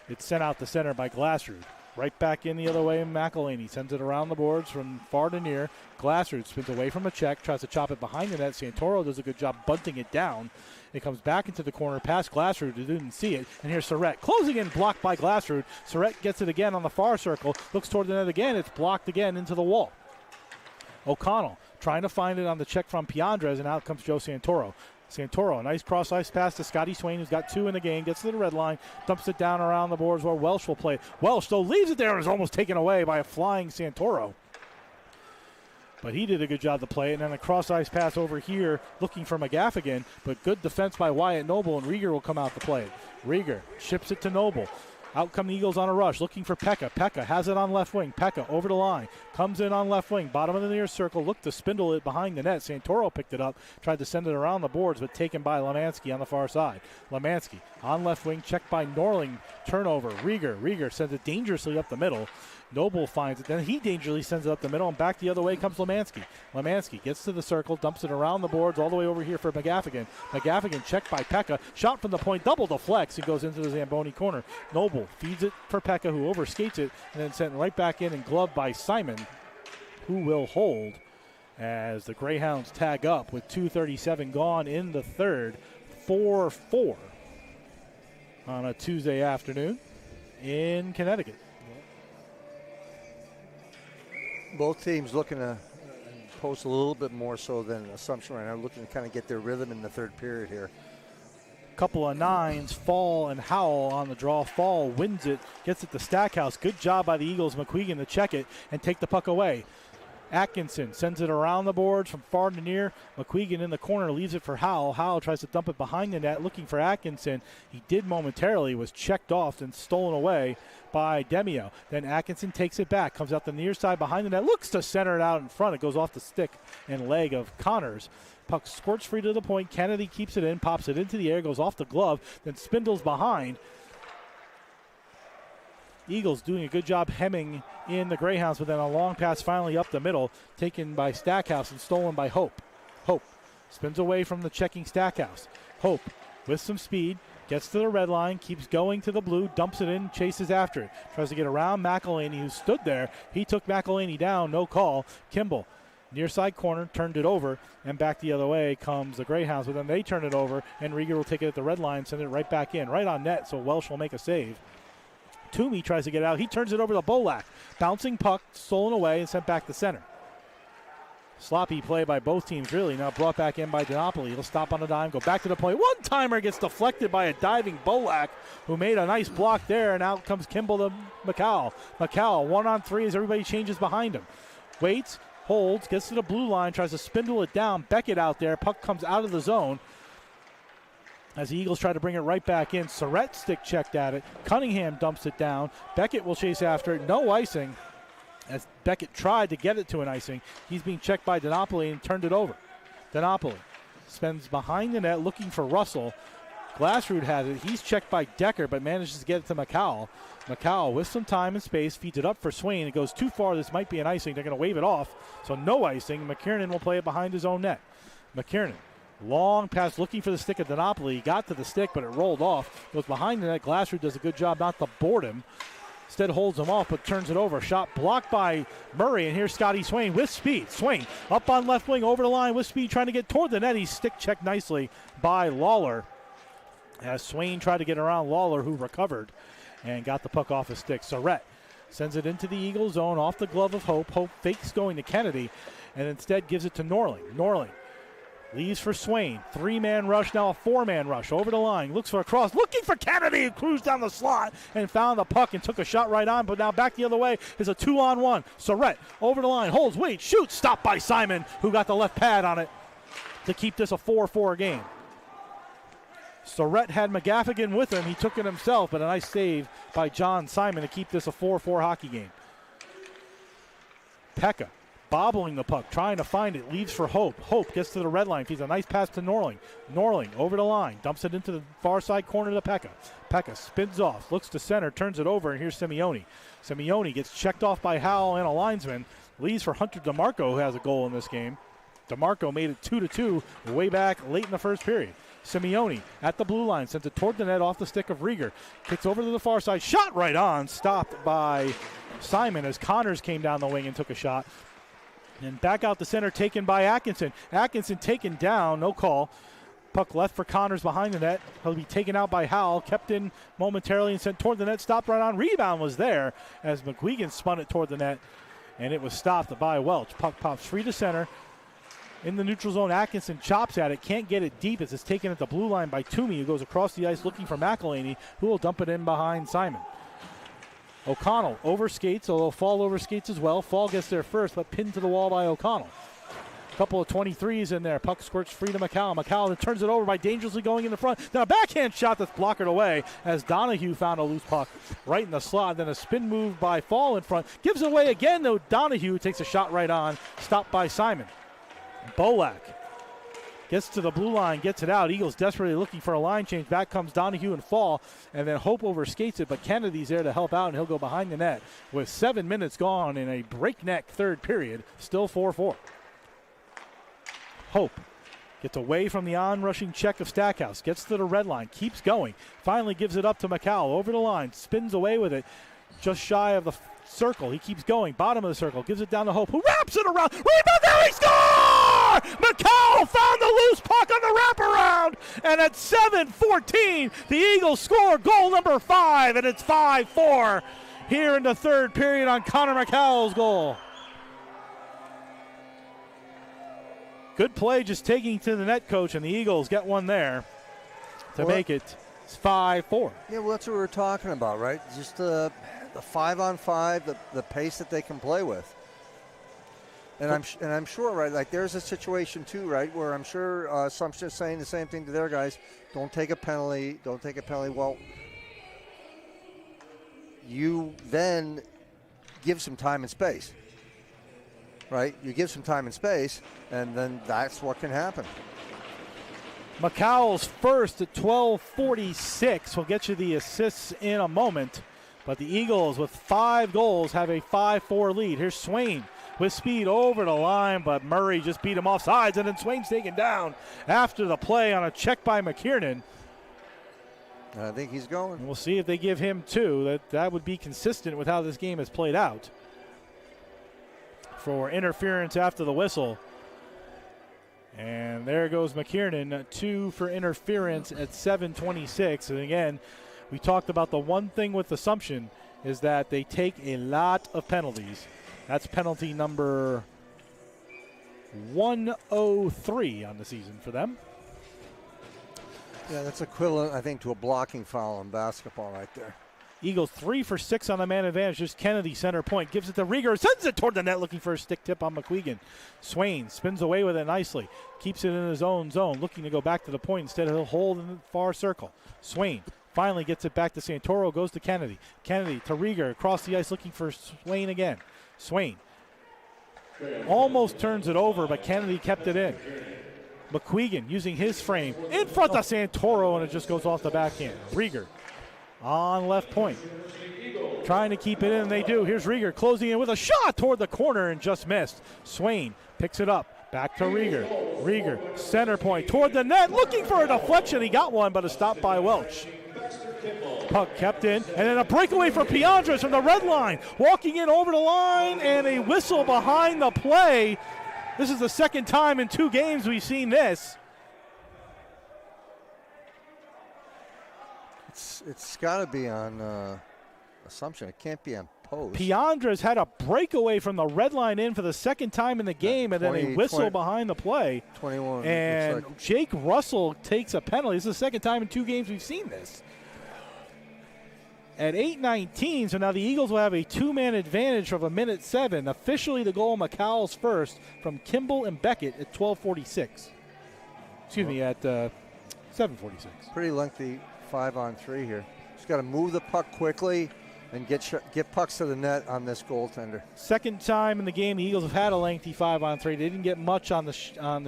[SPEAKER 1] it's sent out to center by Glassrud. Right back in the other way, McElhaney sends it around the boards from far to near. Glassrud spins away from a check, tries to chop it behind the net. Santoro does a good job bunting it down. It comes back into the corner past Glassrud, who didn't see it. And here's Surratt closing in, blocked by Glassrud. Surratt gets it again on the far circle, looks toward the net again. It's blocked again into the wall. O'Connell trying to find it on the check from Piandres, and out comes Joe Santoro. Santoro, a nice cross-ice pass to Scotty Swain, who's got 2 in the game, gets to the red line, dumps it down around the boards where Welsh will play. Welsh, though, leaves it there and is almost taken away by a flying Santoro. But he did a good job to play it, and then a cross-ice pass over here looking for McGaffigan, but good defense by Wyatt Noble, and Rieger will come out to play it. Rieger ships it to Noble. Out come the Eagles on a rush, looking for Pekka. Pekka has it on left wing. Pekka over the line. Comes in on left wing. Bottom of the near circle. Looked to spindle it behind the net. Santoro picked it up. Tried to send it around the boards, but taken by Lemansky on the far side. Lemansky on left wing. Checked by Norling. Turnover. Rieger sends it dangerously up the middle. Noble finds it. Then he dangerously sends it up the middle, and back the other way comes Lemansky. Lemansky gets to the circle, dumps it around the boards all the way over here for McGaffigan. McGaffigan checked by Pekka. Shot from the point, double deflects. It goes into the Zamboni corner. Noble feeds it for Pekka, who overskates it, and then sent right back in and gloved by Simon, who will hold as the Greyhounds tag up with 2:37 gone in the third. 4-4 on a Tuesday afternoon in Connecticut.
[SPEAKER 2] Both teams looking to post a little bit more so than Assumption right now, looking to kind of get their rhythm in the third period here.
[SPEAKER 1] Couple of nines, Fall and Howell on the draw. Fall wins it, gets it to Stackhouse. Good job by the Eagles. McQuegan to check it and take the puck away. Atkinson sends it around the boards from far to near. McQuegan in the corner leaves it for Howell. Howell tries to dump it behind the net, looking for Atkinson. He did momentarily, was checked off and stolen away by Demio. Then Atkinson takes it back, comes out the near side behind the net, looks to center it out in front. It goes off the stick and leg of Connors. Puck squirts free to the point. Kennedy keeps it in, pops it into the air, goes off the glove, then spindles behind. Eagles doing a good job hemming in the Greyhounds, but then a long pass finally up the middle, taken by Stackhouse and stolen by Hope. Hope spins away from the checking Stackhouse. Hope with some speed, gets to the red line, keeps going to the blue, dumps it in, chases after it. Tries to get around McElhaney, who stood there. He took McElhaney down, no call. Kimball, near side corner, turned it over, and back the other way comes the Greyhounds, but then they turn it over, and Rieger will take it at the red line, send it right back in, right on net, so Welsh will make a save. Toomey tries to get out. He turns it over to Bolak. Bouncing puck, stolen away, and sent back to center. Sloppy play by both teams, really. Now brought back in by DiNapoli. He'll stop on a dime, go back to the point. One-timer gets deflected by a diving Bolak, who made a nice block there, and out comes Kimball to McCall. McCall, 1-on-3 as everybody changes behind him. Waits, holds, gets to the blue line, tries to spindle it down. Beckett out there. Puck comes out of the zone. As the Eagles try to bring it right back in, Surratt stick checked at it. Cunningham dumps it down. Beckett will chase after it. No icing. As Beckett tried to get it to an icing, he's being checked by DiNapoli and turned it over. DiNapoli spends behind the net looking for Russell. Glassroot has it. He's checked by Decker, but manages to get it to McCowell. McCowell, with some time and space, feeds it up for Swain. It goes too far. This might be an icing. They're going to wave it off. So no icing. McKiernan will play it behind his own net. McKiernan. Long pass looking for the stick of DiNapoli. He got to the stick, but it rolled off. Goes behind the net. Glassroot does a good job not to board him. Instead holds him off, but turns it over. Shot blocked by Murray, and here's Scotty Swain with speed. Swain up on left wing, over the line with speed, trying to get toward the net. He's stick checked nicely by Lawler. As Swain tried to get around Lawler, who recovered and got the puck off his stick. Surratt sends it into the Eagle zone, off the glove of Hope. Hope fakes going to Kennedy, and instead gives it to Norling. Norling leaves for Swain. 3-man rush, now a 4-man rush. Over the line, looks for a cross, looking for Kennedy, who cruised down the slot and found the puck and took a shot right on, but now back the other way is a 2-on-1. Surratt over the line, holds, waits, shoots, stopped by Simon, who got the left pad on it to keep this a 4-4 game. Surratt had McGaffigan with him. He took it himself, but a nice save by John Simon to keep this a 4-4 hockey game. Pekka bobbling the puck, trying to find it, leaves for Hope. Hope gets to the red line, feeds a nice pass to Norling. Norling over the line, dumps it into the far side corner to Pekka. Pekka spins off, looks to center, turns it over, and here's Simeone. Simeone gets checked off by Howell and a linesman, leaves for Hunter DeMarco, who has a goal in this game. DeMarco made it 2-2 way back late in the first period. Simeone at the blue line, sends it toward the net off the stick of Rieger. Kicks over to the far side, shot right on, stopped by Simon as Connors came down the wing and took a shot. And back out the center, taken by Atkinson. Atkinson taken down, no call. Puck left for Connors behind the net. He'll be taken out by Howell, kept in momentarily and sent toward the net, stopped right on. Rebound was there as McQuegan spun it toward the net, and it was stopped by Welch. Puck pops free to center. In the neutral zone, Atkinson chops at it, can't get it deep as it's taken at the blue line by Toomey, who goes across the ice looking for McElhaney, who will dump it in behind Simon. O'Connell overskates, although Fall overskates as well. Fall gets there first, but pinned to the wall by O'Connell. Couple of 23s in there. Puck squirts free to McCall. McCall then turns it over by dangerously going in the front. Then a backhand shot that's blocked away as Donahue found a loose puck right in the slot. Then a spin move by Fall in front. Gives it away again, though. Donahue takes a shot right on. Stopped by Simon. Bolak gets to the blue line, gets it out. Eagles desperately looking for a line change. Back comes Donahue and Fall, and then Hope overskates it, but Kennedy's there to help out, and he'll go behind the net with 7 minutes gone in a breakneck third period. Still 4-4. Hope gets away from the on-rushing check of Stackhouse, gets to the red line, keeps going, finally gives it up to McCall over the line, spins away with it, just shy of the circle. He keeps going, bottom of the circle, gives it down to Hope, who wraps it around. Rebound, there he scores! McCall found the loose puck on the wraparound, and at 7:14, the Eagles score goal number 5, and it's 5-4 here in the third period on Connor McCall's goal. Good play just taking to the net, coach, and the Eagles get one there to make it 5-4.
[SPEAKER 2] Yeah, well, that's what we were talking about, right? Just the 5-on-5, the pace that they can play with. And I'm sure, right, like there's a situation too, right, where I'm sure Assumption is saying the same thing to their guys. Don't take a penalty. Well, you then give some time and space, right? You give some time and space, and then that's what can happen.
[SPEAKER 1] McCowell's first at 12:46. We'll get you the assists in a moment. But the Eagles, with 5 goals, have a 5-4 lead. Here's Swain with speed over the line, but Murray just beat him off sides, and then Swain's taken down after the play on a check by McKiernan.
[SPEAKER 2] I think he's going.
[SPEAKER 1] And we'll see if they give him 2. That would be consistent with how this game has played out. For interference after the whistle. And there goes McKiernan, 2 for interference at 7:26. And again, we talked about the one thing with Assumption is that they take a lot of penalties. That's penalty number 103 on the season for them.
[SPEAKER 2] Yeah, that's equivalent, I think, to a blocking foul in basketball right there.
[SPEAKER 1] Eagles 3 for 6 on the man advantage. Just Kennedy, center point, gives it to Rieger, sends it toward the net, looking for a stick tip on McQuegan. Swain spins away with it nicely, keeps it in his own zone, looking to go back to the point. Instead, he'll hold in the far circle. Swain finally gets it back to Santoro, goes to Kennedy. Kennedy to Rieger, across the ice, looking for Swain again. Swain almost turns it over, but Kennedy kept it in. McQuegan using his frame in front of Santoro, and it just goes off the backhand. Rieger on left point, trying to keep it in, and they do. Here's Rieger closing in with a shot toward the corner and just missed. Swain picks it up, back to Rieger. Rieger, center point, toward the net, looking for a deflection. He got one, but a stop by Welch. Puck kept in, and then a breakaway for Piandres from the red line. Walking in over the line, and a whistle behind the play. This is the second time in 2 games we've seen this.
[SPEAKER 2] It's got to be on Assumption. It can't be on Post.
[SPEAKER 1] Piandres had a breakaway from the red line in for the second time in the game, and then a whistle behind the play.
[SPEAKER 2] 21.
[SPEAKER 1] And
[SPEAKER 2] like.
[SPEAKER 1] Jake Russell takes a penalty. This is the second time in 2 games we've seen this. At 8:19, so now the Eagles will have a 2-man advantage of 1:07. Officially, the goal McCowell's first from Kimball and Beckett at 12:46. Excuse me, at 7:46.
[SPEAKER 2] Pretty lengthy 5-on-3 here. Just got to move the puck quickly and get pucks to the net on this goaltender.
[SPEAKER 1] Second time in the game, the Eagles have had a lengthy 5-on-3. They didn't get much on the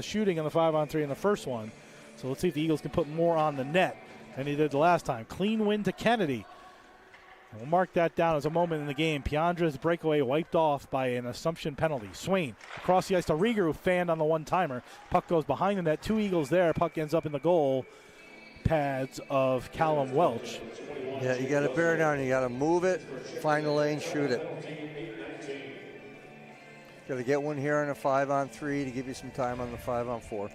[SPEAKER 1] shooting on the 5-on-3 in the first one. So let's see if the Eagles can put more on the net than he did the last time. Clean win to Kennedy. And we'll mark that down as a moment in the game. Piandres' breakaway wiped off by an Assumption penalty. Swain across the ice to Rieger, who fanned on the one-timer. Puck goes behind the net. 2 Eagles there. Puck ends up in the goal pads of Callum Welch.
[SPEAKER 2] Yeah, you got to bear down. You got to move it, find the lane, shoot it. Got to get one here on a 5-on-3 to give you some time on the 5-on-4.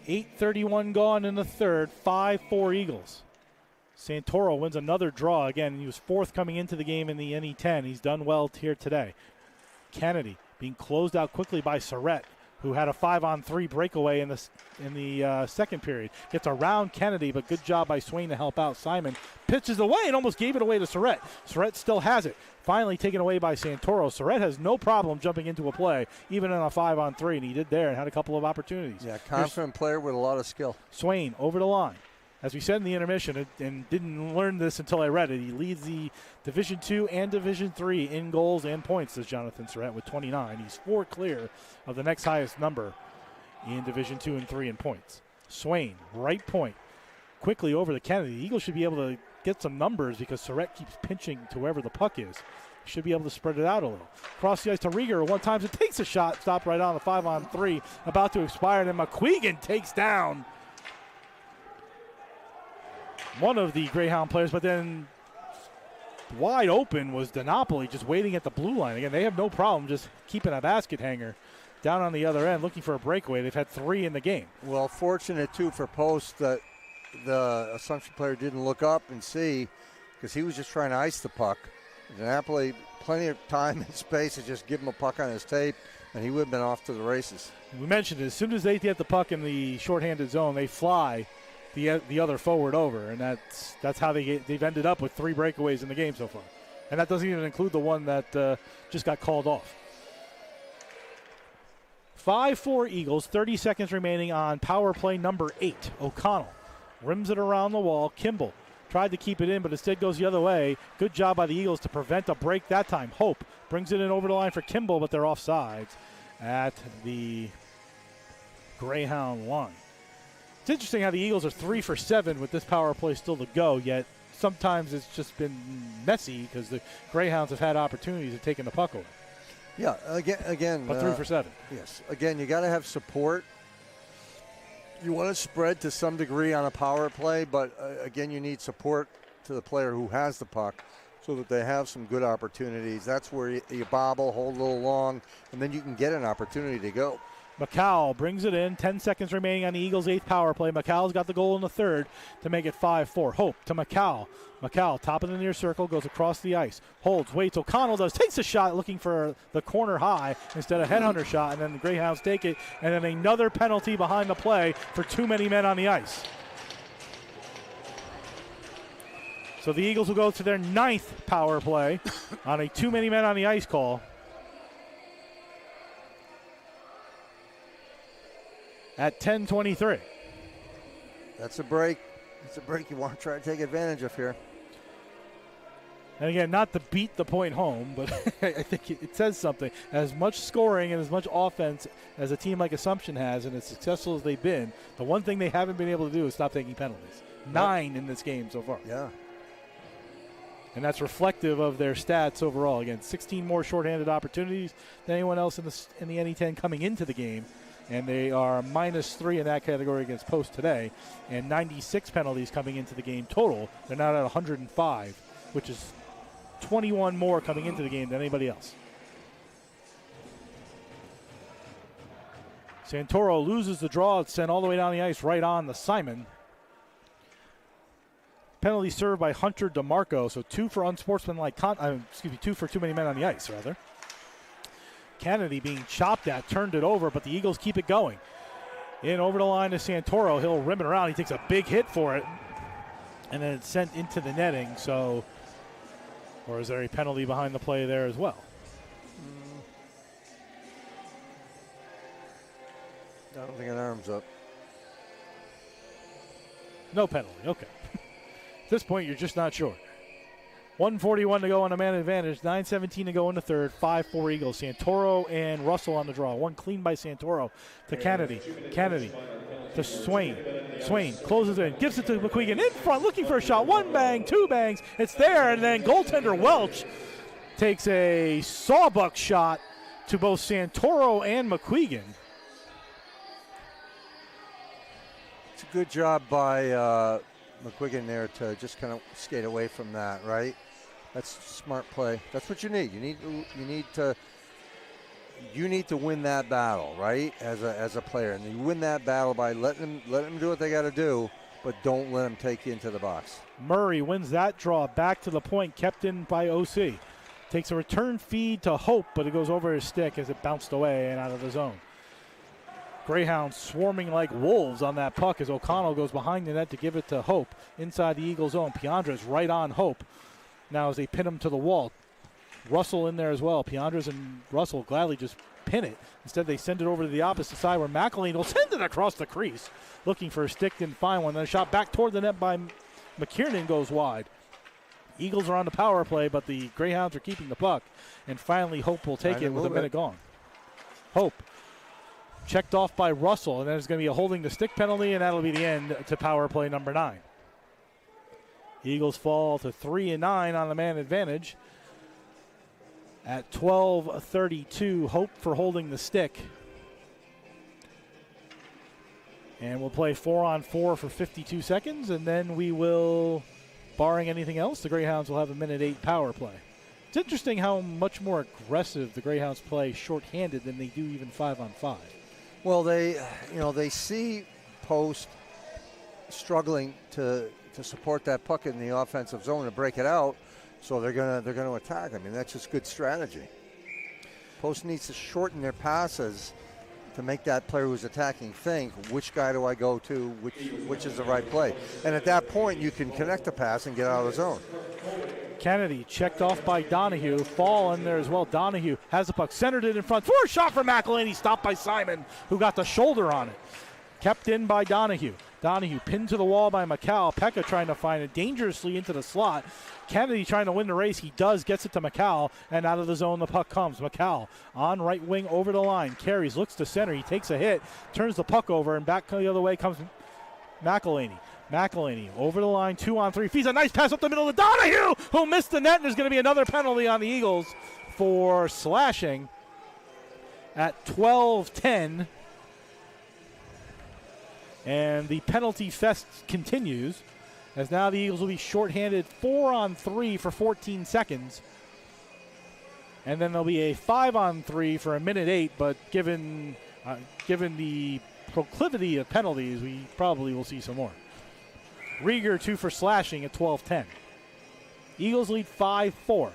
[SPEAKER 1] 8:31 gone in the third. 5-4 Eagles. Santoro wins another draw. Again, he was 4th coming into the game in the NE10. He's done well here today. Kennedy being closed out quickly by Surrett, who had a 5-on-3 breakaway in the second period. Gets around Kennedy, but good job by Swain to help out. Simon pitches away and almost gave it away to Surrett. Surrett still has it. Finally taken away by Santoro. Surrett has no problem jumping into a play, even on a 5-on-3, and he did there and had a couple of opportunities.
[SPEAKER 2] Yeah, confident player with a lot of skill.
[SPEAKER 1] Swain over the line. As we said in the intermission, and didn't learn this until I read it, he leads the Division II and Division III in goals and points, says Jonathan Surrett, with 29. He's 4 clear of the next highest number in Division II and III in points. Swain, right point, quickly over to Kennedy. The Eagles should be able to get some numbers because Surrett keeps pinching to wherever the puck is. Should be able to spread it out a little. Cross the ice to Rieger. One time it takes a shot, stopped right on the 5-on-3, about to expire, and then McQuegan takes down one of the Greyhound players, but then wide open was DiNapoli just waiting at the blue line. Again, they have no problem just keeping a basket hanger down on the other end, looking for a breakaway. They've had 3 in the game.
[SPEAKER 2] Well, fortunate, too, for Post that the Assumption player didn't look up and see because he was just trying to ice the puck. DiNapoli, plenty of time and space to just give him a puck on his tape, and he would have been off to the races.
[SPEAKER 1] We mentioned it. As soon as they get the puck in the shorthanded zone, they fly the other forward over, and that's how they've ended up with 3 breakaways in the game so far. And that doesn't even include the one that just got called off. 5-4 Eagles, 30 seconds remaining on power play number 8. O'Connell rims it around the wall. Kimball tried to keep it in, but instead goes the other way. Good job by the Eagles to prevent a break that time. Hope brings it in over the line for Kimball, but they're offsides at the Greyhound line. It's interesting how the Eagles are 3 for 7 with this power play still to go, yet sometimes it's just been messy because the Greyhounds have had opportunities of taking the puck away.
[SPEAKER 2] Yeah, again.
[SPEAKER 1] But 3 for 7.
[SPEAKER 2] Yes. Again, you got to have support. You want to spread to some degree on a power play, but again, you need support to the player who has the puck so that they have some good opportunities. That's where you bobble, hold a little long, and then you can get an opportunity to go.
[SPEAKER 1] McCall brings it in. 10 seconds remaining on the Eagles' 8th power play. McCall's got the goal in the 3rd to make it 5-4. Hope to McCall. McCall, top of the near circle, goes across the ice. Holds, waits. O'Connell does. Takes a shot looking for the corner high instead of headhunter shot, and then the Greyhounds take it. And then another penalty behind the play for too many men on the ice. So the Eagles will go to their 9th power play on a too many men on the ice call. At 10:23.
[SPEAKER 2] That's a break. It's a break you want to try to take advantage of here.
[SPEAKER 1] And again, not to beat the point home, but I think it says something. As much scoring and as much offense as a team like Assumption has, and as successful as they've been, the one thing they haven't been able to do is stop taking penalties. 9 in this game so far.
[SPEAKER 2] Yeah.
[SPEAKER 1] And that's reflective of their stats overall. Again, 16 more shorthanded opportunities than anyone else in the NE10 coming into the game. And they are -3 in that category against Post today, and 96 penalties coming into the game total. They're now at 105, which is 21 more coming into the game than anybody else. Santoro loses the draw. It's sent all the way down the ice right on the Simon. Penalty served by Hunter DeMarco, so 2 for unsportsmanlike 2 for too many men on the ice, rather. Kennedy being chopped at, turned it over, but the Eagles keep it going. In over the line to Santoro. He'll rim it around. He takes a big hit for it, and then it's sent into the netting. So, or is there a penalty behind the play there as well?
[SPEAKER 2] I don't think an arm's up.
[SPEAKER 1] No penalty. Okay. At this point, you're just not sure. 1:41 to go on a man advantage. 9:17 to go in the 3rd. 5-4 Eagles. Santoro and Russell on the draw. One clean by Santoro to Kennedy. Kennedy to Swain. Swain closes in. Gives it to McQuegan in front, looking for a shot. 1 bang, 2 bangs. It's there, and then goaltender Welch takes a sawbuck shot to both Santoro and McQuegan.
[SPEAKER 2] It's a good job by McQuigan there to just kind of skate away from that, right? That's smart play. That's what you need. You need to win that battle, right? As a player, and you win that battle by letting them do what they got to do, but don't let them take you into the box.
[SPEAKER 1] Murray wins that draw back to the point, kept in by OC. Takes a return feed to Hope, but it goes over his stick as it bounced away and out of the zone. Greyhounds swarming like wolves on that puck as O'Connell goes behind the net to give it to Hope inside the Eagle zone. Piandra's right on Hope now as they pin him to the wall. Russell in there as well. Piandra's and Russell gladly just pin it. Instead, they send it over to the opposite side where McElhinney will send it across the crease. Looking for a stick, didn't find one. Then a shot back toward the net by McKiernan goes wide. Eagles are on the power play, but the Greyhounds are keeping the puck. And finally, Hope will take it with a minute gone. Hope checked off by Russell, and then there's going to be a holding the stick penalty, and that'll be the end to power play number 9. Eagles fall to 3-9 on the man advantage. At 12:32, Hope for holding the stick. And we'll play 4-on-4 for 52 seconds, and then we will, barring anything else, the Greyhounds will have a minute 8 power play. It's interesting how much more aggressive the Greyhounds play shorthanded than they do even 5-on-5.
[SPEAKER 2] Well, they see Post struggling to support that puck in the offensive zone to break it out, so they're gonna attack. I mean, that's just good strategy. Post needs to shorten their passes to make that player who's attacking think, which guy do I go to, which is the right play. And at that point, you can connect the pass and get out of the zone.
[SPEAKER 1] Kennedy checked off by Donahue. Fall in there as well. Donahue has the puck, centered it in front. For a shot from McElhaney, stopped by Simon, who got the shoulder on it. Kept in by Donahue. Donahue pinned to the wall by McCall. Pekka trying to find it dangerously into the slot. Kennedy trying to win the race. He does, gets it to McCall, and out of the zone the puck comes. McCall on right wing over the line. Carries, looks to center. He takes a hit, turns the puck over, and back the other way comes McElhaney. McElhaney over the line, 2-on-3. Feeds a nice pass up the middle to Donahue, who missed the net, and there's going to be another penalty on the Eagles for slashing at 12-10. And the penalty fest continues, as now the Eagles will be shorthanded 4-on-3 for 14 seconds. And then there'll be a 5-on-3 for a minute 8, but given the proclivity of penalties, we probably will see some more. Rieger 2 for slashing at 12-10. Eagles lead 5-4.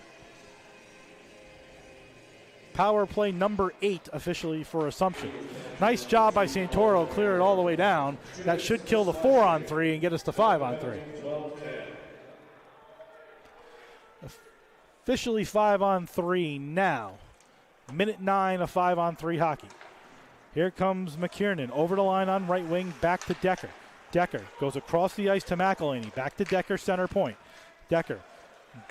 [SPEAKER 1] Power play number 8 officially for Assumption. Nice job by Santoro, clear it all the way down. That should kill the 4-on-3 and get us to 5-on-3. Officially 5-on-3 now. Minute 9 of 5-on-3 hockey. Here comes McKiernan over the line on right wing, back to Decker. Decker goes across the ice to McElhaney, back to Decker, center point. Decker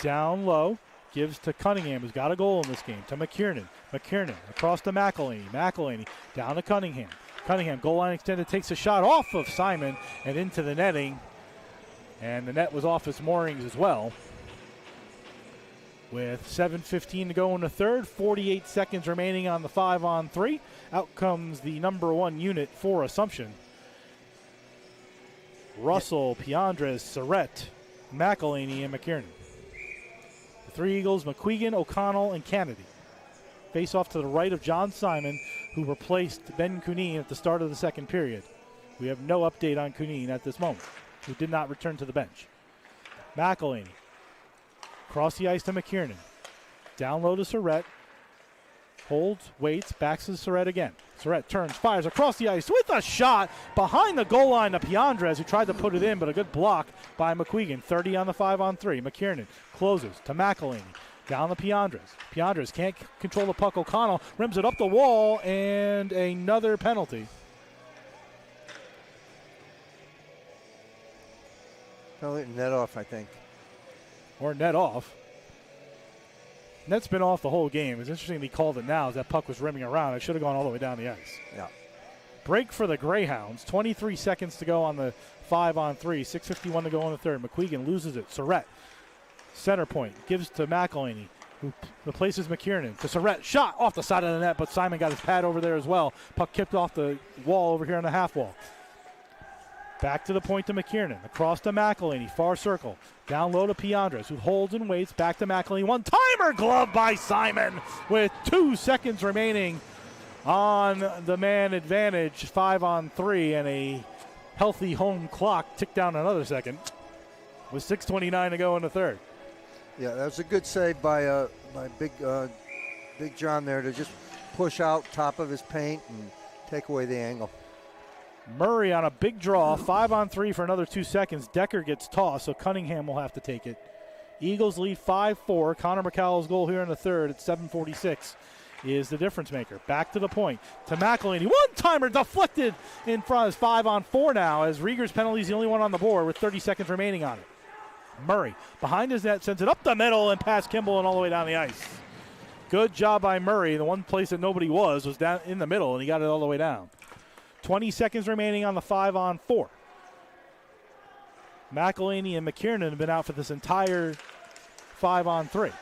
[SPEAKER 1] down low, gives to Cunningham, who's got a goal in this game, to McKiernan. McKiernan across to McElhaney. McElhaney down to Cunningham. Cunningham, goal line extended, takes a shot off of Simon and into the netting. And the net was off its moorings as well. With 7:15 to go in the third, 48 seconds remaining on the 5-on-3. Out comes the number 1 unit for Assumption. Russell, Piandres, Surrett, McElhaney, and McKiernan. The 3 Eagles, McQuegan, O'Connell, and Kennedy. Face off to the right of John Simon, who replaced Ben Cuneen at the start of the second period. We have no update on Cuneen at this moment, who did not return to the bench. McElhaney. Across the ice to McKiernan. Down low to Surrett. Holds, waits, backs to Surrett again. Surrett turns, fires across the ice with a shot behind the goal line to Piandres, who tried to put it in, but a good block by McQuegan. 30 on the 5-on-3. McKiernan closes to McElhaney. Down to Piandres. Piandres can't control the puck. O'Connell rims it up the wall, and another penalty.
[SPEAKER 2] Penalty net off, I think.
[SPEAKER 1] Or net off. Net's been off the whole game. It's interesting he called it now as that puck was rimming around. It should have gone all the way down the ice.
[SPEAKER 2] Yeah.
[SPEAKER 1] Break for the Greyhounds. 23 seconds to go on the 5-on-3. 6:51 to go in the third. McQuegan loses it. Surrett, center point, gives to McElhaney, who replaces McKiernan. To Surrett, shot off the side of the net, but Simon got his pad over there as well. Puck kicked off the wall over here on the half wall. Back to the point to McKiernan. Across to McElhaney. Far circle. Down low to Piandres, who holds and waits. Back to McElhaney. One-timer glove by Simon with 2 seconds remaining on the man advantage. 5-on-3 and a healthy home clock. Tick down another second with 6:29 to go in the third.
[SPEAKER 2] Yeah, that was a good save by Big John there to just push out top of his paint and take away the angle.
[SPEAKER 1] Murray on a big draw, 5-on-3 for another 2 seconds. Decker gets tossed, so Cunningham will have to take it. Eagles lead 5-4. Connor McCall's goal here in the third at 7:46 is the difference maker. Back to the point to McElhaney. One-timer deflected in front. Is 5-on-4 now, as Rieger's penalty is the only one on the board with 30 seconds remaining on it. Murray behind his net, sends it up the middle and past Kimball and all the way down the ice. Good job by Murray. The one place that nobody was down in the middle, and he got it all the way down. 20 seconds remaining on the 5-on-4. McElhaney and McKiernan have been out for this entire 5-on-3.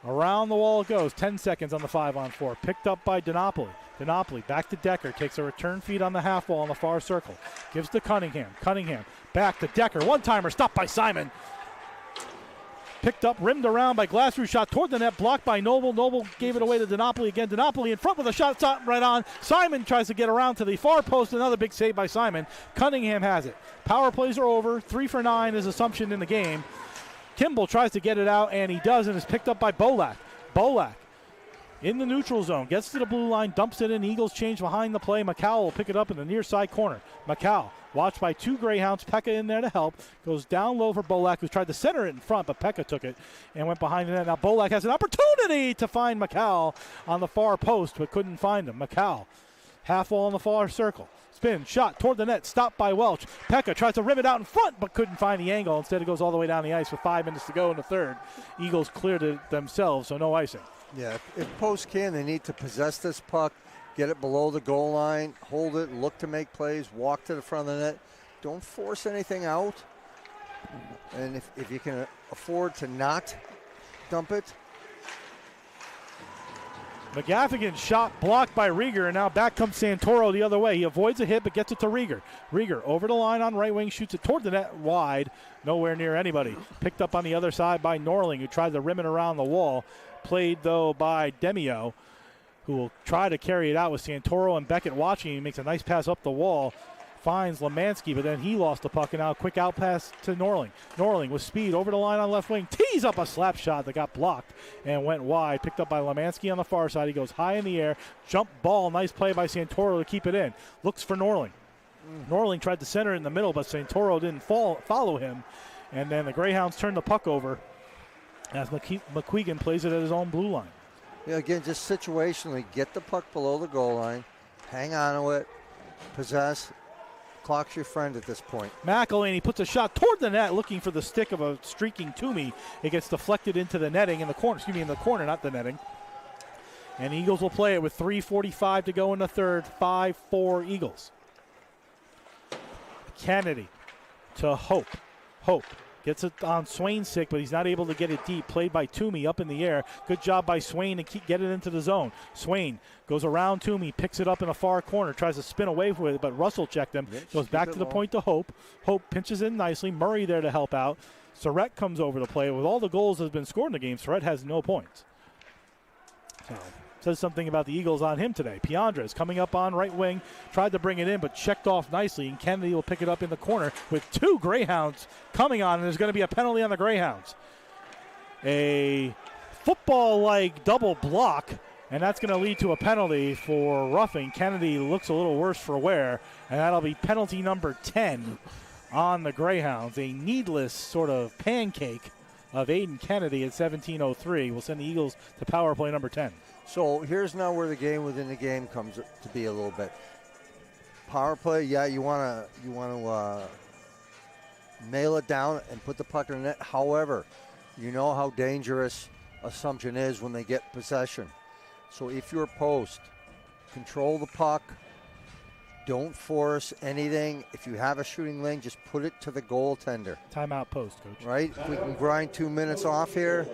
[SPEAKER 1] Around the wall it goes. 10 seconds on the 5-on-4. Picked up by DiNapoli. DiNapoli back to Decker. Takes a return feed on the half wall on the far circle. Gives to Cunningham. Cunningham back to Decker. One-timer stopped by Simon. Picked up, rimmed around by Glassrue, shot toward the net, blocked by Noble. Noble gave it away to DiNapoli again. DiNapoli in front with a shot right on. Simon tries to get around to the far post. Another big save by Simon. Cunningham has it. Power plays are over. 3 for 9 is Assumption in the game. Kimball tries to get it out, and he does, and is picked up by Bolak. Bolak in the neutral zone, gets to the blue line, dumps it in. Eagles change behind the play. McCall will pick it up in the near side corner. McCall, watched by two Greyhounds. Pekka in there to help. Goes down low for Bolak, who tried to center it in front, but Pekka took it and went behind the net. Now Bolak has an opportunity to find McCall on the far post, but couldn't find him. McCall, half wall in the far circle. Spin, shot toward the net, stopped by Welch. Pekka tries to rim it out in front, but couldn't find the angle. Instead, it goes all the way down the ice with 5 minutes to go in the third. Eagles cleared it themselves, so no icing.
[SPEAKER 2] Yeah, if Post can, they need to possess this puck, get it below the goal line, hold it, look to make plays, walk to the front of the net. Don't force anything out. And if you can afford to not dump it.
[SPEAKER 1] McGaffigan shot blocked by Rieger, and now back comes Santoro the other way. He avoids a hit, but gets it to Rieger. Rieger over the line on right wing, shoots it toward the net wide, nowhere near anybody. Picked up on the other side by Norling, who tried to rim it around the wall. Played, though, by Demio, who will try to carry it out with Santoro and Beckett watching. He makes a nice pass up the wall. Finds Lemansky, but then he lost the puck, and now a quick out pass to Norling. Norling with speed over the line on left wing, tees up a slap shot that got blocked and went wide. Picked up by Lemansky on the far side. He goes high in the air, jump ball, nice play by Santoro to keep it in. Looks for Norling. Norling tried to center it in the middle, but Santoro didn't follow him. And then the Greyhounds turned the puck over as McQuegan plays it at his own blue line.
[SPEAKER 2] Yeah, again, just situationally, get the puck below the goal line, hang on to it, possess. Clock's your friend at this point.
[SPEAKER 1] McElhaney puts a shot toward the net, looking for the stick of a streaking Toomey. It gets deflected into the netting in the corner. Excuse me, in the corner, not the netting. And the Eagles will play it with 3:45 to go in the third. 5-4 Eagles. Kennedy to Hope. Hope gets it on Swain's stick, but he's not able to get it deep. Played by Toomey up in the air. Good job by Swain to get it into the zone. Swain goes around Toomey, picks it up in a far corner, tries to spin away with it, but Russell checked him. Goes back to the point to Hope. Hope pinches in nicely. Murray there to help out. Surratt comes over to play. With all the goals that have been scored in the game, Surratt has no points. So says something about the Eagles on him today. Piandres coming up on right wing, tried to bring it in, but checked off nicely, and Kennedy will pick it up in the corner with two Greyhounds coming on, and there's going to be a penalty on the Greyhounds. A football-like double block, and that's going to lead to a penalty for roughing. Kennedy looks a little worse for wear, and that'll be penalty number 10 on the Greyhounds. A needless sort of pancake of Aiden Kennedy at 17:03 will send the Eagles to power play number 10.
[SPEAKER 2] So here's now where the game within the game comes to be a little bit. Power play, yeah, you want to nail it down and put the puck in the net. However, you know how dangerous Assumption is when they get possession. So if you're Post, control the puck. Don't force anything. If you have a shooting lane, just put it to the goaltender.
[SPEAKER 1] Timeout Post, Coach.
[SPEAKER 2] Right? If we can grind 2 minutes off here,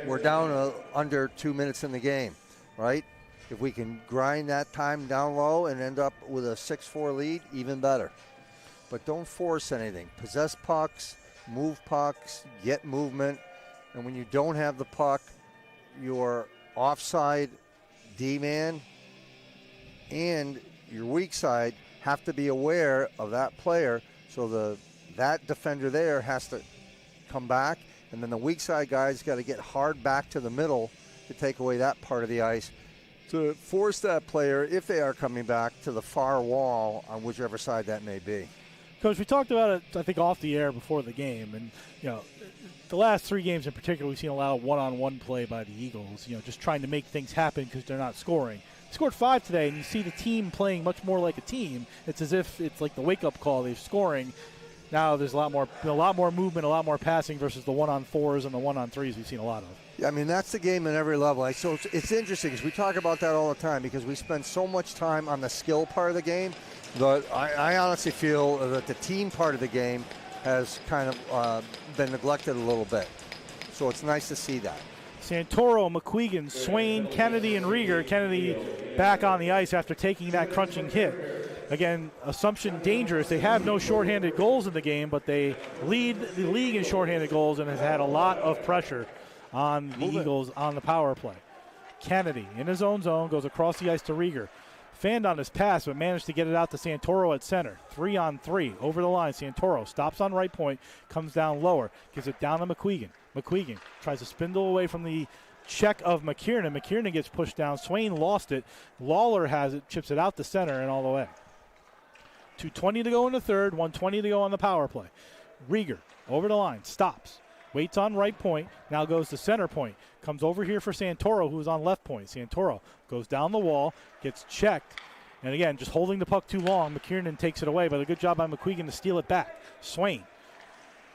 [SPEAKER 2] we're down under 2 minutes in the game, right? If we can grind that time down low and end up with a 6-4 lead, even better. But don't force anything. Possess pucks, move pucks, get movement. And when you don't have the puck, your offside D-man and your weak side have to be aware of that player. So that defender there has to come back. And then the weak side guys got to get hard back to the middle to take away that part of the ice to force that player, if they are coming back, to the far wall on whichever side that may be.
[SPEAKER 1] Coach, we talked about it, I think, off the air before the game. And, the last 3 games in particular, we've seen a lot of one-on-one play by the Eagles, just trying to make things happen because they're not scoring. They scored 5 today, and you see the team playing much more like a team. It's as if it's like the wake-up call. They're scoring. Now there's a lot more movement, a lot more passing versus the 1-on-4s and the 1-on-3s we've seen a lot of.
[SPEAKER 2] Yeah, I mean, that's the game at every level. So it's interesting because we talk about that all the time because we spend so much time on the skill part of the game. But I honestly feel that the team part of the game has kind of been neglected a little bit. So it's nice to see that.
[SPEAKER 1] Santoro, McQuegan, Swain, Kennedy, and Rieger. Kennedy back on the ice after taking that crunching hit. Again, Assumption dangerous. They have no shorthanded goals in the game, but they lead the league in shorthanded goals and have had a lot of pressure on the Eagles on the power play. Kennedy in his own zone goes across the ice to Rieger. Fanned on his pass, but managed to get it out to Santoro at center. 3-on-3 over the line. Santoro stops on right point, comes down lower, gives it down to McQuegan. McQuegan tries to spindle away from the check of McKiernan. McKiernan gets pushed down. Swain lost it. Lawler has it, chips it out the center and all the way. 2:20 to go in the third, 1:20 to go on the power play. Rieger over the line, stops, waits on right point, now goes to center point, comes over here for Santoro, who's on left point. Santoro goes down the wall, gets checked, and again, just holding the puck too long. McKiernan takes it away, but a good job by McQuegan to steal it back. Swain,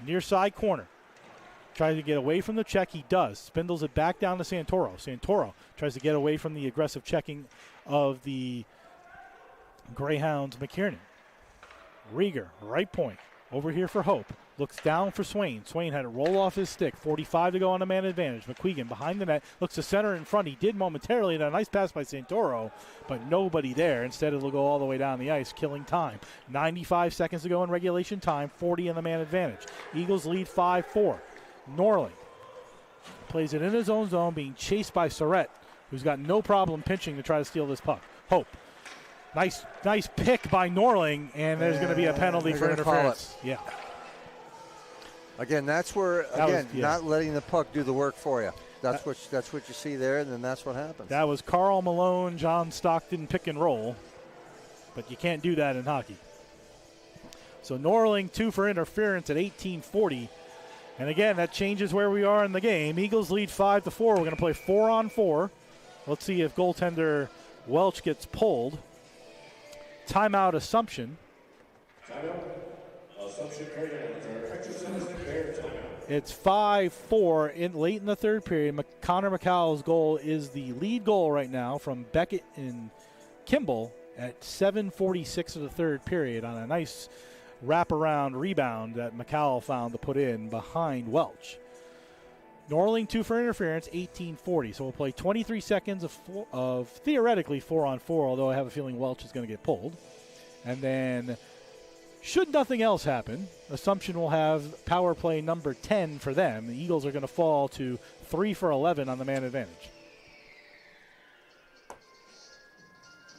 [SPEAKER 1] near side corner, tries to get away from the check. He does. Spindles it back down to Santoro. Santoro tries to get away from the aggressive checking of the Greyhounds. McKiernan. Rieger, right point. Over here for Hope. Looks down for Swain. Swain had it roll off his stick. 45 to go on the man advantage. McQuegan behind the net. Looks to center in front. He did momentarily. And a nice pass by Santoro, but nobody there. Instead, it'll go all the way down the ice, killing time. 95 seconds to go in regulation time. 40 in the man advantage. Eagles lead 5-4. Norling plays it in his own zone, being chased by Surrett, who's got no problem pinching to try to steal this puck. Hope. Nice pick by Norling, and there's going to be a penalty for interference. Yeah.
[SPEAKER 2] Again, that's where not letting the puck do the work for you. That's what you see there, and then that's what happens.
[SPEAKER 1] That was Carl Malone, John Stockton pick and roll, but you can't do that in hockey. So Norling 2 for interference at 18:40, and again that changes where we are in the game. Eagles lead 5-4. We're going to play 4-on-4. Let's see if goaltender Welch gets pulled. Timeout Assumption. It's 5-4 late in the third period. Connor McCall's goal is the lead goal right now from Beckett and Kimball at 7:46 of the third period on a nice wraparound rebound that McCall found to put in behind Welch. Norling 2 for interference, 18:40. So we'll play 23 seconds of theoretically 4-on-4, although I have a feeling Welch is going to get pulled. And then, should nothing else happen, Assumption will have power play number 10 for them. The Eagles are going to fall to 3 for 11 on the man advantage.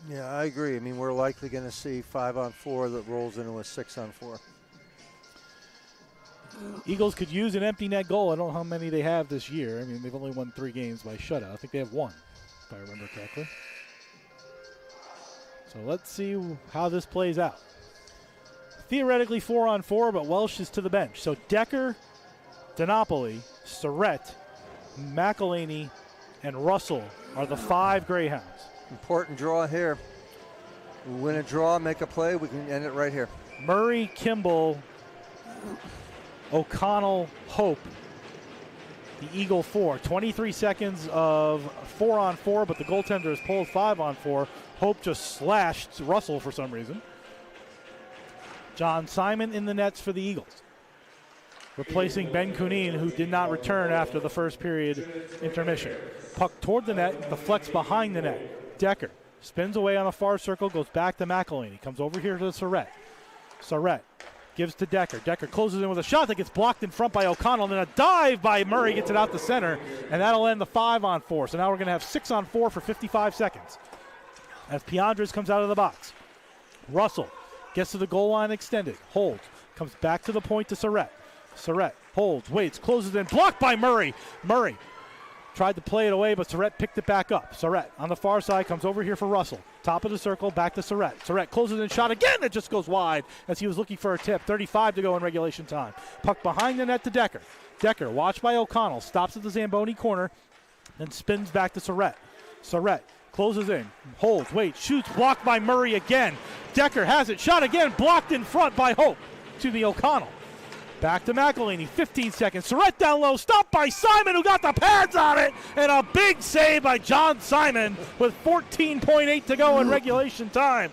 [SPEAKER 2] Yeah, I agree. I mean, we're likely going to see 5-on-4 that rolls into a 6-on-4.
[SPEAKER 1] Eagles could use an empty net goal. I don't know how many they have this year. I mean, they've only won 3 games by shutout. I think they have 1, if I remember correctly. So let's see how this plays out. Theoretically 4-on-4, but Welsh is to the bench. So Decker, DiNapoli, Surrett, McElhaney, and Russell are the 5 Greyhounds.
[SPEAKER 2] Important draw here. We win a draw, make a play, we can end it right here.
[SPEAKER 1] Murray, Kimball, O'Connell, Hope, the Eagle 4. 23 seconds of 4-on-4, but the goaltender is pulled 5-on-4. Hope just slashed Russell for some reason. John Simon in the nets for the Eagles, replacing Ben Kunin, who did not return after the first period intermission. Puck toward the net, the flex behind the net. Decker spins away on a far circle, goes back to McElhaney, comes over here to Surrett. Surrett gives to Decker. Decker closes in with a shot that gets blocked in front by O'Connell, and then a dive by Murray gets it out the center, and that'll end the 5-on-4. So now we're going to have 6-on-4 for 55 seconds. As Piandres comes out of the box. Russell gets to the goal line extended, holds, comes back to the point to Surrett. Surrett holds, waits, closes in, blocked by Murray. Murray tried to play it away, but Surrett picked it back up. Surrett on the far side comes over here for Russell. Top of the circle, back to Surrett. Surrett closes in, shot again. It just goes wide as he was looking for a tip. 35 to go in regulation time. Puck behind the net to Decker. Decker, watched by O'Connell, stops at the Zamboni corner, then spins back to Surrett. Surrett closes in, holds, waits, shoots, blocked by Murray again. Decker has it, shot again, blocked in front by Hope. To the O'Connell. Back to McElhaney, 15 seconds. Surrett down low, stopped by Simon, who got the pads on it, and a big save by John Simon with 14.8 to go in regulation time.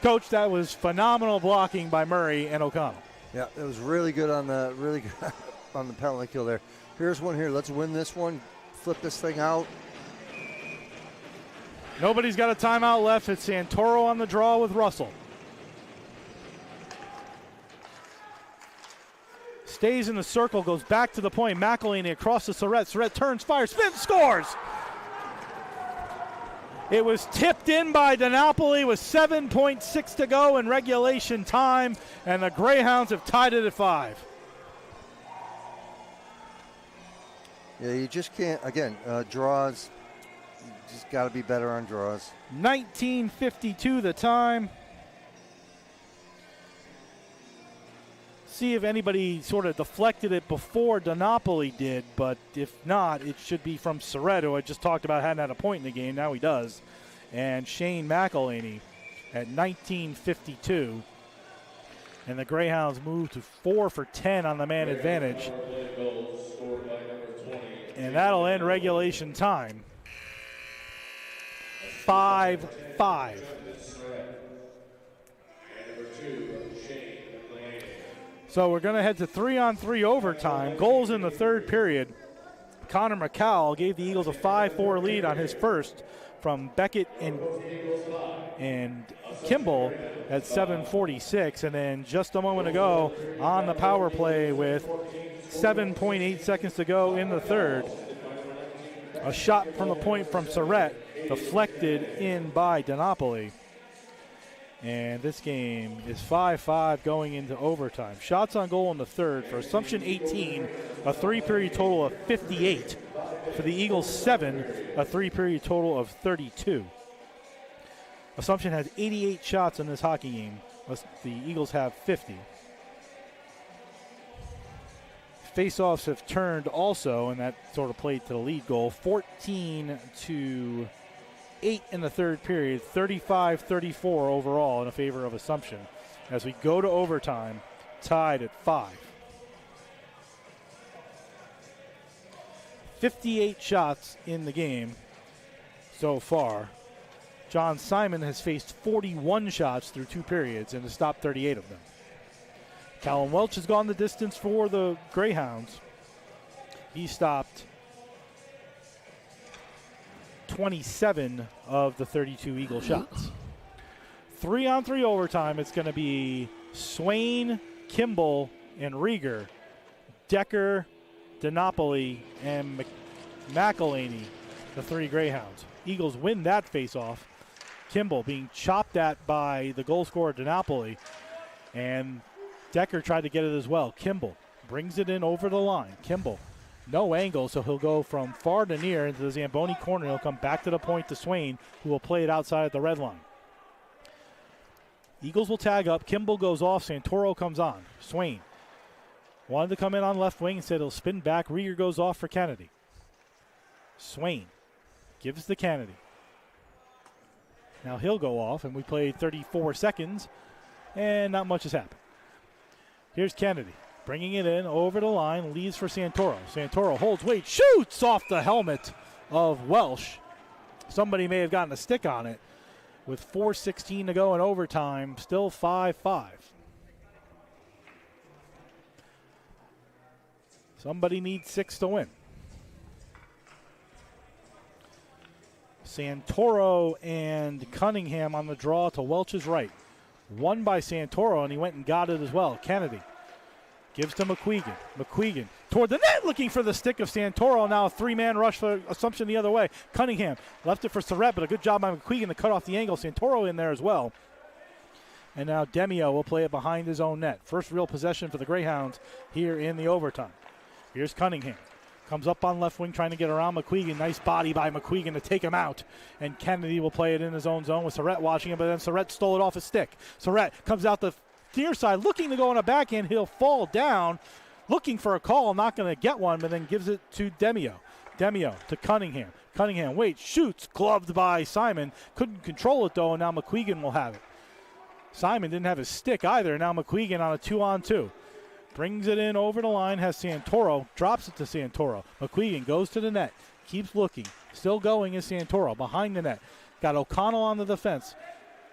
[SPEAKER 1] Coach, that was phenomenal blocking by Murray and O'Connell.
[SPEAKER 2] Yeah, it was really good on the on the penalty kill there. Here's one here. Let's win this one. Flip this thing out.
[SPEAKER 1] Nobody's got a timeout left. It's Santoro on the draw with Russell. Stays in the circle, goes back to the point. McElhaney across to Surrett. Surrett turns, fires, spins, scores! It was tipped in by DiNapoli with 7.6 to go in regulation time, and the Greyhounds have tied it at 5.
[SPEAKER 2] Yeah, you just can't. Again, draws. You just got to be better on draws.
[SPEAKER 1] 19:52 the time. See if anybody sort of deflected it before DiNapoli did, but if not, it should be from Surrett, who I just talked about hadn't had a point in the game. Now he does. And Shane McElhaney at 19:52. And the Greyhounds move to 4 for 10 on the man advantage. And that'll end regulation time. 5-5. So we're going to head to 3-on-3 overtime. Goals in the third period. Connor McCall gave the Eagles a 5-4 lead on his first from Beckett and Kimball at 7:46. And then just a moment ago on the power play with 7.8 seconds to go in the third, a shot from the point from Surrett, deflected in by DiNapoli. And this game is 5-5 going into overtime. Shots on goal in the third for Assumption 18, a three-period total of 58. For the Eagles 7, a three-period total of 32. Assumption has 88 shots in this hockey game. The Eagles have 50. Faceoffs have turned also, and that sort of played to the lead goal. 14-8 in the third period, 35-34 overall in favor of Assumption. As we go to overtime, tied at 5. 58 shots in the game so far. John Simon has faced 41 shots through 2 periods and has stopped 38 of them. Callum Welch has gone the distance for the Greyhounds. He stopped 27 of the 32 Eagle shots. 3-on-3 overtime. It's going to be Swain, Kimball, and Rieger, Decker, DiNapoli, and McElhaney, the 3 Greyhounds. Eagles win that face-off. Kimball being chopped at by the goal scorer DiNapoli, and Decker tried to get it as well. Kimball brings it in over the line. Kimball, no angle, so he'll go from far to near into the Zamboni corner. He'll come back to the point to Swain, who will play it outside at the red line. Eagles will tag up. Kimball goes off. Santoro comes on. Swain wanted to come in on left wing and said he'll spin back. Rieger goes off for Kennedy. Swain gives to Kennedy. Now he'll go off, and we played 34 seconds, and not much has happened. Here's Kennedy bringing it in over the line, leads for Santoro. Santoro holds, wait, shoots off the helmet of Welsh. Somebody may have gotten a stick on it. With 4:16 to go in overtime, still 5-5. Somebody needs 6 to win. Santoro and Cunningham on the draw to Welch's right. Won by Santoro, and he went and got it as well. Kennedy gives to McQuegan. McQuegan toward the net, looking for the stick of Santoro. Now a 3-man rush for Assumption the other way. Cunningham left it for Surrett, but a good job by McQuegan to cut off the angle. Santoro in there as well. And now Demio will play it behind his own net. First real possession for the Greyhounds here in the overtime. Here's Cunningham. Comes up on left wing trying to get around McQuegan. Nice body by McQuegan to take him out. And Kennedy will play it in his own zone with Surrett watching him, but then Surrett stole it off his stick. Surrett comes out the near side looking to go on a backhand. He'll fall down looking for a call. Not going to get one, but then gives it to Demio. Demio to Cunningham. Cunningham waits, shoots, gloved by Simon. Couldn't control it though, and now McQuegan will have it. Simon didn't have his stick either. Now McQuegan on a 2-on-2. Brings it in over the line, has Santoro, drops it to Santoro. McQuegan goes to the net, keeps looking. Still going is Santoro behind the net. Got O'Connell on the defense.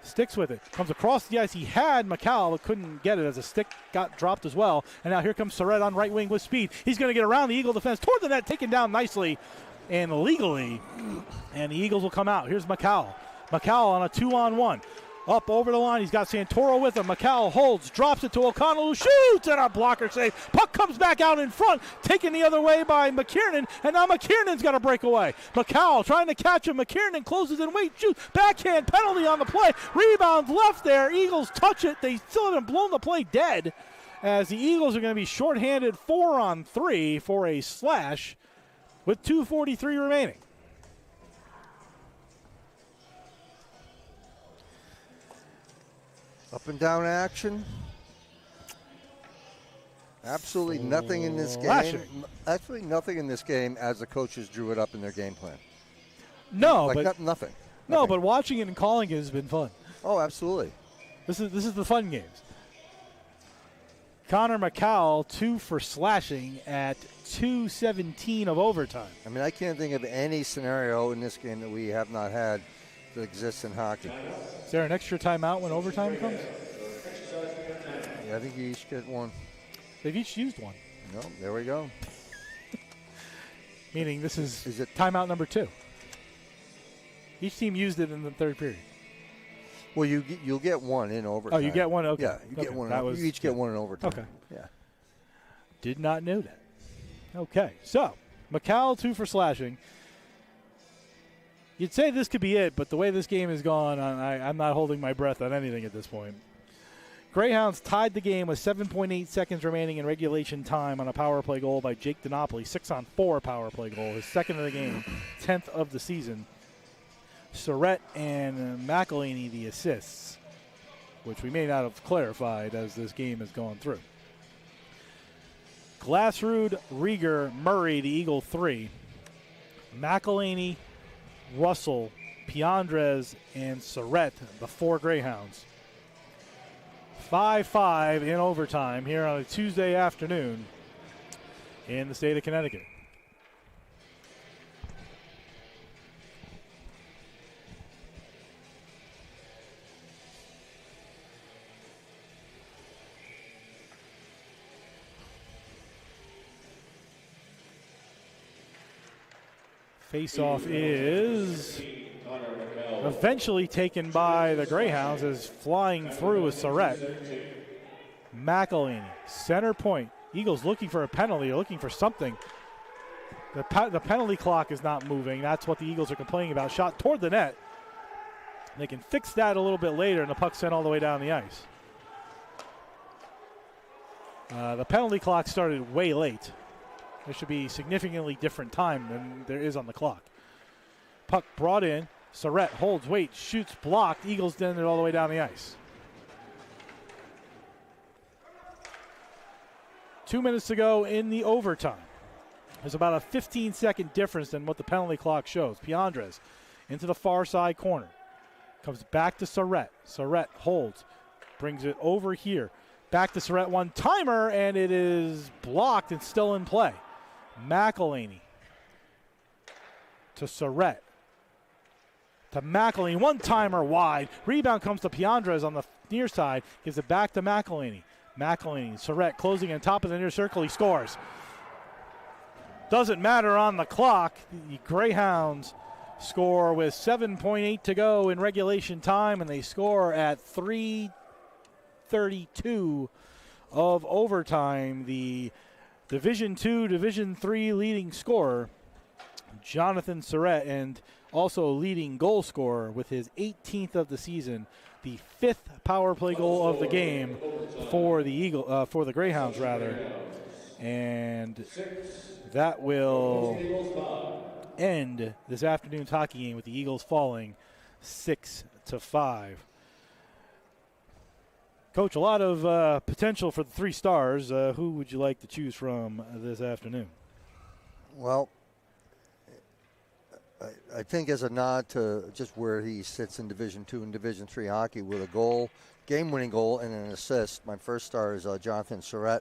[SPEAKER 1] Sticks with it. Comes across the ice. He had McCall, but couldn't get it as a stick got dropped as well. And now here comes Surrett on right wing with speed. He's going to get around the Eagle defense toward the net, taken down nicely and legally. And the Eagles will come out. Here's McCall. McCall on a 2-on-1. Up over the line, he's got Santoro with him. McCall holds, drops it to O'Connell, who shoots, and a blocker save. Puck comes back out in front, taken the other way by McKiernan, and now McKiernan's got to break away. McCall trying to catch him. McKiernan closes and waits, shoots, backhand penalty on the play. Rebounds left there. Eagles touch it. They still haven't blown the play dead, as the Eagles are going to be shorthanded 4-on-3 for a slash. with 2:43 remaining.
[SPEAKER 2] Up and down action. Absolutely nothing in this game.
[SPEAKER 1] Slashing.
[SPEAKER 2] Absolutely nothing in this game as the coaches drew it up in their game plan.
[SPEAKER 1] No,
[SPEAKER 2] Nothing.
[SPEAKER 1] No, but watching it and calling it has been fun.
[SPEAKER 2] Oh, absolutely.
[SPEAKER 1] This is the fun games. Connor McCall, 2 for slashing at 2:17 of overtime.
[SPEAKER 2] I mean, I can't think of any scenario in this game that we have not had that exists in hockey.
[SPEAKER 1] Is there an extra timeout when overtime comes?
[SPEAKER 2] Yeah, I think you each get one.
[SPEAKER 1] They've each used one.
[SPEAKER 2] No, there we go.
[SPEAKER 1] Meaning this is
[SPEAKER 2] it
[SPEAKER 1] timeout number 2. Each team used it in the third period.
[SPEAKER 2] Well, you'll get one in overtime.
[SPEAKER 1] Oh, you get one? Okay.
[SPEAKER 2] Yeah, you get one. You each get one in overtime.
[SPEAKER 1] Okay.
[SPEAKER 2] Yeah.
[SPEAKER 1] Did not know that. Okay, so McCall 2 for slashing. You'd say this could be it, but the way this game has gone, I'm not holding my breath on anything at this point. Greyhounds tied the game with 7.8 seconds remaining in regulation time on a power play goal by Jake Dinopoli. 6-on-4 power play goal, his second of the game, 10th of the season. Surrett and McElhaney the assists, which we may not have clarified as this game has gone through. Glassrud, Rieger, Murray, the Eagle 3. McElhaney, Russell, Piandres, and Surrett, the 4 Greyhounds. 5-5 in overtime here on a Tuesday afternoon in the state of Connecticut. Face-off is eventually taken by the Greyhounds as flying through is Surrett. McElhaney, center point. Eagles looking for a penalty or looking for something. The penalty clock is not moving. That's what the Eagles are complaining about. Shot toward the net. They can fix that a little bit later, and the puck sent all the way down the ice. The penalty clock started way late. There should be significantly different time than there is on the clock. Puck brought in. Surrett holds, waits, shoots, blocked. Eagles send it all the way down the ice. 2 minutes to go in the overtime. There's about a 15-second difference than what the penalty clock shows. Piandres into the far side corner. Comes back to Surrett. Surrett holds, brings it over here. Back to Surrett, one-timer, and it is blocked and still in play. McElhaney to Surrett. To McElhaney, one-timer wide. Rebound comes to Piandres on the near side. Gives it back to McElhaney. McElhaney, Surrett closing on top of the near circle. He scores. Doesn't matter on the clock. The Greyhounds score with 7.8 to go in regulation time, and they score at 3:32 of overtime. The Division II, Division III leading scorer, Jonathan Surrett, and also leading goal scorer with his 18th of the season, the 5th power play goal of the game for the Greyhounds rather, and that will end this afternoon's hockey game with the Eagles falling 6-5. Coach, a lot of potential for the 3 stars. Who would you like to choose from this afternoon?
[SPEAKER 2] Well, I think as a nod to just where he sits in Division II and Division III hockey with a goal, game-winning goal, and an assist, my first star is Jonathan Surrett.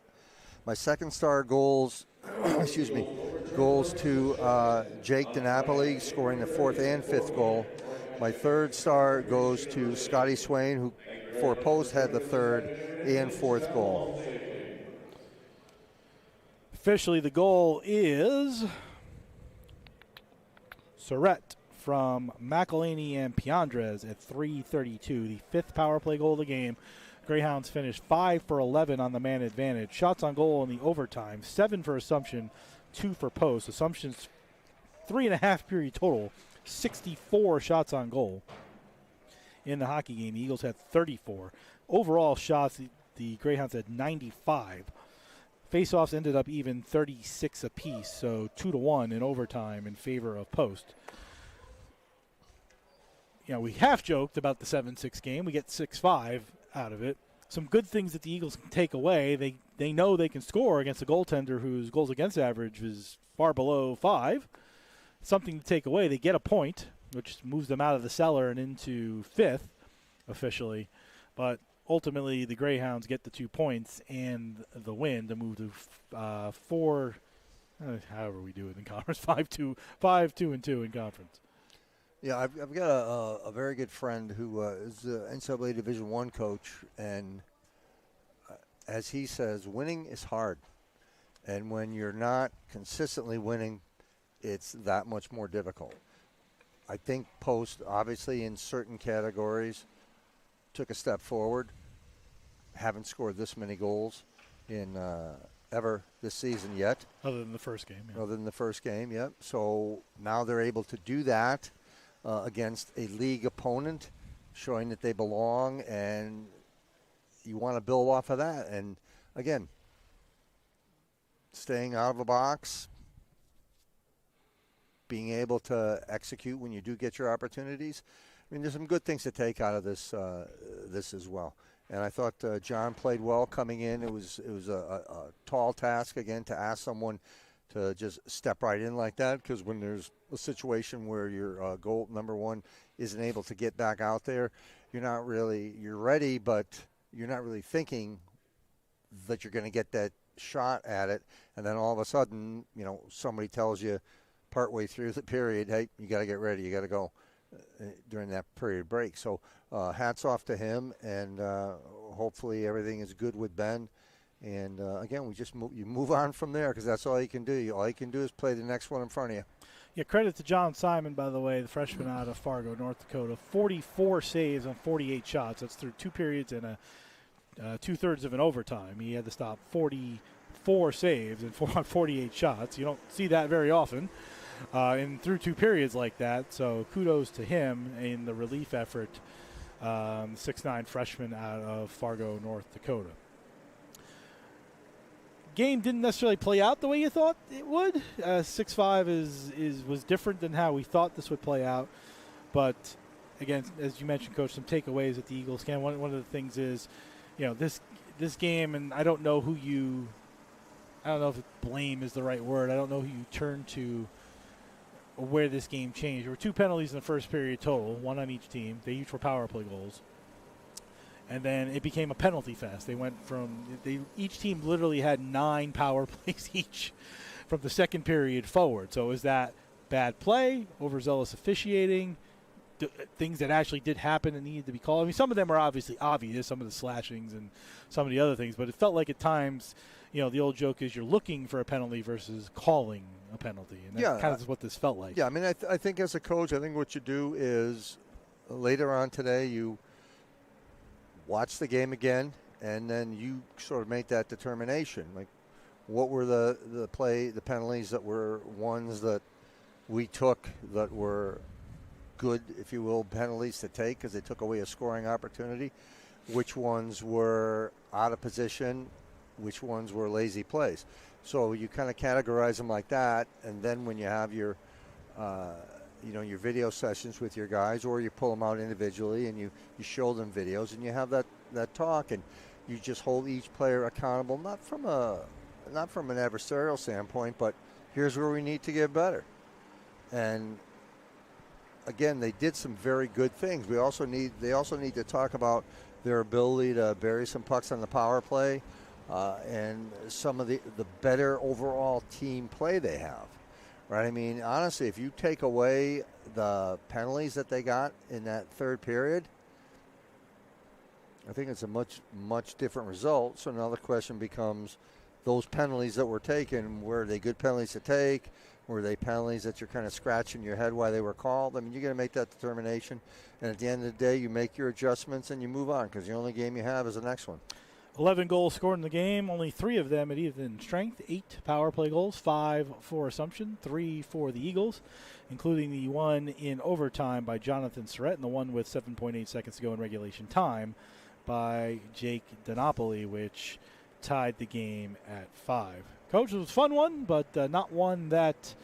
[SPEAKER 2] My second star goes to Jake Dinopoli, scoring the 4th and 5th goal. My third star goes to Scotty Swain, who for post had the 3rd and 4th goal.
[SPEAKER 1] Officially, the goal is Surrett from McElhaney and Piandres at 3:32, the 5th power play goal of the game. Greyhounds finished 5 for 11 on the man advantage. Shots on goal in the overtime, 7 for Assumption, 2 for Post. Assumption's 3.5 period total, 64 shots on goal. In the hockey game, the Eagles had 34. Overall shots, the Greyhounds had 95. Face-offs ended up even 36 apiece, so 2-1 in overtime in favor of Post. We half joked about the 7-6 game. We get 6-5 out of it. Some good things that the Eagles can take away. They know they can score against a goaltender whose goals against average is far below 5. Something to take away. They get a point, which moves them out of the cellar and into 5th officially. But ultimately, the Greyhounds get the 2 points and the win to move to 4. However we do it in conference, 5-2-2 in conference.
[SPEAKER 2] Yeah, I've got a very good friend who is the NCAA Division I coach, and as he says, winning is hard. And when you're not consistently winning, it's that much more difficult. I think Post, obviously in certain categories, took a step forward. Haven't scored this many goals in ever this season yet.
[SPEAKER 1] Other than the first game.
[SPEAKER 2] Yeah. Other than the first game, yep. So now they're able to do that against a league opponent, showing that they belong, and you want to build off of that. And, again, staying out of the box, being able to execute when you do get your opportunities. I mean, there's some good things to take out of this as well. And I thought John played well coming in. It was a tall task, again, to ask someone to just step right in like that, because when there's a situation where your goal number one isn't able to get back out there, you're ready, but you're not really thinking that you're going to get that shot at it. And then all of a sudden, somebody tells you partway through the period, hey, you got to get ready, you got to go during that period break. So hats off to him, and hopefully everything is good with Ben. And, again, you move on from there, because that's all you can do. All you can do is play the next one in front of you.
[SPEAKER 1] Yeah, credit to John Simon, by the way, the freshman out of Fargo, North Dakota. 44 saves on 48 shots. That's through 2 periods and two-thirds of an overtime. He had to stop 44 saves and 48 shots. You don't see that very often and through 2 periods like that. So kudos to him in the relief effort, 6'9" freshman out of Fargo, North Dakota. Game didn't necessarily play out the way you thought it would. 6-5 was different than how we thought this would play out. But again, as you mentioned, Coach, some takeaways that the Eagles can. One of the things is, this game, and I don't know if blame is the right word. I don't know who you turn to where this game changed. There were 2 penalties in the first period total, 1 on each team. They each were power play goals. And then it became a penalty fest. They went each team literally had 9 power plays each from the second period forward. So is that bad play, overzealous officiating, things that actually did happen and needed to be called? I mean, some of them are obviously obvious, some of the slashings and some of the other things, but it felt like at times, the old joke is you're looking for a penalty versus calling a penalty. And that kind of is what this felt like.
[SPEAKER 2] Yeah, I mean, I think as a coach, I think what you do is later on today you watch the game and then you sort of make that determination. Like, what were the penalties that were ones that we took that were good, if you will, penalties to take because they took away a scoring opportunity? Which ones were out of position? Which ones were lazy plays? So you kind of categorize them like that, and then when you have your your video sessions with your guys, or you pull them out individually and you show them videos and you have that talk, and you just hold each player accountable, not from an adversarial standpoint, but here's where we need to get better. And again, they did some very good things. They also need to talk about their ability to bury some pucks on the power play and some of the better overall team play they have. Right, I mean, honestly, if you take away the penalties that they got in that third period, I think it's a much, much different result. So now the question becomes, those penalties that were taken, were they good penalties to take? Were they penalties that you're kind of scratching your head why they were called? I mean, you're going to make that determination. And at the end of the day, you make your adjustments and you move on, because the only game you have is the next one.
[SPEAKER 1] 11 goals scored in the game, only 3 of them at even strength, 8 power play goals, 5 for Assumption, 3 for the Eagles, including the one in overtime by Jonathan Surrett and the one with 7.8 seconds to go in regulation time by Jake Donopoli, which tied the game at 5. Coach, it was a fun one, but not one that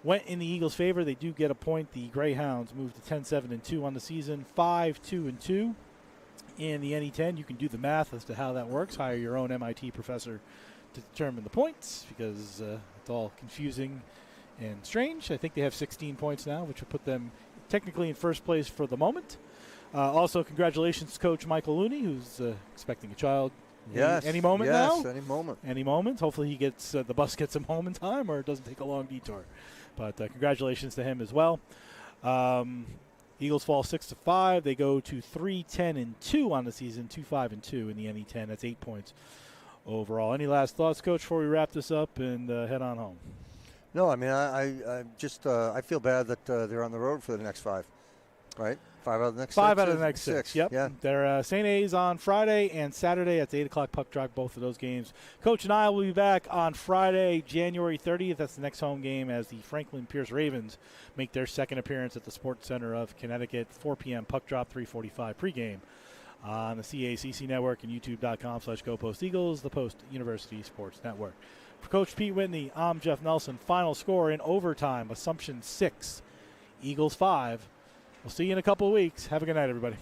[SPEAKER 1] went in the Eagles' favor. They do get a point. The Greyhounds moved to 10-7-2 on the season, 5-2-2 in the NE10. You can do the math as to how that works. Hire your own MIT professor to determine the points, because it's all confusing and strange. I think they have 16 points now, which will put them technically in first place for the moment. Also, congratulations to Coach Michael Looney, who's expecting a child any moment now.
[SPEAKER 2] Yes, any moment.
[SPEAKER 1] Any moment. Hopefully he gets the bus gets him home in time, or it doesn't take a long detour. But congratulations to him as well. Eagles fall 6-5. They go to 3-10-2 on the season, 2-5-2 in the NE10. That's 8 points overall. Any last thoughts, Coach, before we wrap this up and head on home?
[SPEAKER 2] No, I mean, I just I feel bad that they're on the road for the next 5, right? 5 out of the next 6.
[SPEAKER 1] 5 out of the next 6. Yep.
[SPEAKER 2] Yeah.
[SPEAKER 1] They're St. A's on Friday and Saturday. It's 8 o'clock puck drop, both of those games. Coach and I will be back on Friday, January 30th. That's the next home game as the Franklin Pierce Ravens make their second appearance at the Sports Center of Connecticut. 4 p.m. puck drop, 3:45 pregame on the CACC Network and YouTube.com/GoPostEagles, the Post University Sports Network. For Coach Pete Whitney, I'm Jeff Nelson. Final score in overtime, Assumption 6, Eagles 5. We'll see you in a couple of weeks. Have a good night, everybody.